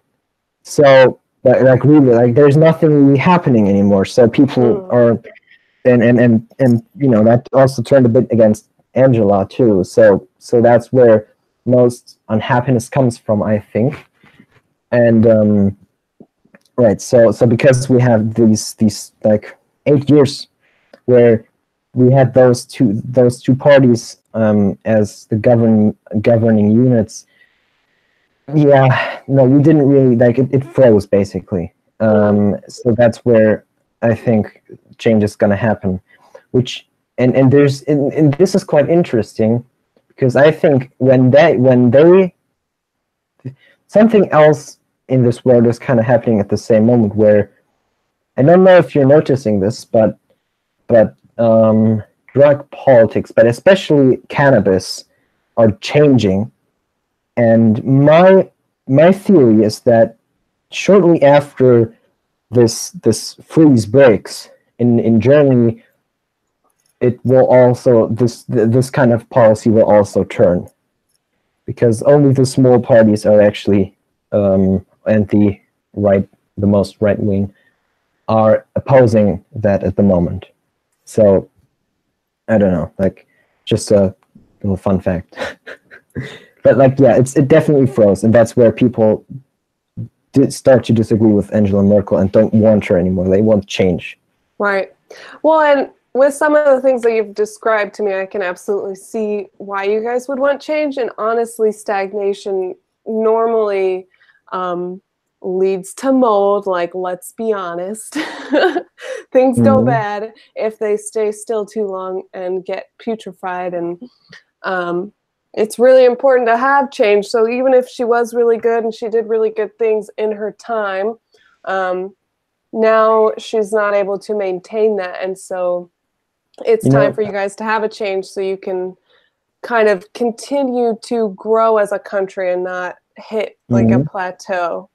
B: So like really, like there's nothing really happening anymore. So people are, and that also turned a bit against Angela too. So that's where most unhappiness comes from, I think. And right, so because we have these like 8 years where we had those two parties as the governing units. Yeah, no, we didn't really like it. It froze basically. So that's where I think change is going to happen. Which and there's and this is quite interesting, because I think when they something else in this world is kind of happening at the same moment, where I don't know if you're noticing this, but drug politics, but especially cannabis, are changing. And my theory is that shortly after this freeze breaks in Germany, it will also this kind of policy will also turn, because only the small parties are actually and the most right wing are opposing that at the moment. So I don't know, like just a little fun fact. But like, yeah, it definitely froze, and that's where people did start to disagree with Angela Merkel and don't want her anymore. They want change.
A: Right. Well, and with some of the things that you've described to me, I can absolutely see why you guys would want change. And honestly, stagnation normally leads to mold. Like, let's be honest. Things go bad if they stay still too long and get putrefied. And it's really important to have change. So even if she was really good and she did really good things in her time, now she's not able to maintain that. And so it's time for you guys to have a change so you can kind of continue to grow as a country and not hit like a plateau.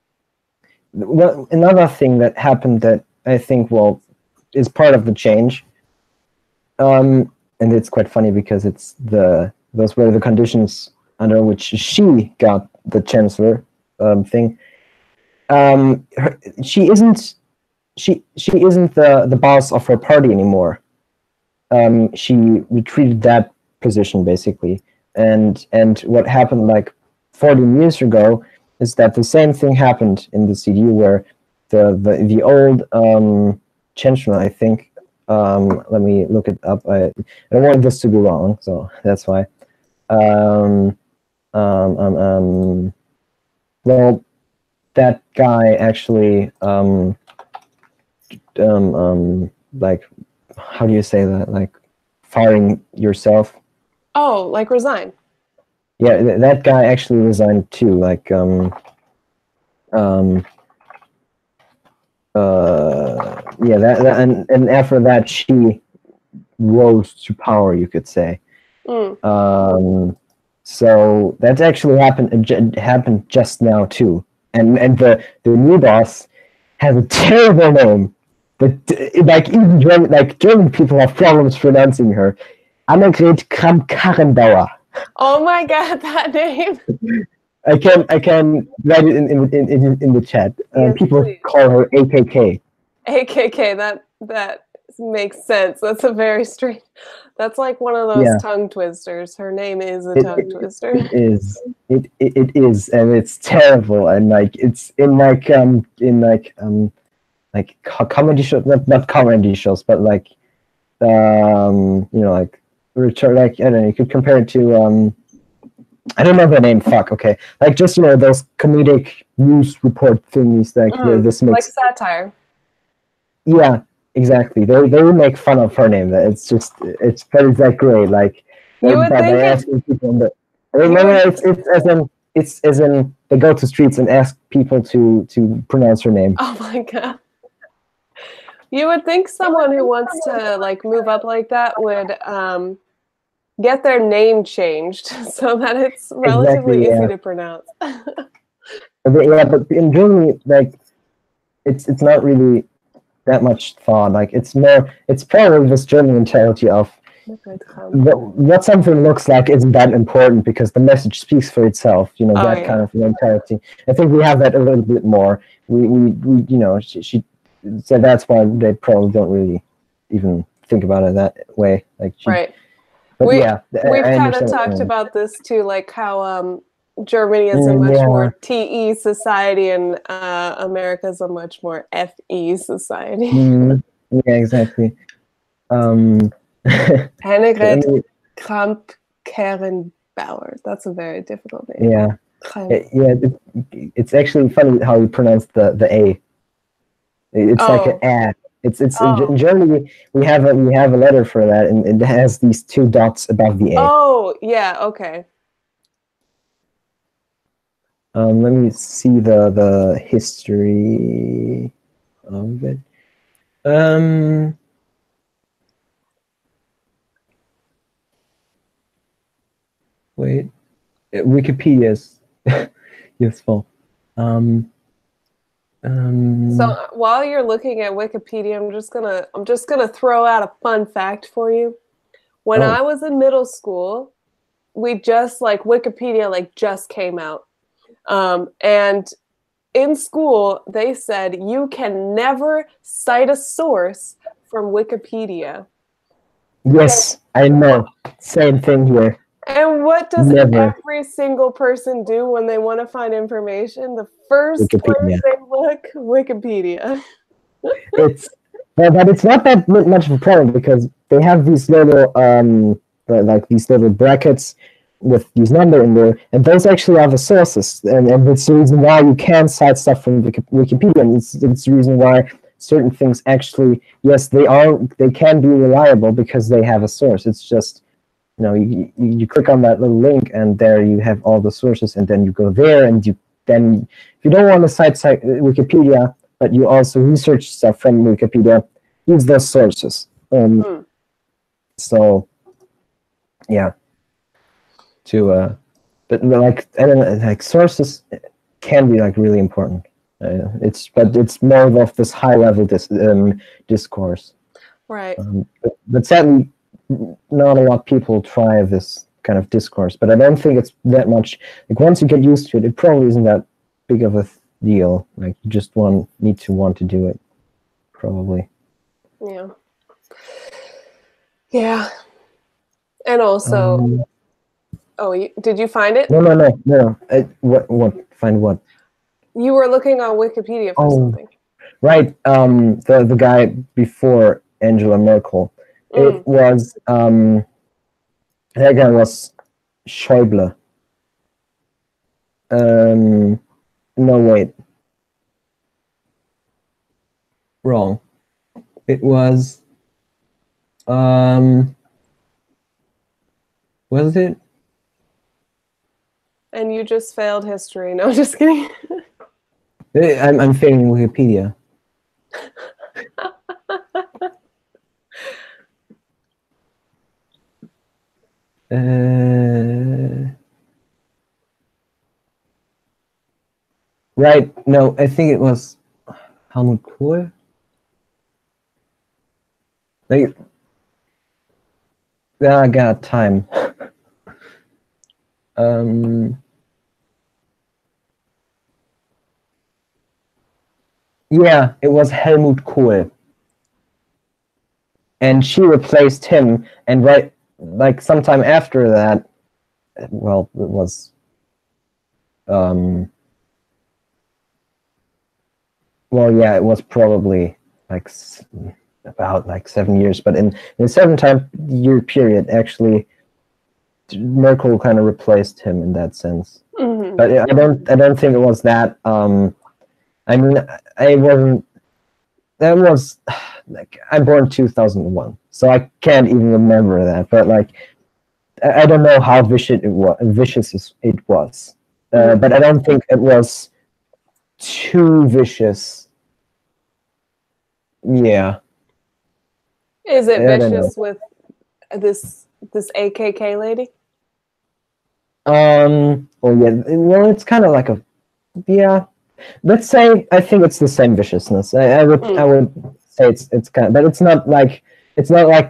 B: Well, another thing that happened that I think, is part of the change, and it's quite funny because those were the conditions under which she got the chancellor thing. She isn't the boss of her party anymore. She retreated that position basically, and what happened like 14 years ago is that the same thing happened in the CDU, where the old chancellor, I think, let me look it up. I don't want this to be wrong, so that's why. Well, that guy actually, like, how do you say that? Like, firing yourself?
A: Oh, like resign.
B: Yeah, that guy actually resigned too. Like, yeah, that and after that, she rose to power, you could say. So that's actually happened just now too, and the new boss has a terrible name, but like even German people have problems pronouncing her. Annegret Kramp-Karrenbauer.
A: Oh my God, that name!
B: I can write it in the chat.
A: Yes,
B: people
A: please.
B: Call her AKK.
A: AKK. That makes sense. That's a very strange. That's like one of those tongue twisters. Her name is a tongue twister.
B: It is. It is, and it's terrible. And like it's in comedy shows, not comedy shows, but like like Richard. Like I don't know. You could compare it to I don't know the name. Fuck. Okay. Like just those comedic news report things. Like this makes
A: like satire.
B: Yeah, exactly. They make fun of her name. It's just but it's like great. Like
A: You would
B: by
A: think it.
B: asking people. I
A: You
B: remember
A: would.
B: it's as in they go to streets and ask people to pronounce her name.
A: Oh my god. You would think someone who wants to like move up like that would get their name changed so that it's
B: Exactly.
A: relatively easy
B: Yeah.
A: to pronounce.
B: Yeah, but in Germany, like it's not really that much thought. Like it's probably this German mentality of what something looks like isn't that important because the message speaks for itself. You know,
A: Oh
B: that kind
A: yeah.
B: of mentality. I think we have that a little bit more. We you know, she so that's why they probably don't really even think about it that way. Like she,
A: Right.
B: but
A: We
B: yeah,
A: we've
B: I
A: kind of
B: understand what you
A: talked
B: mean.
A: about this too, like how Germany is a much
B: Yeah.
A: more TE society and America is a much more FE society.
B: Yeah, exactly. Um, I
A: Annegret
B: mean,
A: Kramp-Karrenbauer. That's a very difficult name.
B: yeah,
A: Kramp.
B: yeah. It's actually funny how you pronounce the A. It's like an
A: Oh,
B: A. It's in
A: oh,
B: Germany we have a letter for that, and it has these two dots above the A.
A: oh, yeah, okay.
B: Let me see the history of it. Um, wait, Wikipedia is useful. Um,
A: So
B: um,
A: while you're looking at Wikipedia, I'm just gonna throw out a fun fact for you. When I
B: oh,
A: was in middle school, we just like Wikipedia like just came out. And in school, they said you can never cite a source from Wikipedia.
B: yes, I know. Same thing here.
A: And what does
B: Never
A: every single person do when they want to find information? The first place
B: Wikipedia.
A: they look, Wikipedia.
B: It's but it's not that much of a problem because they have these little like these little brackets with these number in there, and those actually are the sources, and it's the reason why you can cite stuff from Wikipedia, and it's the reason why certain things actually, yes, they can be reliable because they have a source. It's just, you know, you click on that little link and there you have all the sources, and then you go there and then if you don't want to cite Wikipedia but you also research stuff from Wikipedia, use those sources. So yeah, but like I don't know, like sources can be like really important. It's more of this high level discourse.
A: Right.
B: But sadly, not a lot of people try this kind of discourse. But I don't think it's that much. Like once you get used to it, it probably isn't that big of a deal. Like you just need to want to do it, probably.
A: Yeah. Yeah. And also, did you find it?
B: No. What? Find what?
A: You were looking on Wikipedia for something.
B: Right. The guy before Angela Merkel. It was that guy was Schäuble. No, wait. Wrong. It was was it?
A: And you just failed history. No, just kidding.
B: I'm failing Wikipedia. Right. No, I think it was Helmut Kohl. Like, I got time. Yeah, it was Helmut Kohl. And she replaced him, and right, like sometime after that, well, it was, well, yeah, it was probably like about like 7 years, but in a 7-year period, actually, Merkel kind of replaced him in that sense.
A: Mm-hmm.
B: But I don't think it was that. I mean, I wasn't that was like I'm born 2001, so I can't even remember that. But like I don't know how vicious it was, but I don't think it was too vicious. Yeah.
A: Is it vicious with this AKK lady?
B: Well, yeah. Well, it's kind of like a, yeah. Let's say I think it's the same viciousness. I would say it's kind of, but it's not like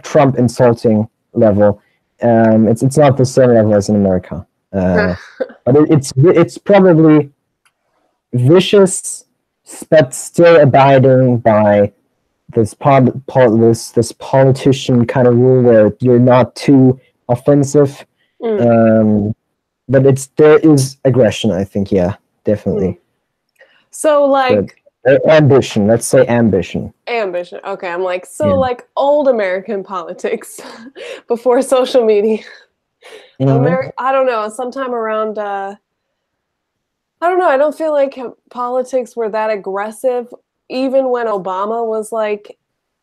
B: Trump insulting level. It's not the same level as in America. But it's probably vicious, but still abiding by this politician kind of rule where you're not too offensive. But there is aggression, I think. Yeah, definitely.
A: So like
B: ambition. Let's say ambition.
A: Ambition. Okay, I'm like, so like old American politics before social media. I don't know. Sometime around. I don't know. I don't feel like politics were that aggressive, even when Obama was like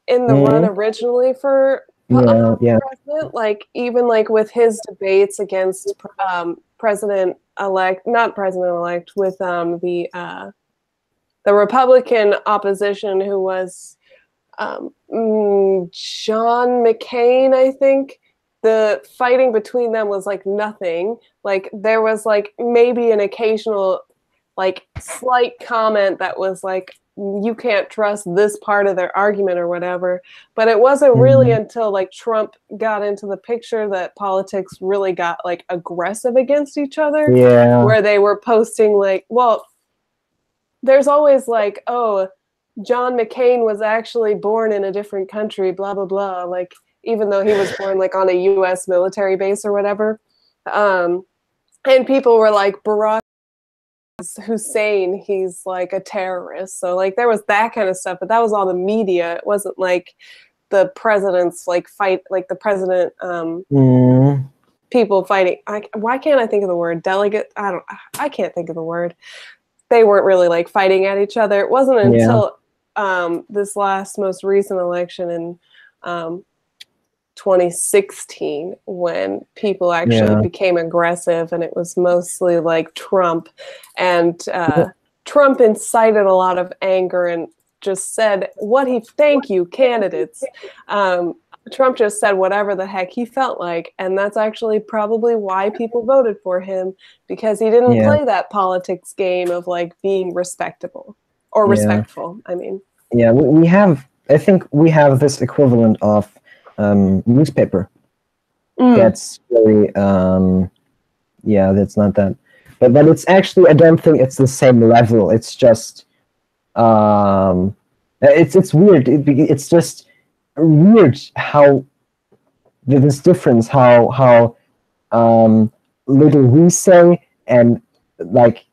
A: in the run originally for president. Like even like with his debates against president-elect, not president-elect, with the Republican opposition, who was John McCain, I think. The fighting between them was like nothing. Like there was like maybe an occasional like slight comment that was like, you can't trust this part of their argument or whatever. But it wasn't really until like Trump got into the picture that politics really got like aggressive against each other.
B: Yeah.
A: Where they were posting like, well, there's always like, oh, John McCain was actually born in a different country, blah, blah, blah. Like, even though he was born like on a U.S. military base or whatever. And people were like, Barack Hussein, he's like a terrorist. So like there was that kind of stuff, but that was all the media. It wasn't like the president's like fight, like the president, people fighting. Why can't I think of the word? Delegate? I can't think of the word. They weren't really like fighting at each other. It wasn't until this most recent election in 2016 when people actually became aggressive, and it was mostly like Trump, and Trump incited a lot of anger and just said thank you candidates. Trump just said whatever the heck he felt like, and that's actually probably why people voted for him, because he didn't play that politics game of like being respectable or respectful. I mean,
B: I think we have this equivalent of newspaper. That's very that's not that, but it's actually, I don't think it's the same level. It's just it's weird. It's just weird how this difference, how little we say, and like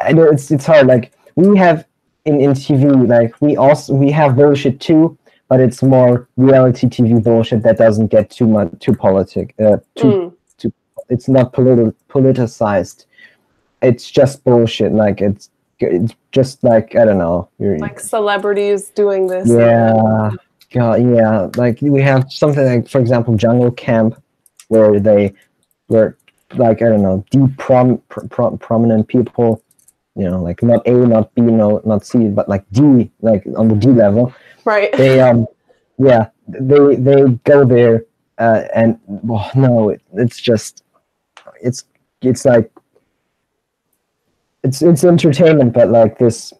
B: I know it's hard. Like we have in TV, like we have bullshit too, but it's more reality TV bullshit that doesn't get too politic. It's not politicized. It's just bullshit. Like it's just like, I don't know.
A: Like celebrities doing this.
B: Yeah. God, yeah. Like we have something like, for example, Jungle Camp, where they were like, I don't know, deep prominent people. You know, like not A, not B, no, not C, but like D, like on the D level.
A: Right.
B: They they go there and well, no, it's just it's like it's entertainment, but like this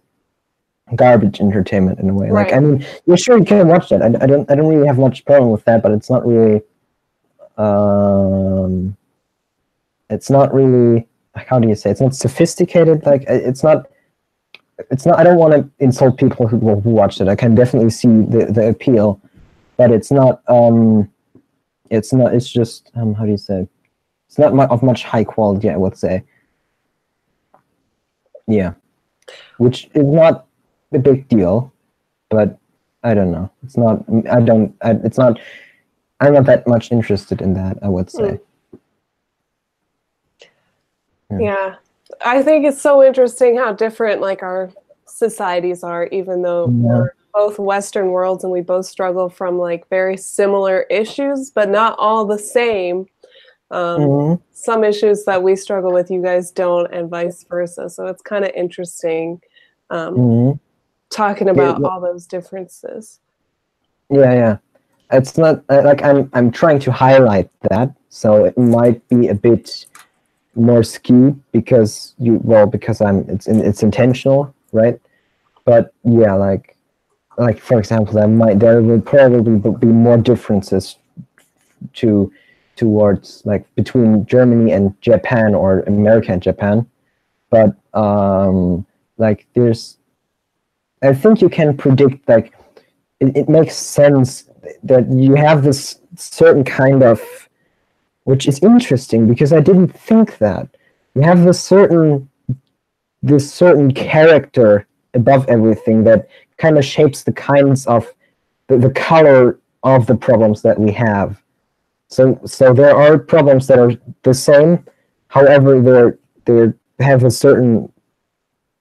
B: garbage entertainment in a way.
A: Right.
B: Like, I mean, you're sure you can watch that. I don't really have much problem with that, but it's not really like, how do you say, it's not sophisticated. Like it's not I don't want to insult people who watched it. I can definitely see the appeal, but it's not it's just how do you say, it's not of much high quality, I would say. Yeah, which is not a big deal, but I don't know. It's not. It's not. I'm not that much interested in that, I would say.
A: Yeah, I think it's so interesting how different like our societies are, even though
B: Yeah.
A: we're both Western worlds and we both struggle from like very similar issues, but not all the same.
B: Mhm.
A: Some issues that we struggle with, you guys don't, and vice versa. So it's kind of interesting
B: Mhm.
A: talking
B: Yeah,
A: about all those differences.
B: yeah. It's not like I'm trying to highlight that, so it might be a bit more skewed because because it's intentional, right? But yeah, like for example, there will probably be more differences towards like between Germany and Japan or America and Japan, but like I think you can predict, like it makes sense that you have this certain kind of, which is interesting because I didn't think that you have this certain character above everything that kind of shapes the kinds of the color of the problems that we have. So there are problems that are the same, however they have a certain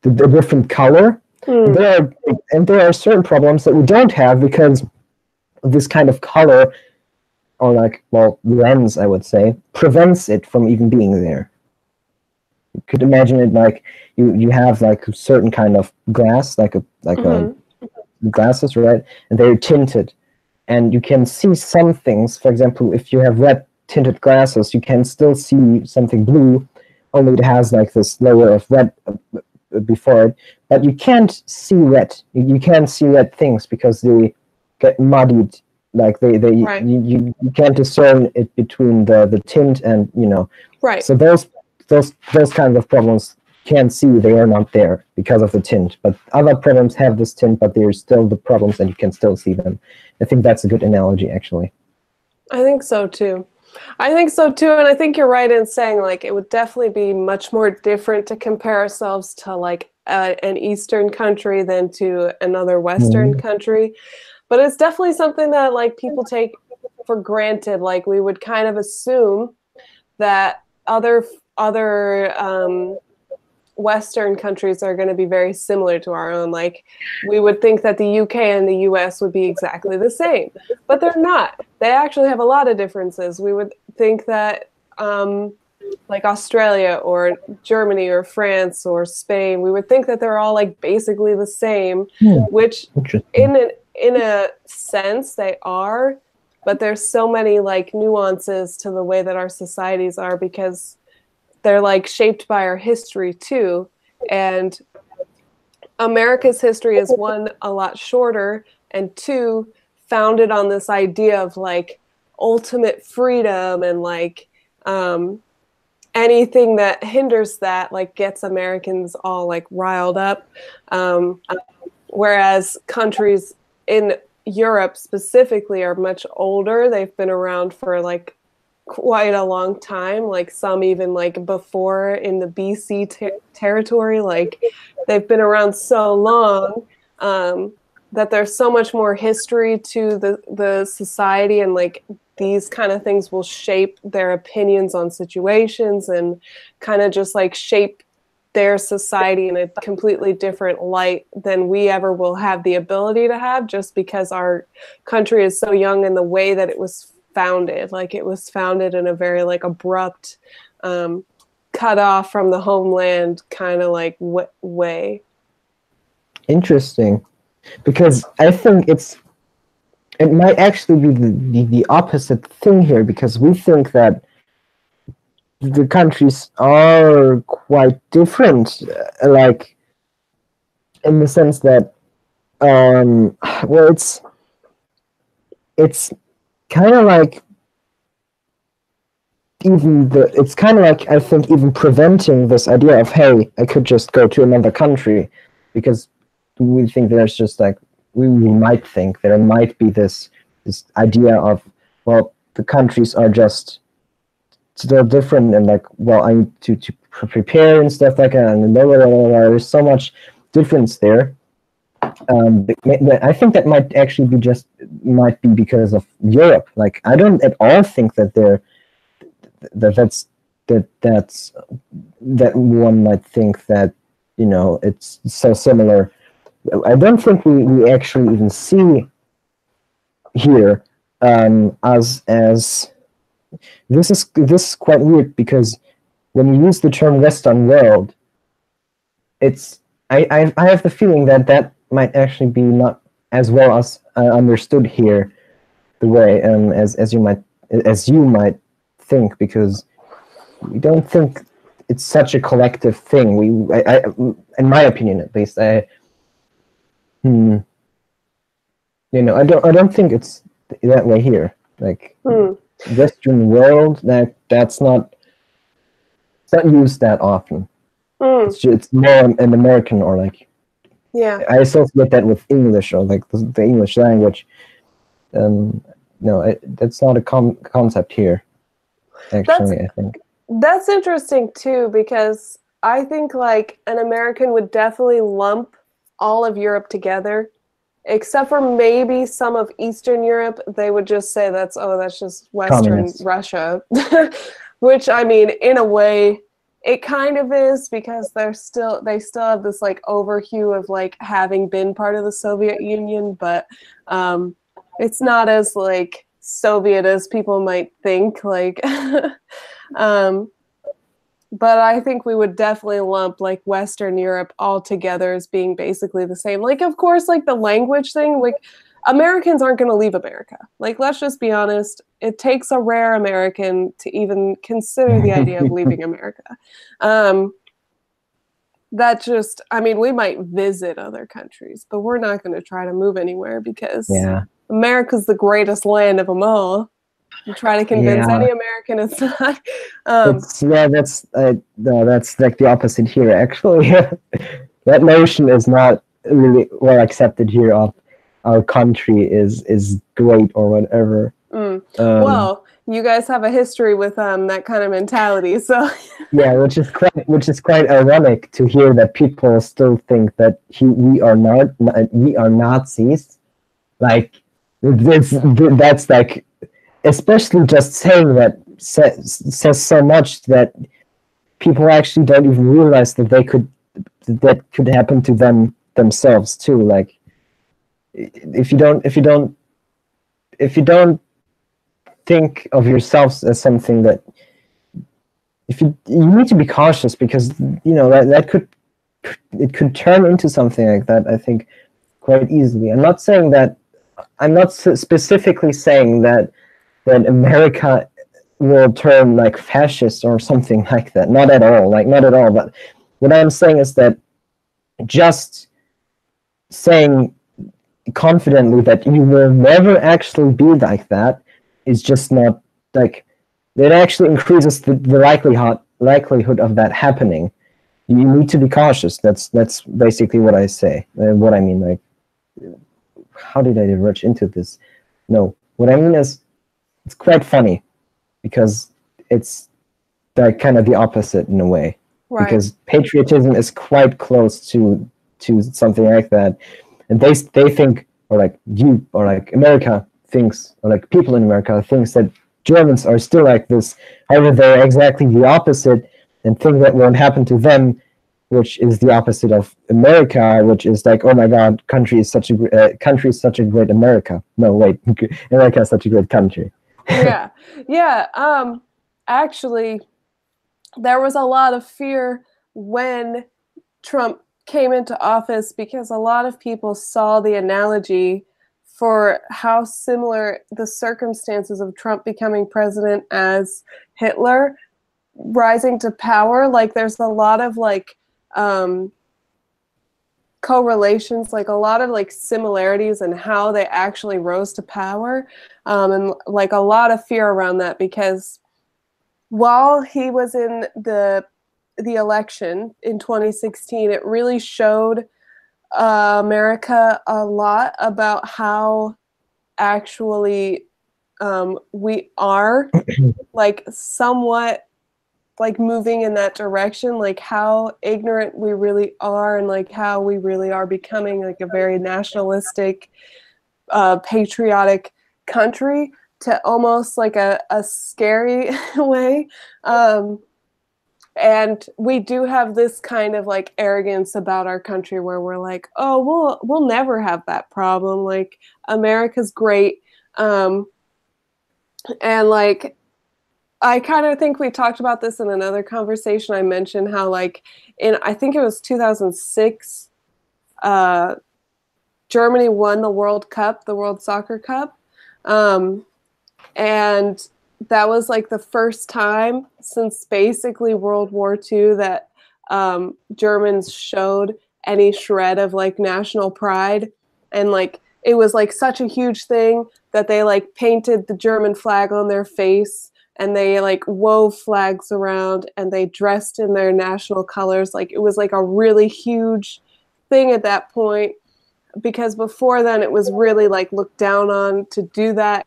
B: the different color.
A: Hmm.
B: There are certain problems that we don't have because this kind of color, or like, well, lens, I would say, prevents it from even being there. You could imagine it like you have like a certain kind of glass, like glasses, right? And they're tinted, and you can see some things. For example, if you have red tinted glasses, you can still see something blue, only it has like this layer of red before it, but you can't see red. You can't see red things because they get muddied. Like
A: Right.
B: you can't discern it between the tint and
A: Right.
B: So those kinds of problems can't see, they are not there because of the tint. But other problems have this tint, but they're still the problems and you can still see them. I think that's a good analogy, actually.
A: I think so too. I think so too, and I think you're right in saying like it would definitely be much more different to compare ourselves to like an Eastern country than to another Western country. But it's definitely something that like people take for granted. Like we would kind of assume that other Western countries are going to be very similar to our own. Like we would think that the UK and the US would be exactly the same, but they're not. They actually have a lot of differences. We would think that like Australia or Germany or France or Spain, we would think that they're all like basically the same, which in a sense they are, but there's so many like nuances to the way that our societies are because they're like shaped by our history too. And America's history is one, a lot shorter, and two, founded on this idea of like ultimate freedom and like anything that hinders that like gets Americans all like riled up. Whereas countries in Europe specifically are much older. They've been around for like quite a long time, like some even like before in the BC territory. Like they've been around so long that there's so much more history to the society, and like these kind of things will shape their opinions on situations and kind of just like shape their society in a completely different light than we ever will have the ability to have, just because our country is so young in the way that it was founded. Like it was founded in a very like abrupt, cut off from the homeland kind of like way.
B: Interesting, because I think it might actually be the opposite thing here, because we think that the countries are quite different, like in the sense that well, it's kind of like it's kind of like, I think, even preventing this idea of, hey, I could just go to another country, because we think there's just like we might think there might be this idea of, well, the countries are just still different, and like, well, I need to prepare and stuff like that, and blah, blah, blah, blah, blah. There's so much difference there. I think that might actually might be because of Europe. Like, I don't at all think that that one might think that it's so similar I don't think we actually even see here as this is quite weird, because when you use the term Western world, it's I have the feeling that might actually be not as well as understood here, the way as you might think, because we don't think it's such a collective thing. In my opinion, at least, I don't think it's that way here. Like Western world, that's not used that often. It's more an American, or like,
A: yeah,
B: I associate that with English, or like the English language. No, that's not a concept here. Actually, I think
A: that's interesting too, because I think like an American would definitely lump all of Europe together, except for maybe some of Eastern Europe. They would just say that's just Western
B: Communist.
A: Russia, which, I mean, in a way, it kind of is, because they still have this like overhue of like having been part of the Soviet Union, but it's not as like Soviet as people might think. Like, but I think we would definitely lump like Western Europe all together as being basically the same. Like, of course, like the language thing, like Americans aren't going to leave America. Like, let's just be honest. It takes a rare American to even consider the idea of leaving America. That just, I mean, we might visit other countries, but we're not going to try to move anywhere, because America's the greatest land of them all. You try to convince any American it's not.
B: That's like the opposite here, actually. That notion is not really well accepted here. Of our country is great or whatever.
A: Well, you guys have a history with that kind of mentality, so
B: yeah, which is quite ironic to hear that people still think that we are Nazis. Like, that's like, especially just saying that says so much, that people actually don't even realize that that could happen to themselves too. Like, if you don't think of yourselves as something that, you need to be cautious, because that could turn into something like that, I think, quite easily. I'm not specifically saying that America will turn like fascist or something like that. Not at all. But what I'm saying is that just saying confidently that you will never actually be like that is just not, like, it actually increases the likelihood of that happening. You need to be cautious. That's basically what I say. What I mean, like, how did I diverge into this? No, what I mean is, it's quite funny, because it's like kind of the opposite in a way. Right. Because patriotism is quite close to something like that, and they think, or like you, or like America thinks, or like people in America thinks that Germans are still like this. However, they're exactly the opposite, and think that won't happen to them, which is the opposite of America, which is like, oh my God, country is such a great America. No, wait, America is such a great country.
A: Yeah. Actually, there was a lot of fear when Trump came into office, because a lot of people saw the analogy for how similar the circumstances of Trump becoming president as Hitler rising to power. Like, there's a lot of like correlations, like a lot of like similarities in how they actually rose to power, and like a lot of fear around that, because while he was in the election in 2016, it really showed America a lot about how actually we are like somewhat like moving in that direction, like how ignorant we really are, and like how we really are becoming like a very nationalistic, patriotic country, to almost like a scary way. And we do have this kind of like arrogance about our country where we're like, oh, we'll never have that problem. Like America's great. And like I kind of think we talked about this in another conversation. I mentioned how like I think it was 2006, Germany won the World Cup, the World Soccer Cup. And that was like the first time since basically World War II that Germans showed any shred of like national pride. And like it was like such a huge thing that they like painted the German flag on their face, and they like wove flags around, and they dressed in their national colors. Like it was like a really huge thing at that point, because before then it was really like looked down on to do that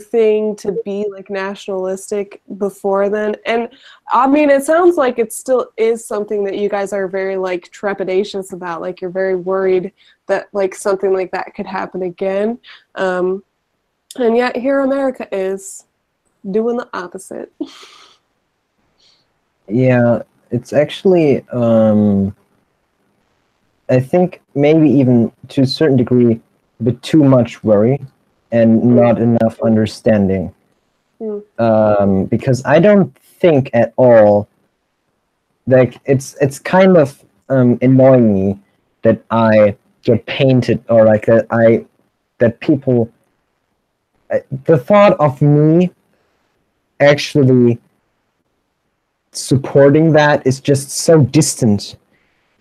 A: thing, to be like nationalistic before then. And I mean, it sounds like it still is something that you guys are very like trepidatious about. Like you're very worried that like something like that could happen again. And yet here America is doing the opposite.
B: Yeah, it's actually, I think maybe even to a certain degree, a bit too much worry and not enough understanding. Because I don't think at all, like it's kind of annoying me that I get painted, or like that people, the thought of me actually supporting that is just so distant.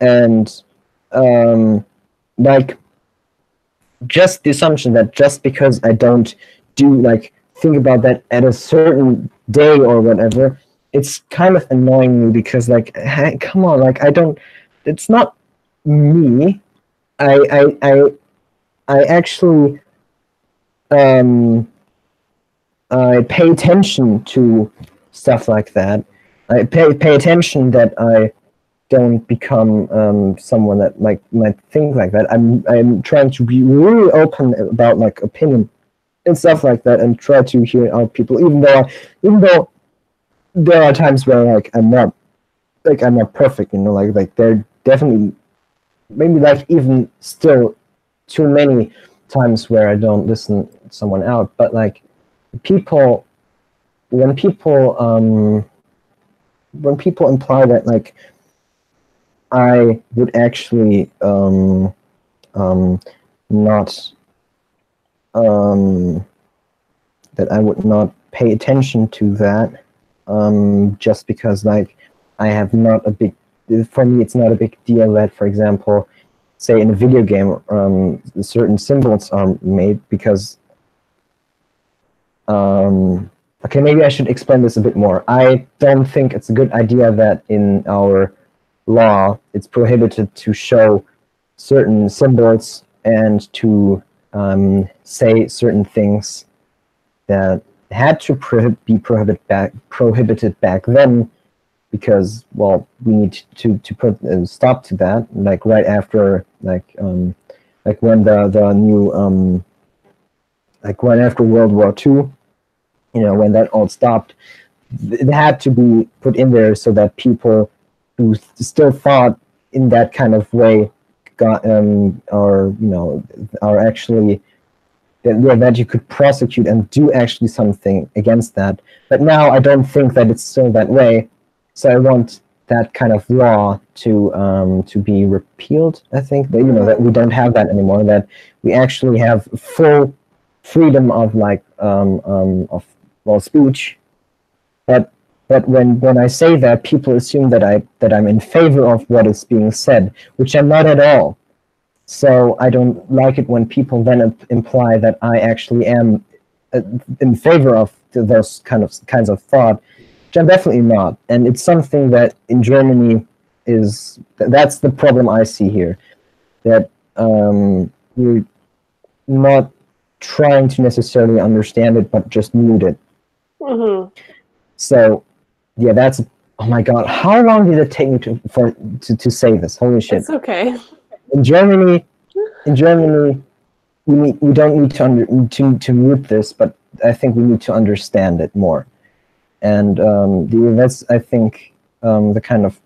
B: And like just the assumption that just because I don't do like think about that at a certain day or whatever, it's kind of annoying me, because like, hey, come on, like I don't, it's not me. I actually I pay attention to stuff like that. I pay attention that I don't become someone that might think like that. I'm trying to be really open about like opinion and stuff like that, and try to hear out people, even though there are times where like I'm not perfect, you know, like there definitely maybe like even still too many times where I don't listen someone out. But like when people imply that like I would actually not that I would not pay attention to that, just because like I have not a big, for me it's not a big deal that, for example, say in a video game, certain symbols are made because okay, maybe I should explain this a bit more. I don't think it's a good idea that in our law it's prohibited to show certain symbols and to say certain things that had to be prohibited back then, because, well, we need to put a stop to that, like right after like when the new like right after World War II, you know, when that all stopped, it had to be put in there so that people who still thought in that kind of way got or you know are actually that you could prosecute and do actually something against that. But now I don't think that it's still that way, so I want that kind of law to be repealed. I think that, you know, that we don't have that anymore, that we actually have full freedom of like of, well, speech. But when I say that, people assume that I'm in favor of what is being said, which I'm not at all. So I don't like it when people then imply that I actually am in favor of those kinds of thought, which I'm definitely not. And it's something that in Germany that's the problem I see here, that we're not trying to necessarily understand it, but just mute it. So yeah, that's, oh my god, how long did it take me to say this? Holy shit.
A: It's okay.
B: In Germany, we don't need to mute this, but I think we need to understand it more. and that's, I think, the kind of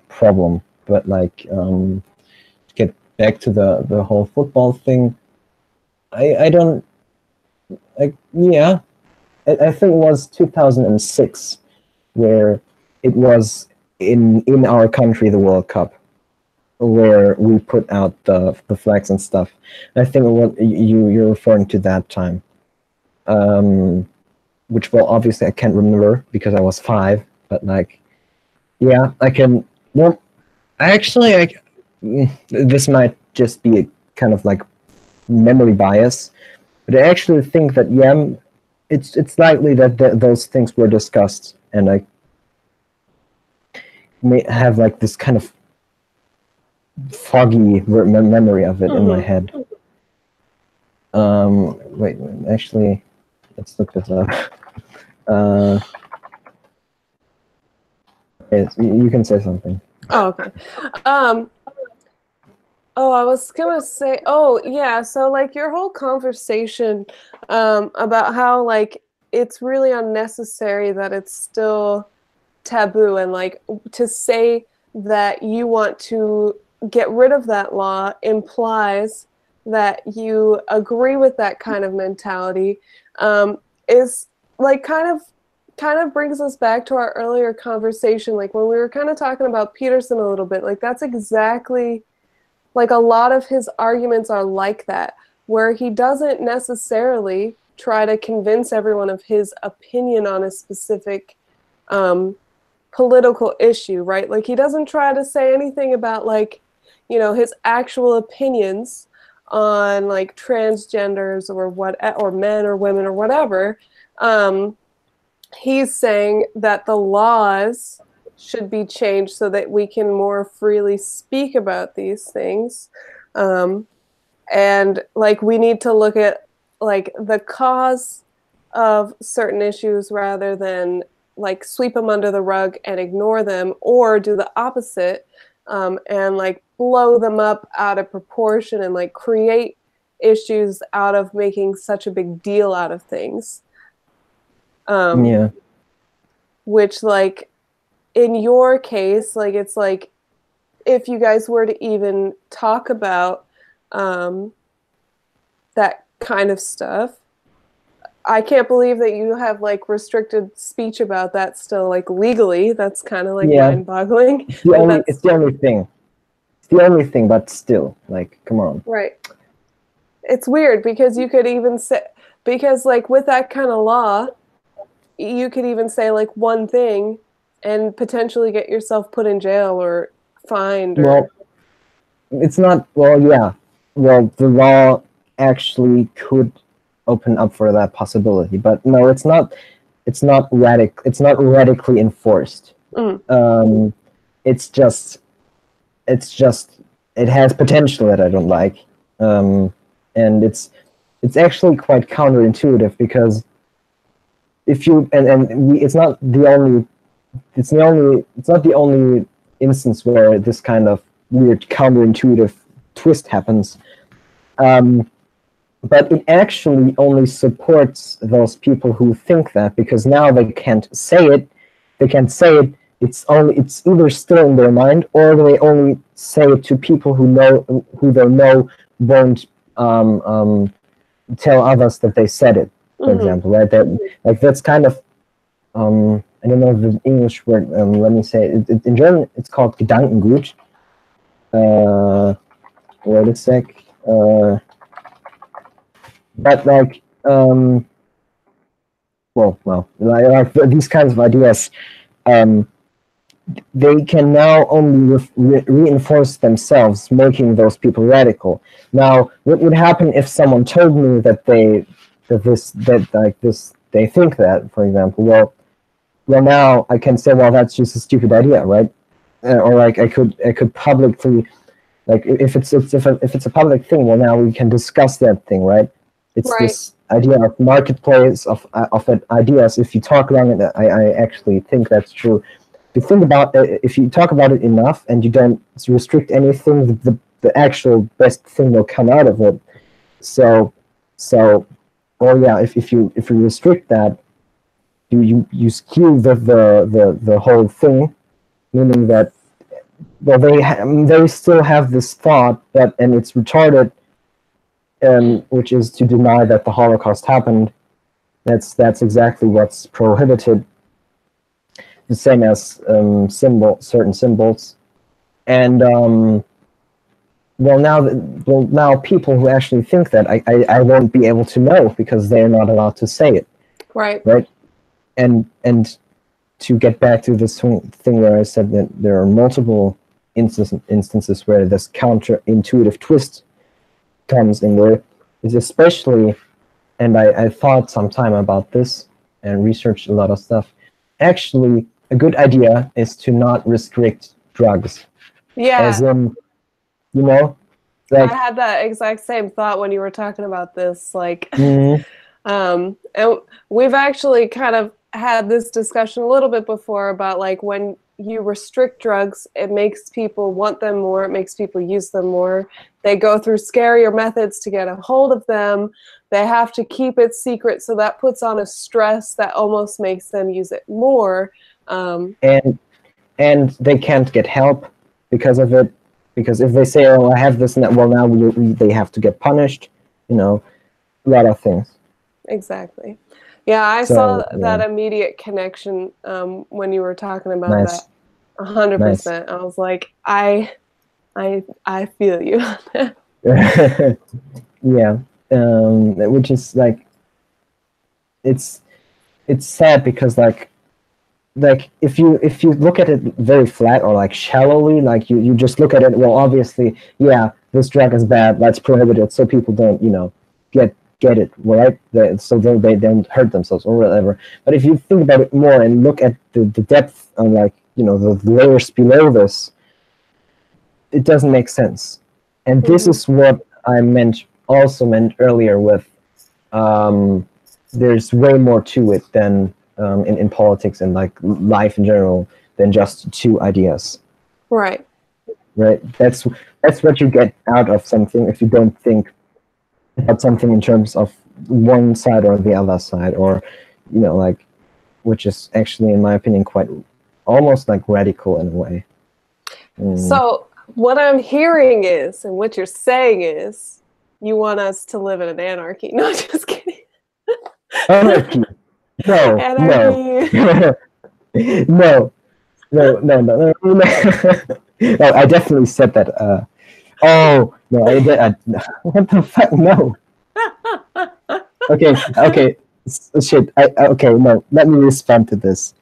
B: problem. But like, to get back to the whole football thing, I don't, yeah, I think it was 2006 where it was in our country, the World Cup, where we put out the flags and stuff. I think what you're referring to that time, which, well, obviously I can't remember because I was 5, but like, yeah, I can. Well, actually, this might just be a kind of like memory bias, but I actually think that, yeah, it's likely that those things were discussed, and I may have like this kind of foggy memory of it in my head. Wait, actually, let's look this up. You can say something.
A: Oh, okay. Oh, I was gonna say, oh yeah, so like your whole conversation about how like it's really unnecessary that it's still taboo, and like to say that you want to get rid of that law implies that you agree with that kind of mentality, is like kind of brings us back to our earlier conversation, like when we were kind of talking about Peterson a little bit. Like that's exactly, like a lot of his arguments are like that, where he doesn't necessarily try to convince everyone of his opinion on a specific political issue, right? Like he doesn't try to say anything about like, you know, his actual opinions on like transgenders or what, or men or women or whatever. He's saying that the laws should be changed so that we can more freely speak about these things. And like we need to look at like the cause of certain issues rather than like sweep them under the rug and ignore them, or do the opposite, and like blow them up out of proportion and like create issues out of making such a big deal out of things.
B: Yeah.
A: Which like in your case, like it's like if you guys were to even talk about that kind of stuff, I can't believe that you have like restricted speech about that still, like legally. That's kind of like mind-boggling.
B: It's the only thing. It's the only thing, but still, like, come on.
A: Right. It's weird because you could even say, because like with that kind of law, you could even say like one thing and potentially get yourself put in jail or fined.
B: Well, it's not. Well, yeah. Well, the law actually could open up for that possibility, but no, it's not. It's not radically enforced. It's just. It has potential that I don't like, and it's actually quite counterintuitive because if you it's not the only instance where this kind of weird counterintuitive twist happens, but it actually only supports those people who think that, because now they can't say it. It's either still in their mind, or they only say it to people who they know won't tell others that they said it. For example, right? That's kind of I don't know the English word. Let me say it. In German, it's called Gedankengut. Wait a sec. But like, like these kinds of ideas, they can now only reinforce themselves, making those people radical. Now, what would happen if someone told me that they think that, for example? Well, now I can say, well, that's just a stupid idea, right? Or like I could publicly, like if it's a public thing, well, now we can discuss that thing, right? It's right. This idea of marketplace of ideas. If you talk long enough, I actually think that's true. If you talk about it enough and you don't restrict anything, the actual best thing will come out of it. So, well, yeah. If you restrict that, you skew the whole thing, meaning that, well, they still have this thought, and it's retarded, which is to deny that the Holocaust happened. That's exactly what's prohibited. The same as certain symbols, and now people who actually think that I won't be able to know because they're not allowed to say it.
A: Right.
B: And to get back to this thing where I said that there are multiple instances where this counterintuitive twist comes in there, is especially, and I thought some time about this and researched a lot of stuff. Actually, a good idea is to not restrict drugs.
A: Yeah.
B: As in, you know, like,
A: I had that exact same thought when you were talking about this. Like, and we've actually kind of had this discussion a little bit before about, like, when you restrict drugs, it makes people want them more. It makes people use them more. They go through scarier methods to get a hold of them. They have to keep it secret, so that puts on a stress that almost makes them use it more.
B: And they can't get help because of it. Because if they say, "Oh, I have this," well, now they have to get punished. You know, a lot of things.
A: Exactly. Yeah, I saw that immediate connection when you were talking about that. 100%. I was like, I feel you.
B: Yeah, which is like, it's sad because like if you look at it very flat or like shallowly, like you just look at it, well, obviously, yeah, this drug is bad, let's prohibit it so people don't, get it, right? So they don't hurt themselves or whatever. But if you think about it more and look at the depth and, like, the layers below this, it doesn't make sense. And this is what I meant earlier with there's way more to it than in politics and like life in general than just two ideas.
A: Right.
B: That's what you get out of something if you don't think about something in terms of one side or the other side, or like, which is actually, in my opinion, quite almost like radical in a way.
A: So what I'm hearing is, and what you're saying is, you want us to live in an anarchy. No, just kidding.
B: Anarchy. No.
A: Anarchy.
B: No. No, I definitely said that. Oh, no, I did. What the fuck? No. Okay. Shit. Okay, no. Let me respond to this.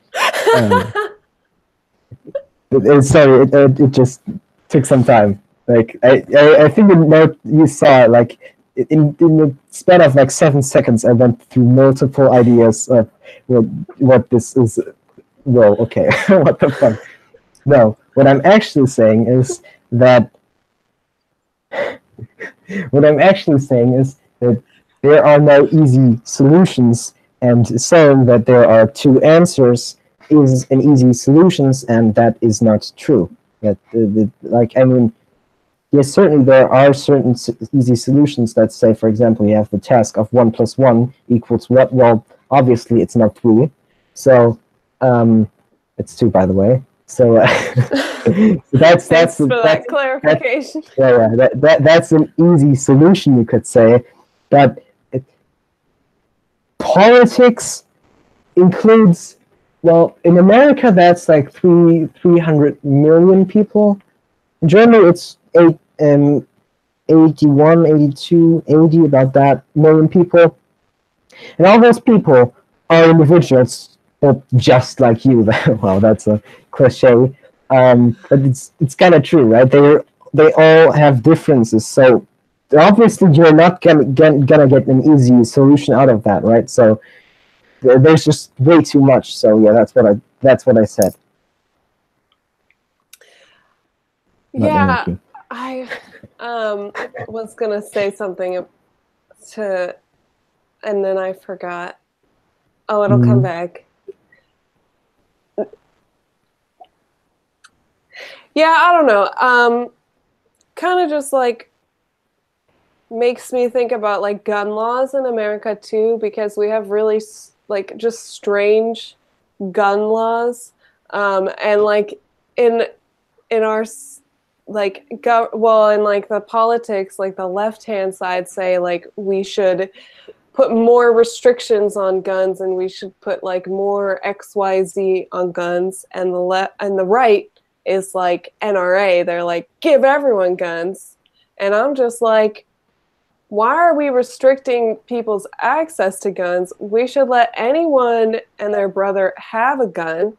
B: Sorry, it just took some time. Like, I think the note you saw, like, in the span of like 7 seconds, I went through multiple ideas of what this is. Well, okay, what the fuck? No, what I'm actually saying is that there are no easy solutions, and saying that there are two answers is an easy solutions, and that is not true. That yes, certainly there are certain easy solutions that say, for example, you have the task of 1 + 1 = what? Well, obviously it's not 3, so it's 2, by the way. So that's
A: that clarification.
B: That's an easy solution, you could say, but politics includes, well, in America that's like 300 million people. In Germany it's 81, 82, 80, about that million people, and all those people are individuals. Just like you. Well, that's a cliche, but it's kind of true, right? They all have differences, so obviously you're not gonna get an easy solution out of that, right? So there's just way too much. So yeah, that's what I said.
A: Yeah, I was gonna say something and then I forgot. Oh, it'll come back. Yeah, I don't know. Kind of just like makes me think about like gun laws in America too, because we have really like just strange gun laws, and like in our like in like the politics, like the left-hand side say like we should put more restrictions on guns and we should put like more XYZ on guns, and the right is like NRA, they're like give everyone guns. And I'm just like, why are we restricting people's access to guns? We should let anyone and their brother have a gun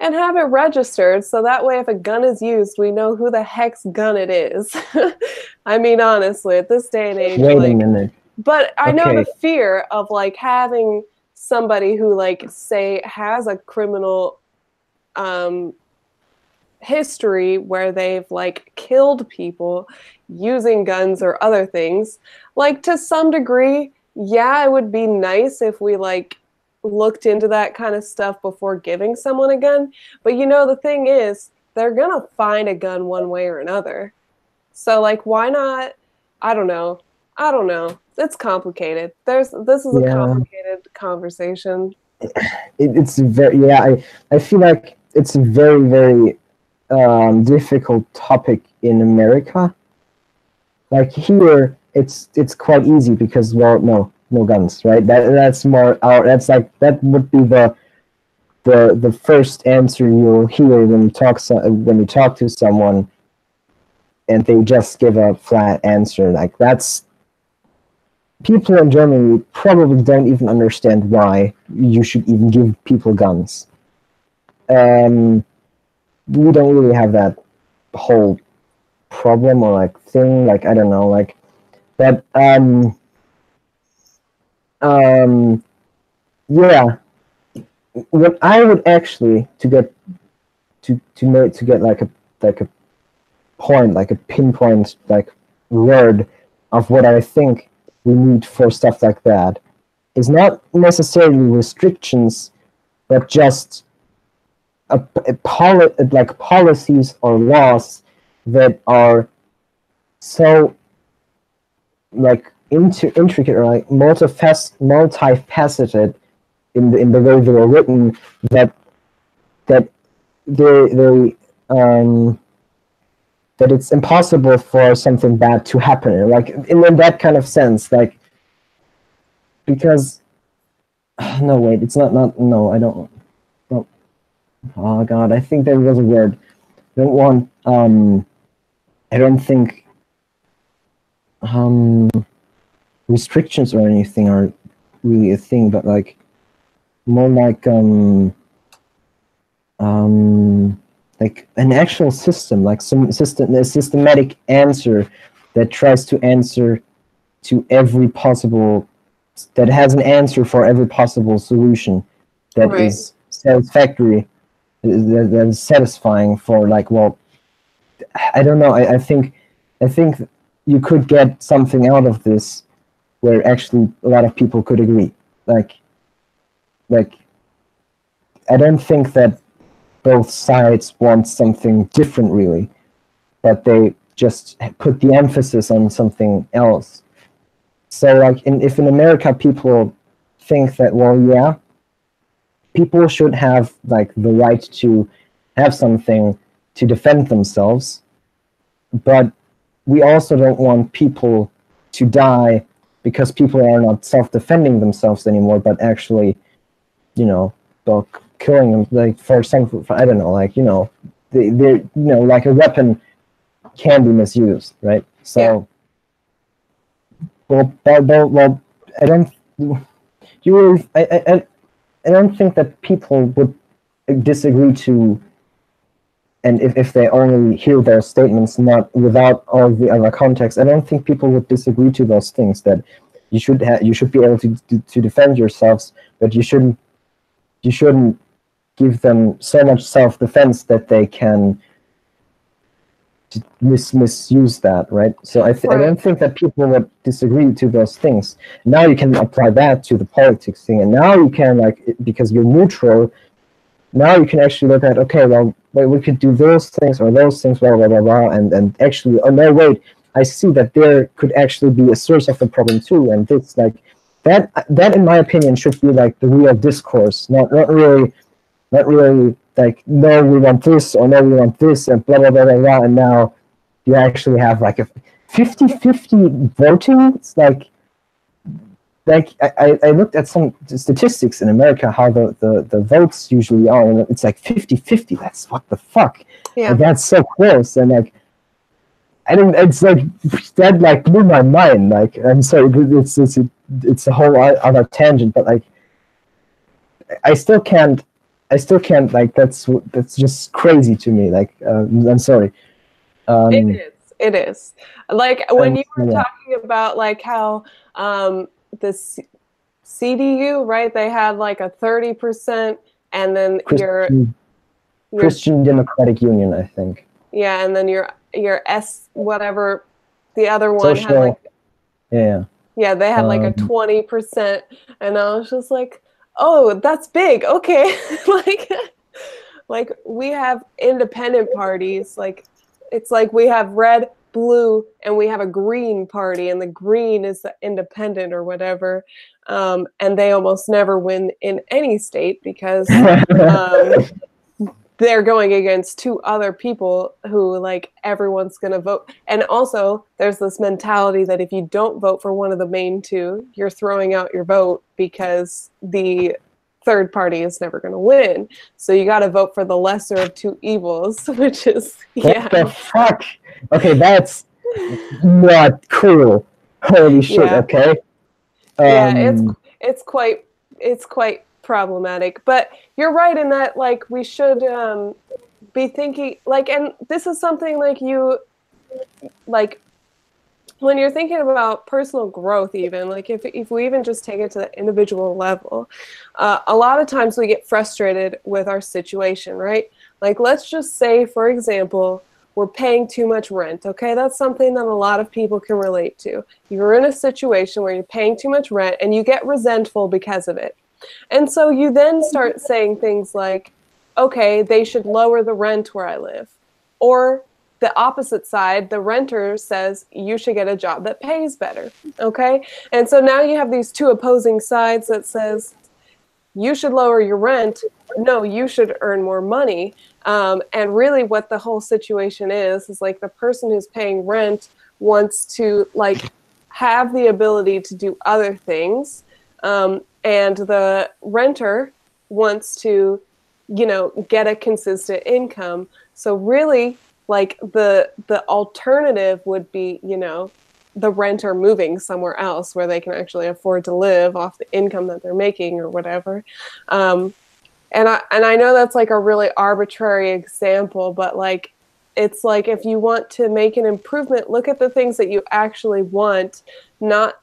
A: and have it registered, so that way if a gun is used, we know who the heck's gun it is. I mean, honestly, at this day and age,
B: Wait
A: like,
B: a minute.
A: but I know
B: Okay.
A: the fear of like having somebody who like say has a criminal history where they've like killed people using guns or other things. Like to some degree, yeah, it would be nice if we like looked into that kind of stuff before giving someone a gun. But you know, the thing is, they're gonna find a gun one way or another. So like, why not? I don't know. It's complicated. This is a complicated conversation.
B: It's very, yeah, I feel like it's a very, very difficult topic in America. Like here, it's quite easy because, well, no guns, right? That's more that's like, that would be the first answer you'll hear when you talk to someone, and they just give a flat answer. Like that's, people in Germany probably don't even understand why you should even give people guns. We don't really have that whole problem or like thing, like I don't know, like, but yeah, what I would actually to get like a point, like a pinpoint like word of what I think we need for stuff like that is not necessarily restrictions, but just like policies or laws that are so like intricate or like multifaceted in the way they were written, that they that it's impossible for something bad to happen, like in that kind of sense, like, because no, wait, it's not no, I don't. Oh God, I think there was a word. I don't want. I don't think restrictions or anything are really a thing, but like more like an actual system, like a systematic answer that tries to answer to every possible, that has an answer for every possible solution that
A: Right.
B: is satisfactory. That is satisfying for, like, well, I don't know. I think you could get something out of this where actually a lot of people could agree. Like I don't think that both sides want something different really, but they just put the emphasis on something else. So like if in America people think that, well, yeah, people should have like the right to have something to defend themselves, but we also don't want people to die because people are not self-defending themselves anymore, but actually, killing them, like for I don't know, like, they're like a weapon can be misused, right? So, well, I don't. I don't think that people would disagree to, and if they only hear those statements, not without all the other context, I don't think people would disagree to those things, that you should be able to defend yourselves, but you shouldn't give them so much self-defense that they can misuse that, right? So I don't think that people would disagree to those things. Now you can apply that to the politics thing, and now you can, like, because you're neutral, now you can actually look at, okay, well, we could do those things or those things, blah, blah, blah, blah, and actually, oh no, wait, I see that there could actually be a source of the problem too, and this that in my opinion should be like the real discourse, not really like, no, we want this, or no, we want this, and blah blah blah blah blah. And now you actually have like a 50-50 voting. It's like I looked at some statistics in America, how the votes usually are, and it's like 50-50. That's what the fuck.
A: Yeah.
B: Like, that's so close, and like, I think it's like that like blew my mind. Like, I'm sorry, it's a whole other tangent, but like, I still can't like, that's just crazy to me. Like, I'm sorry.
A: It is. Like when you were talking about like how the CDU, right? They had like a 30%, and then your
B: Christian Democratic Union, I think.
A: Yeah, and then your S whatever, the other one
B: Social,
A: had like
B: yeah,
A: they had like a 20%, and I was just like, oh, that's big. Okay, like we have independent parties. Like it's like we have red, blue, and we have a green party, and the green is the independent or whatever, and they almost never win in any state because they're going against two other people who like everyone's going to vote. And also there's this mentality that if you don't vote for one of the main two, you're throwing out your vote because the third party is never going to win. So you got to vote for the lesser of two evils, which is,
B: what the fuck? Okay, that's not cool. Holy shit.
A: Yeah.
B: Okay.
A: It's quite problematic, but you're right in that like we should be thinking like, and this is something like you like when you're thinking about personal growth, even like if we even just take it to the individual level, a lot of times we get frustrated with our situation, right? Like let's just say, for example, we're paying too much rent. Okay, that's something that a lot of people can relate to. You're in a situation where you're paying too much rent and you get resentful because of it. And so you then start saying things like, okay, they should lower the rent where I live. Or the opposite side, the renter says, you should get a job that pays better. Okay? And so now you have these two opposing sides that says, you should lower your rent. No, you should earn more money. And really what the whole situation is like the person who's paying rent wants to like have the ability to do other things. And the renter wants to, get a consistent income. So really, like the alternative would be, the renter moving somewhere else where they can actually afford to live off the income that they're making or whatever. And I know that's like a really arbitrary example, but like it's like if you want to make an improvement, look at the things that you actually want, not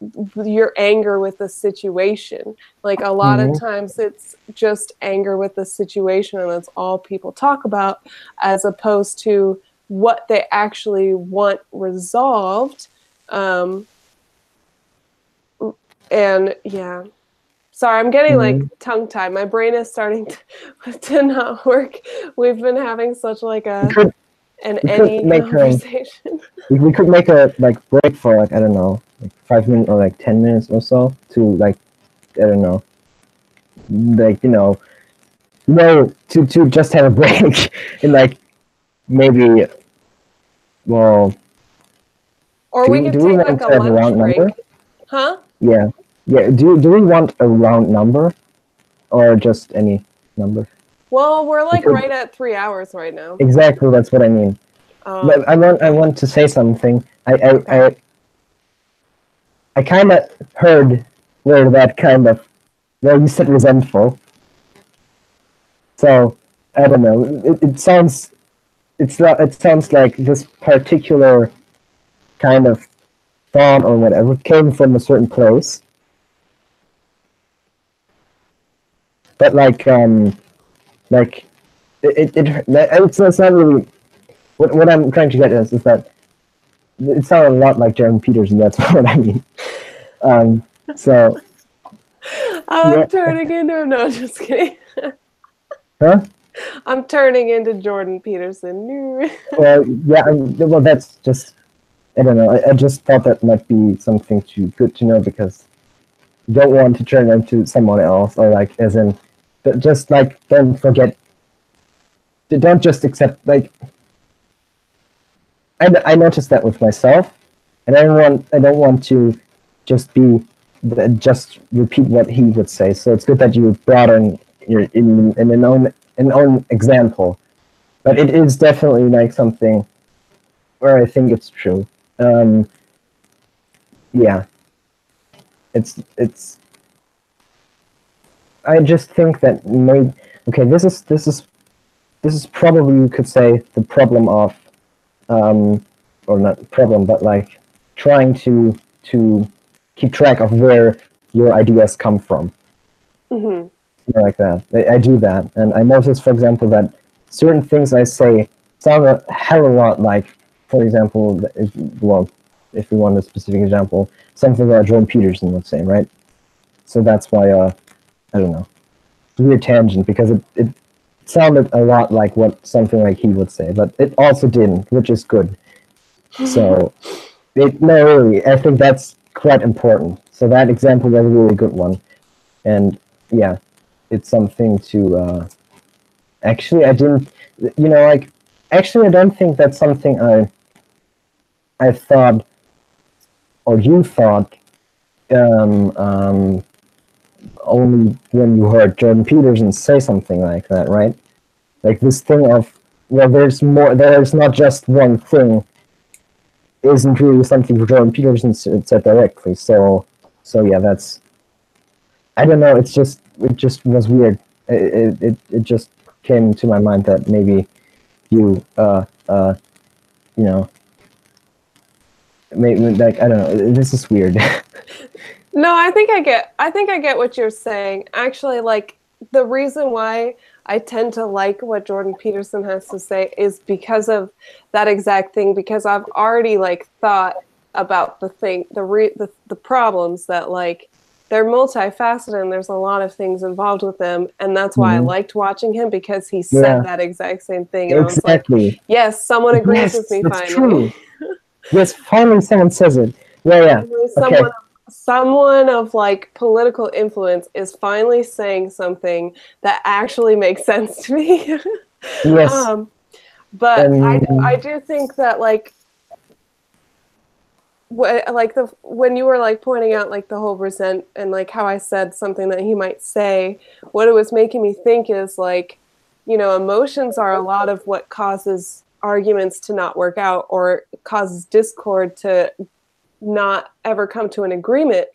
A: your anger with the situation. Like a lot of times it's just anger with the situation, and that's all people talk about, as opposed to what they actually want resolved. And yeah. Sorry, I'm getting like tongue-tied. My brain is starting to not work. We've been having such like an conversation.
B: We could make a like break for like, I don't know, like 5 minutes or like 10 minutes or so to like, I don't know, like to just have a break and like maybe, well,
A: or we could take like a lunch break.
B: Number?
A: Huh?
B: Yeah. Do we want a round number or just any number?
A: Well, we're like right at 3 hours right now.
B: Exactly, that's what I mean. But I want to say something. I kind of heard where that kind of, well, you said resentful. So I don't know. It sounds like this particular kind of thought or whatever came from a certain place. But like it's not really what I'm trying to get at is that it sounded a lot like Jordan Peterson. That's what I mean. So
A: I'm turning into no, just kidding.
B: Huh?
A: I'm turning into Jordan Peterson.
B: Well, yeah. Well, that's just, I don't know. I just thought that might be something good to know, because don't want to turn into someone else, or like as in just like don't forget, don't just accept like. I noticed that with myself, and I don't want to just just repeat what he would say. So it's good that you brought in an own example, but it is definitely like something where I think it's true. Yeah, it's. I just think that maybe okay. This is probably, you could say, the problem of or not problem, but like trying to keep track of where your ideas come from.
A: Mm-hmm.
B: Like that. I do that, and I notice, for example, that certain things I say sound a hell of a lot like, for example, if we want a specific example, something that Jordan Peterson would say, right? So that's why I don't know. It's a weird tangent because it sounded a lot like what something like he would say, but it also didn't, which is good. So, no, really, I think that's quite important. So that example was a really good one, and yeah, it's something to. Actually, I didn't, like, actually, I don't think that's something I thought, or you thought, only when you heard Jordan Peterson say something like that, right? Like this thing of, well, there's more. There's not just one thing. Isn't really something Jordan Peterson said directly. So yeah, that's. I don't know. It just was weird. It just came to my mind that maybe you you know, maybe like, I don't know. This is weird.
A: No, I think I get what you're saying. Actually, like the reason why I tend to like what Jordan Peterson has to say is because of that exact thing, because I've already like thought about the problems that like they're multifaceted and there's a lot of things involved with them, and that's why I
B: Mhm.
A: liked watching him because he said
B: Yeah,
A: that exact same thing and I was like,
B: exactly.
A: yes, someone agrees with
B: Yes,
A: me
B: that's
A: finally.
B: true. Yes, finally someone says it. Yeah, yeah.
A: Finally,
B: Okay.
A: someone of like political influence is finally saying something that actually makes sense to me.
B: Yes.
A: um, but I
B: Um.
A: do think that like when you were like pointing out like the whole resent and like how I said something that he might say, what it was making me think is like, emotions are a lot of what causes arguments to not work out or causes discord to not ever come to an agreement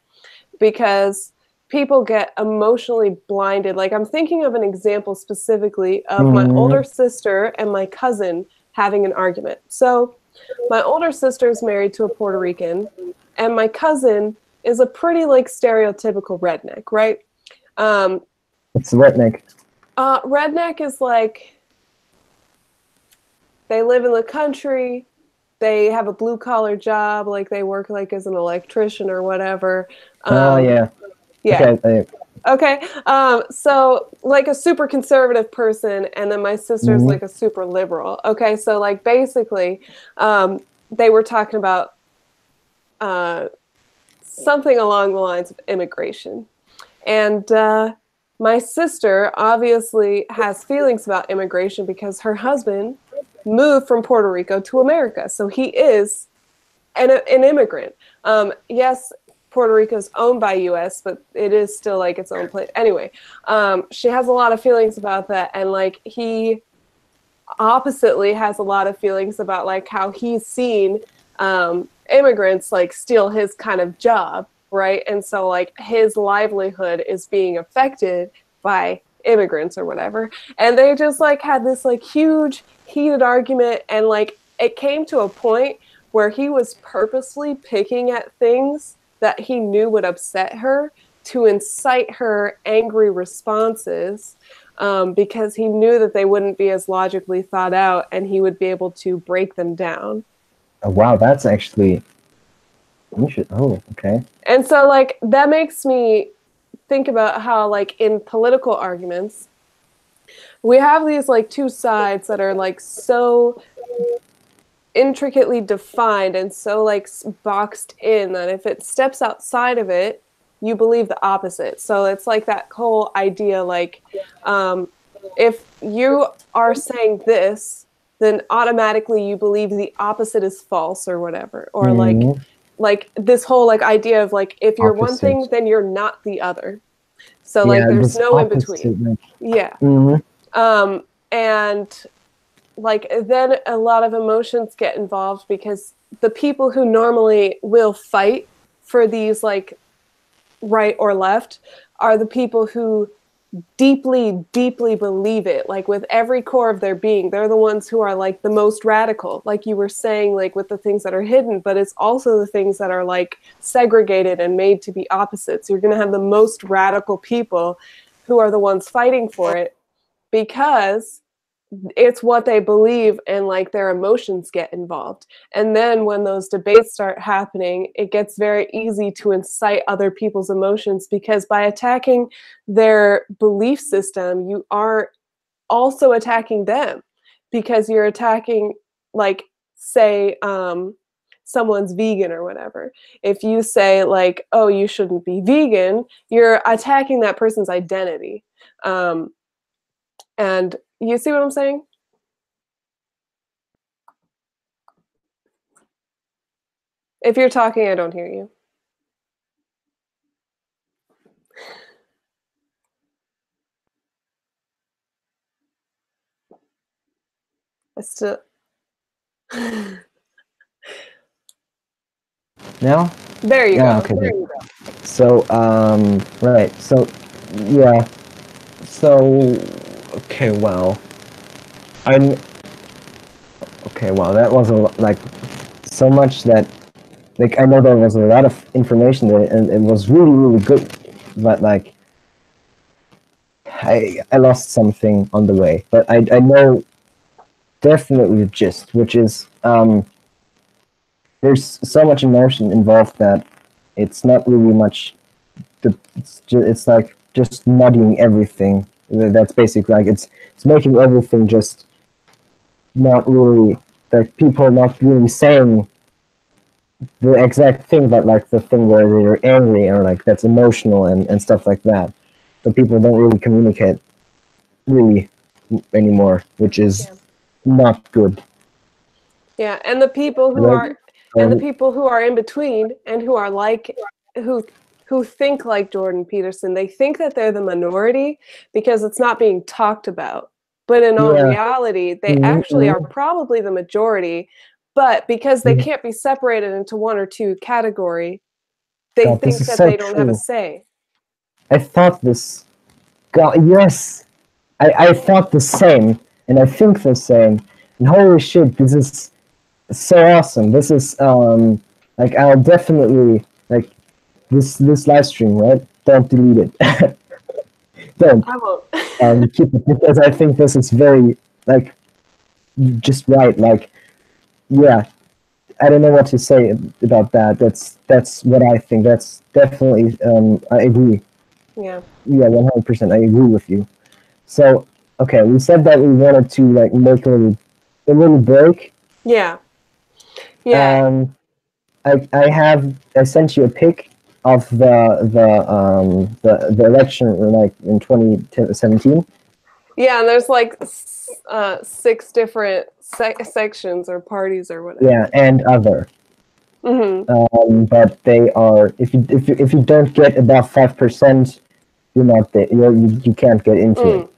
A: because people get emotionally blinded. Like I'm thinking of an example specifically of my older
B: Mhm.
A: sister and my cousin having an argument. So my older sister is married to a Puerto Rican, and my cousin is a pretty like stereotypical redneck, right? Um,
B: It's redneck.
A: Redneck is like they live in the country, they have a blue collar job, like they work like as an electrician or whatever.
B: Oh
A: Um,
B: yeah.
A: yeah.
B: Okay.
A: Okay. So like a super conservative person, and then my sister's
B: Mhm.
A: like a super liberal. Okay. So like basically, they were talking about uh, something along the lines of immigration. And my sister obviously has feelings about immigration because her husband moved from Puerto Rico to America. So he is an immigrant. Yes, Puerto Rico is owned by U.S., but it is still like its own place. Anyway, she has a lot of feelings about that, and like he oppositely has a lot of feelings about like how he's seen immigrants like steal his kind of job, right? And so like his livelihood is being affected by immigrants or whatever. And they just like had this like huge heated argument, and like it came to a point where he was purposely picking at things that he knew would upset her to incite her angry responses, because he knew that they wouldn't be as logically thought out and he would be able to break them down.
B: Oh, wow, that's actually interesting. Oh, okay.
A: And so, like, that makes me think about how, like, in political arguments, we have these, like, two sides that are, like, so intricately defined and so, like, boxed in that if it steps outside of it, you believe the opposite. So it's like that whole idea, like, if you are saying this, then automatically you believe the opposite is false or whatever. Or like this whole like idea of like, if you're one thing, then you're not the other. So like there's no in between. Yeah. And like then a lot of emotions get involved, because the people who normally will fight for these like right or left are the people who deeply, deeply believe it, like with every core of their being. They're the ones who are like the most radical, like you were saying, like with the things that are hidden, but it's also the things that are like segregated and made to be opposites. You're going to have the most radical people who are the ones fighting for it, because it's what they believe, and like their emotions get involved. And then when those debates start happening, it gets very easy to incite other people's emotions, because by attacking their belief system, you are also attacking them, because you're attacking, like, say, someone's vegan or whatever. If you say like, oh, you shouldn't be vegan, you're attacking that person's identity. And you see what I'm saying? If you're talking, I don't hear you. I still.
B: Now?
A: There you
B: Yeah,
A: go.
B: okay.
A: There you go.
B: So, right. So, yeah. So, okay, wow. Okay, wow. That was like so much that, like, I know there was a lot of information there, and it was really, really good. But like, I lost something on the way. But I know definitely the gist, which is there's so much emotion involved that it's not really much. It's like just muddying everything. That's basically like it's making everything just not really, like, people not really saying the exact thing, but like the thing where they're angry or like that's emotional and stuff like that. So people don't really communicate really anymore, which is not good.
A: Yeah, and the people who are in between, and who are like who think like Jordan Peterson, they think that they're the minority because it's not being talked about. But in all reality, they actually are probably the majority. But because they can't be separated into one or two category, they think that they don't have a say.
B: I thought this. God, yes, I thought the same, and I think the same. And holy shit, this is so awesome. This is like, I'll definitely, like, this live stream, right? Don't delete it. Don't.
A: I won't.
B: Keep it, because I think this is very, like, just right. Like, yeah, I don't know what to say about that. That's what I think. That's definitely, I agree.
A: Yeah.
B: Yeah, 100%. I agree with you. So, okay, we said that we wanted to like make a little break.
A: Yeah. Yeah.
B: I sent you a pic of the election, like in 2017.
A: Yeah, and there's like 6 different sections or parties or whatever.
B: Yeah, and other.
A: Mm-hmm.
B: But they are, if you don't get above 5%, you're not there. You can't get into it.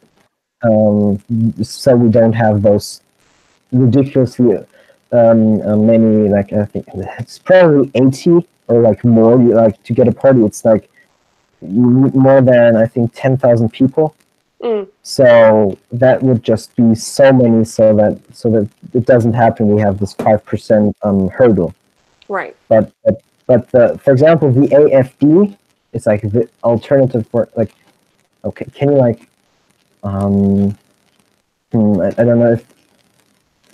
B: So we don't have those ridiculously many, like, I think it's probably 80 or like more. Like, to get a party, it's like more than, I think, 10,000 people. So that would just be so many, so that it doesn't happen. We have this 5% hurdle.
A: Right.
B: But for example, the AFD, it's like the alternative for, like, okay, can you like I don't know if,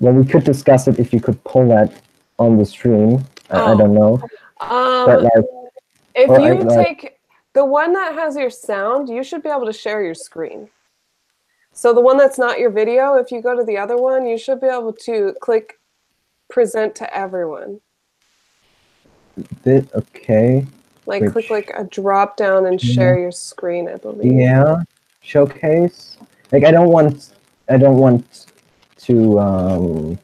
B: well, we could discuss it if you could pull that on the stream. I don't know. But like,
A: if you take the one that has your sound, you should be able to share your screen. So the one that's not your video, if you go to the other one, you should be able to click present to everyone.
B: Okay.
A: Like
B: Which,
A: click like a drop down and share your screen, I believe.
B: Yeah, showcase. Like I don't want to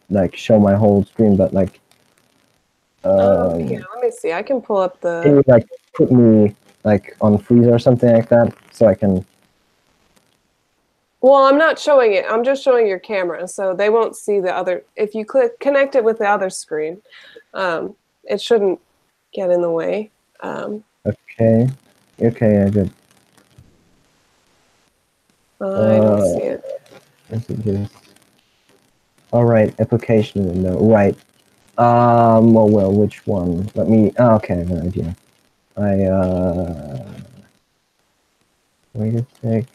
B: like show my whole screen, but like
A: Yeah, let me see. I can pull up
B: can
A: the.
B: you like put me like on freeze or something like that so I can?
A: Well, I'm not showing it. I'm just showing your camera, so they won't see the other. If you connect it with the other screen, it shouldn't get in the way.
B: Okay, okay, I did.
A: I don't see it.
B: Is it this? All right, application window. Right. Well, which one? Let me. Oh, okay, I have an idea. Wait a sec.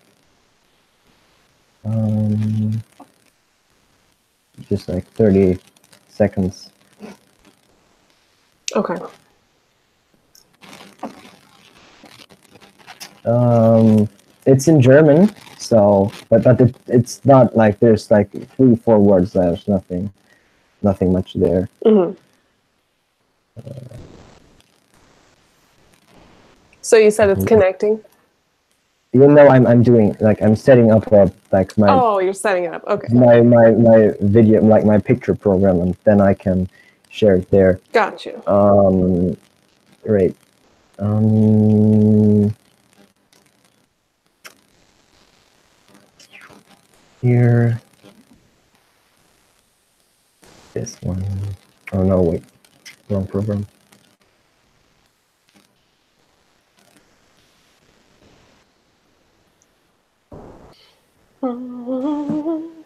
B: Just like 30 seconds.
A: Okay.
B: It's in German, so but it's not like there's like 3-4 words. There's nothing much there.
A: Mm-hmm. So you said it's connecting?
B: Even though I'm doing like I'm setting up like my.
A: Oh, you're setting it up. Okay.
B: My video, like my picture program, and then I can share it there.
A: Got you.
B: Right. Here. This one. Oh no, wait. Wrong program.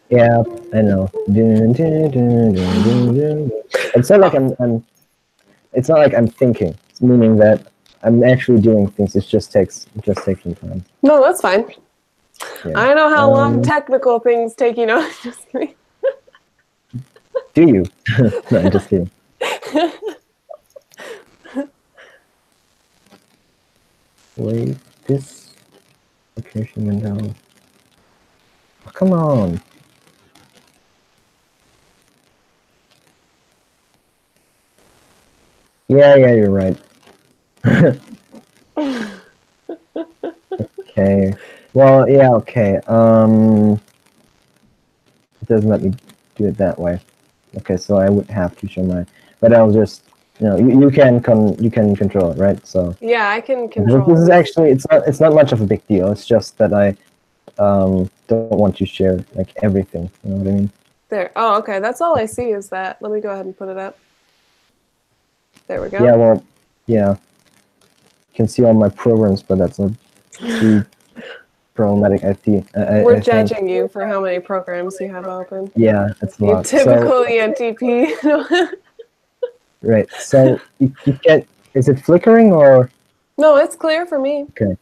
B: Yeah, I know. It's not like it's not like I'm thinking. It's meaning that I'm actually doing things. It just takes some time.
A: No, that's fine.
B: Yeah.
A: I know how long technical things take, you know. Just kidding.
B: Do you? No, I'm just kidding. Wait, this application window. Oh, come on. Yeah, you're right. Okay. Well, yeah, okay. It doesn't let me do it that way. Okay, so I would have to show my, but I'll just, you can control it, right? So
A: yeah, I can control.
B: This is actually it's not much of a big deal. It's just that I don't want to share like everything. You know what I mean?
A: There. Oh, okay. That's all I see is that. Let me go ahead and put it up. There we go.
B: Yeah. Well, yeah. You can see all my programs, but that's not too problematic. I think.
A: We're judging you for how many programs you have open.
B: Yeah, that's a
A: You
B: lot.
A: typical ENTP.
B: Right. So you can. Is it flickering or?
A: No, it's clear for me.
B: Okay.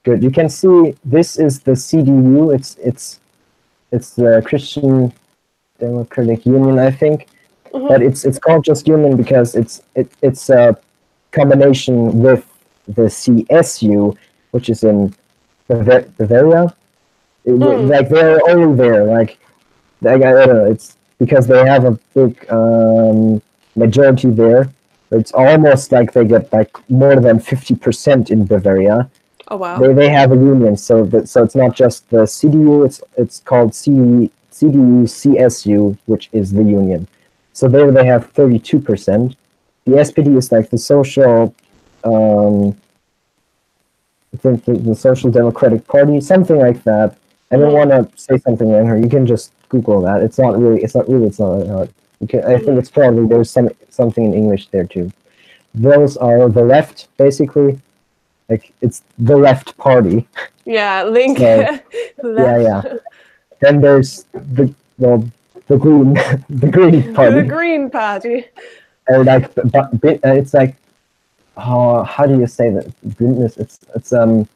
B: Good. You can see this is the CDU. It's the Christian Democratic Union, I think. Mm-hmm. But it's called just Union because it's a combination with the CSU, which is in Bavaria. Like they're only there. Like I don't know. It's because they have a big majority there. It's almost like they get like more than 50% in Bavaria.
A: Oh wow!
B: They have a union, so it's not just the CDU. It's called CDU CSU, which is the union. So there they have 32%. The SPD is like the social, I think the Social Democratic Party, something like that. I don't want to say something in here. You can just Google that. It's not that hard. I think it's probably there's something in English there too. Those are the left, basically. Like it's the left party.
A: Yeah, link.
B: So, yeah. Then there's the green the green party.
A: The green party.
B: Or like it's like how do you say that? Goodness, it's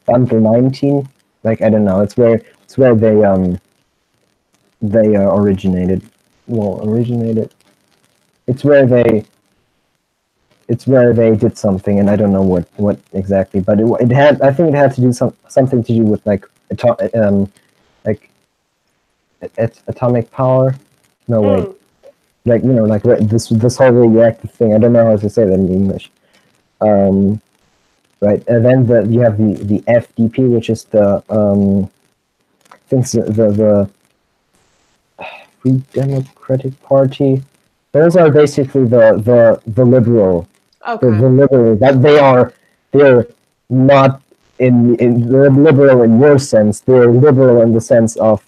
B: Bundle 19. Like I don't know. It's where they originated. Well, originated. It's where they did something, and I don't know what exactly, but it had. I think it had to do something to do with like atomic power. No wait, like like this whole radioactive thing. I don't know how to say that in English. right? And then you have the FDP, which is the I think the Free Democratic Party. Those are basically the liberal.
A: Okay.
B: The liberal, that they're not they're liberal in your sense. They're liberal in the sense of,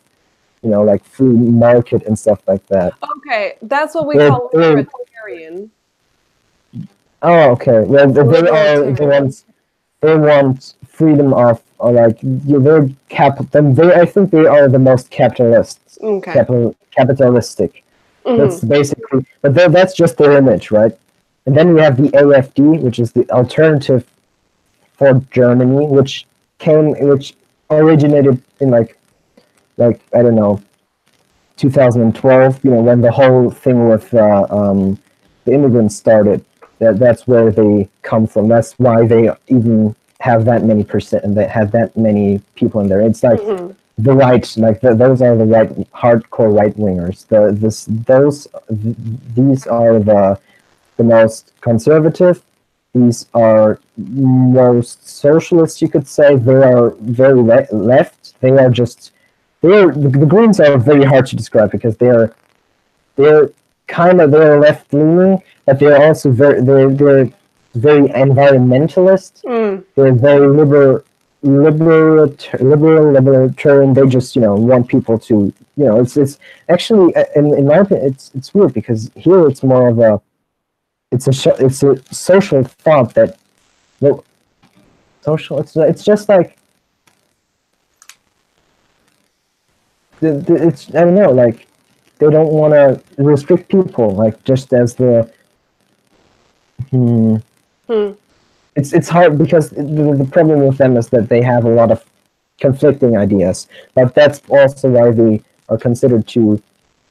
B: you know, like free market and stuff like that.
A: Okay, that's what we call libertarian.
B: Oh, okay. Well, they are the ones. They want freedom of, or like, they're I think they are the most capitalists.
A: Okay.
B: Capitalistic.
A: Mm-hmm.
B: That's basically, but that's just their image, right? And then we have the AFD, which is the Alternative for Germany, which originated in like I don't know, 2012. You know, when the whole thing with the immigrants started. That's where they come from. That's why they even have that many percent, and they have that many people in there. It's like the right, like those are the right hardcore right wingers. These are the most conservative. These are most socialist, you could say. They are very left. They are just the Greens are very hard to describe because they're left leaning, but they're also very environmentalist. They're very libertarian. They just, you know, want people to, you know, it's actually, in my opinion, it's weird because here it's more of a it's a social thought that, well, social, it's just like it's, I don't know, like they don't want to restrict people, like just as the It's hard because the problem with them is that they have a lot of conflicting ideas, but that's also why they are considered to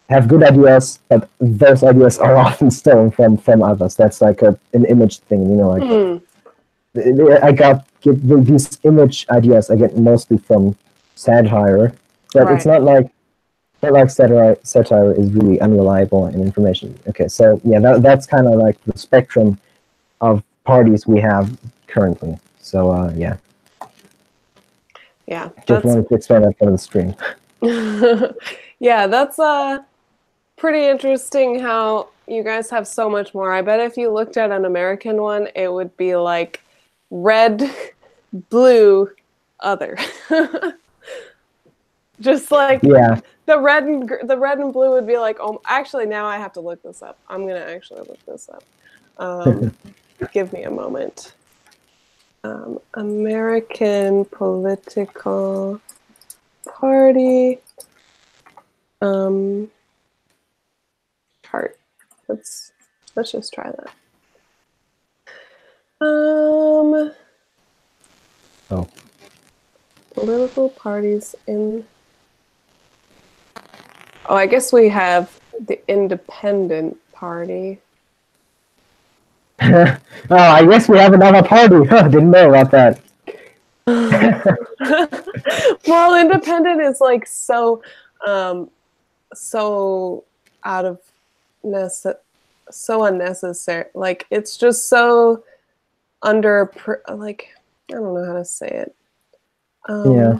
B: have good ideas, but those ideas are often stolen from others. That's like an image thing, you know. Like these image ideas I get mostly from satire, but it's not like satire is really unreliable in information. Okay, so yeah, that's kind of like the spectrum of parties we have currently. So yeah.
A: Yeah.
B: Just wanted to expand that part of the stream.
A: Yeah, that's pretty interesting how you guys have so much more. I bet if you looked at an American one, it would be like red, blue, other. Just like
B: yeah.
A: the red and blue would be like, oh, actually now I have to look this up. I'm gonna actually look this up. Give me a moment. American political party chart. Let's just try that. Political parties in. Oh, I guess we have the Independent Party.
B: Oh, I guess we have another party. Didn't know about that.
A: Well, independent is like so out of so unnecessary. Like it's just so under like I don't know how to say it.
B: Yeah.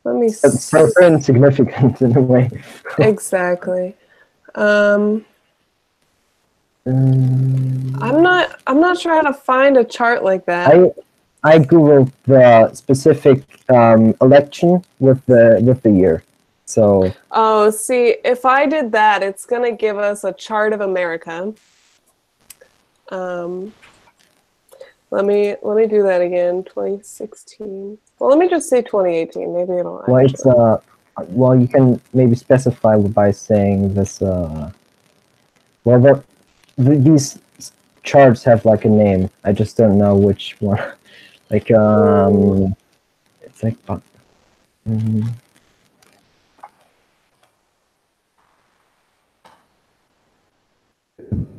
A: Let me.
B: It's so insignificant in a way.
A: Exactly. I'm not sure how to find a chart like that.
B: I googled the specific election with the year. So.
A: Oh, see, if I did that, it's gonna give us a chart of America. Let me do that again. 2016. Well, let me just say 2018. Maybe it'll.
B: Well, it's well, you can maybe specify by saying this. Well, these charts have like a name. I just don't know which one. Like it's like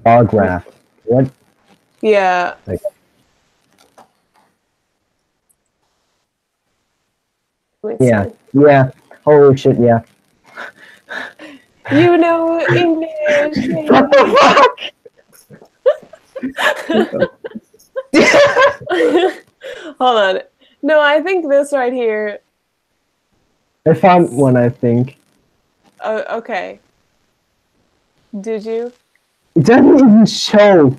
B: bar graph. What?
A: Yeah.
B: Like, yeah. Yeah. Holy shit! Yeah.
A: You know English.
B: What the fuck?
A: Hold on. No, I think this right here.
B: I found one, I think.
A: Okay. Did you?
B: It doesn't even show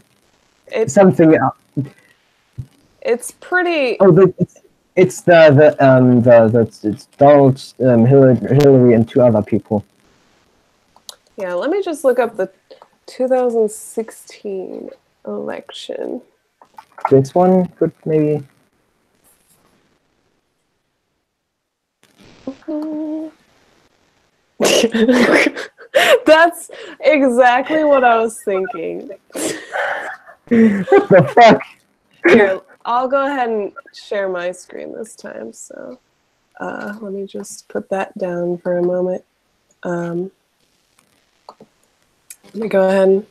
A: It's
B: something else.
A: It's pretty.
B: Oh, it's it's Donald, Hillary, and 2 other people.
A: Yeah, let me just look up the 2016 election.
B: This one could maybe.
A: That's exactly what I was thinking.
B: What the fuck?
A: Here, I'll go ahead and share my screen this time. So let me just put that down for a moment. Let me go ahead and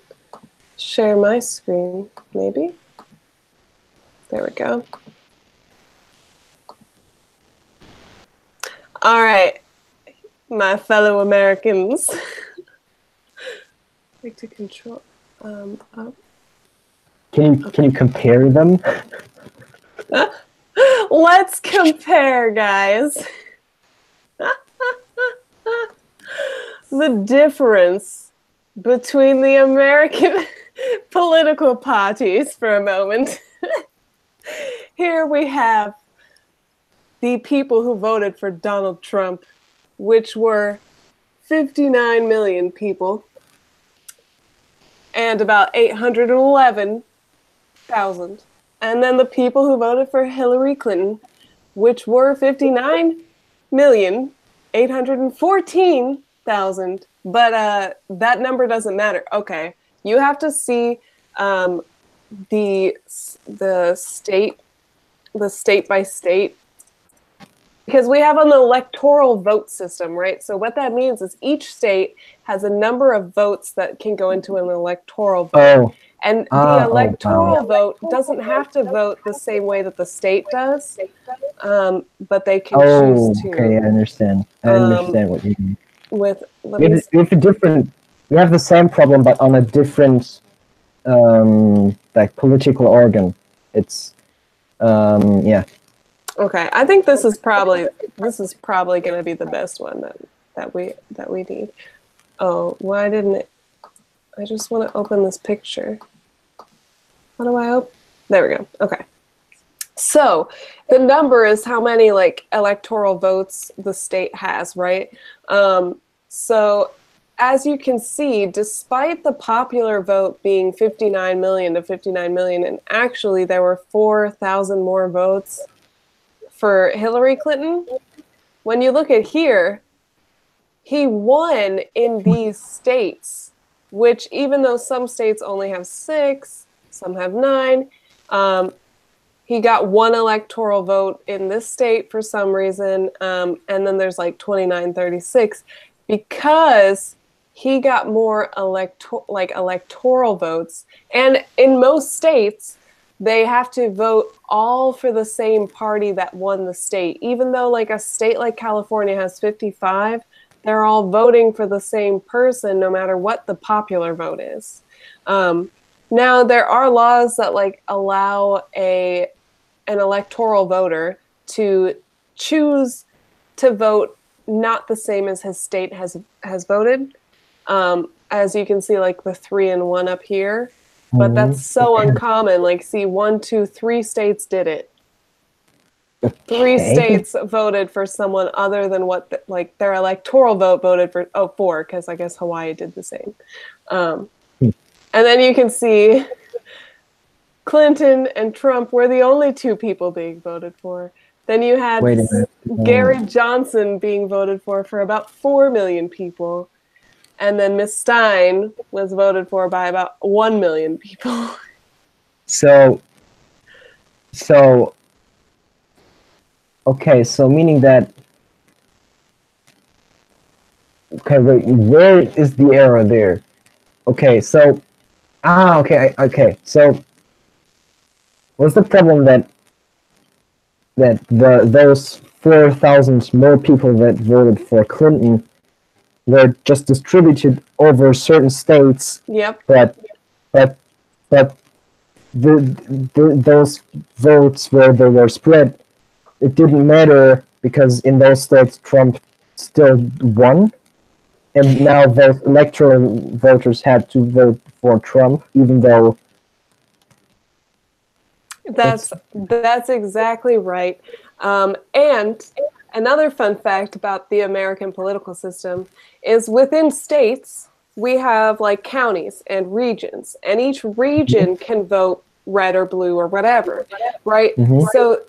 A: share my screen, maybe. There we go. All right, my fellow Americans. Like to control. Up.
B: Can you compare them?
A: Let's compare, guys. The difference between the American political parties for a moment. Here we have the people who voted for Donald Trump, which were 59 million people, and about 811,000. And then the people who voted for Hillary Clinton, which were 59,814,000. But that number doesn't matter. Okay, you have to see the state by state, because we have an electoral vote system, right? So what that means is each state has a number of votes that can go into an electoral vote.
B: Oh.
A: And the electoral vote doesn't have to vote the same way that the state does, but they can choose to.
B: Okay, I understand. I understand what you mean.
A: We
B: have the same problem, but on a different, like, political organ. It's, yeah.
A: Okay, I think this is probably going to be the best one that we need. Oh, why didn't it? I just want to open this picture. How do I open? There we go. Okay. So the number is how many like electoral votes the state has, right? So as you can see, despite the popular vote being 59 million to 59 million, and actually there were 4,000 more votes for Hillary Clinton, when you look at here, he won in these states, which even though some states only have 6, some have 9, he got 1 electoral vote in this state for some reason, and then there's like 29-36 because he got more electoral votes. And in most states, they have to vote all for the same party that won the state. Even though like a state like California has 55, they're all voting for the same person no matter what the popular vote is. Now, there are laws that like allow an electoral voter to choose to vote not the same as his state has voted. As you can see, like the 3 and 1 up here, but that's so uncommon. Like, see, 1, 2, 3 states did it. 3 states voted for someone other than what like their electoral vote voted for. Oh, 4, because I guess Hawaii did the same. And then you can see Clinton and Trump were the only 2 people being voted for. Then you had Gary Johnson being voted for about 4 million people. And then Miss Stein was voted for by about 1 million people.
B: So, okay, so meaning that, okay, wait, where is the error there? Okay, so, okay, so, what's the problem that those 4,000 more people that voted for Clinton were just distributed over certain states?
A: Yep.
B: But those votes where they were spread, it didn't matter because in those states Trump still won, and now those electoral voters had to vote for Trump, even though.
A: That's exactly right. And another fun fact about the American political system is within states, we have like counties and regions, and each region can vote red or blue or whatever, right? So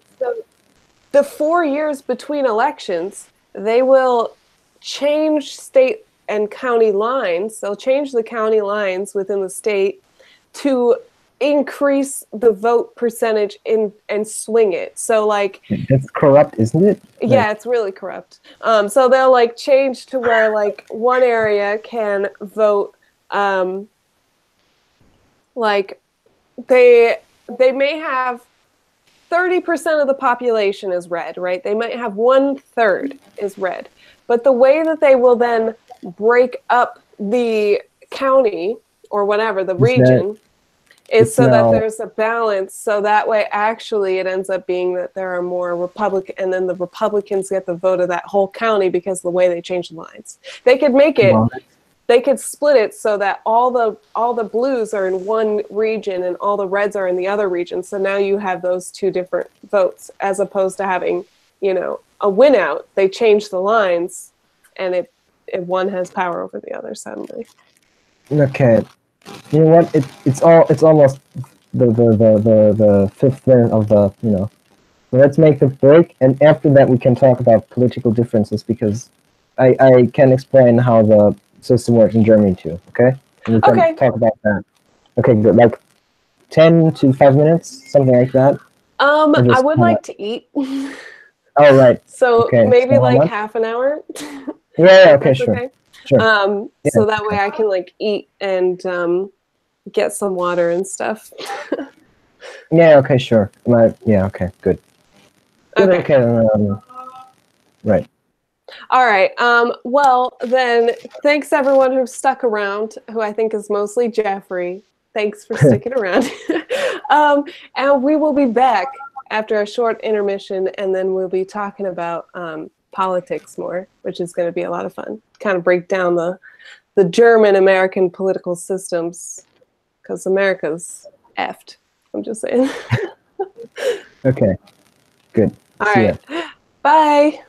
A: the 4 years between elections, they will change state and county lines. They'll change the county lines within the state to increase the vote percentage and swing it. So like
B: that's corrupt, isn't it?
A: Yeah, it's really corrupt. So they'll like change to where like one area can vote like they may have 30% of the population is red, right? They might have 1/3 is red. But the way that they will then break up the county or whatever, the region, is so that there's a balance. So that way, actually, it ends up being that there are more Republican, and then the Republicans get the vote of that whole county because of the way they change the lines. They could make it, they could split it so that all the blues are in one region and all the reds are in the other region. So now you have those two different votes, as opposed to having, you know, a win out. They change the lines, and one has power over the other suddenly.
B: Okay. You know what? It's almost the fifth minute of the, you know. So let's make the break, and after that we can talk about political differences, because I can explain how the system works in Germany too. Okay. And we can talk about that. Okay, good. Like 10 to 5 minutes, something like that.
A: I would like to eat.
B: Oh right.
A: So maybe so like half an hour.
B: Yeah. Okay. Sure. Okay. Sure.
A: Yeah. So that way I can like eat and get some water and stuff.
B: Yeah. Okay. Sure. Yeah. Okay. Good. Okay. Right.
A: All right. Well, then, thanks everyone who stuck around, who I think is mostly Jeffrey. Thanks for sticking around. And we will be back after a short intermission, and then we'll be talking about politics more, which is going to be a lot of fun. Kind of break down the German-American political systems, because America's effed. I'm just saying.
B: Okay. Good.
A: All right. Bye.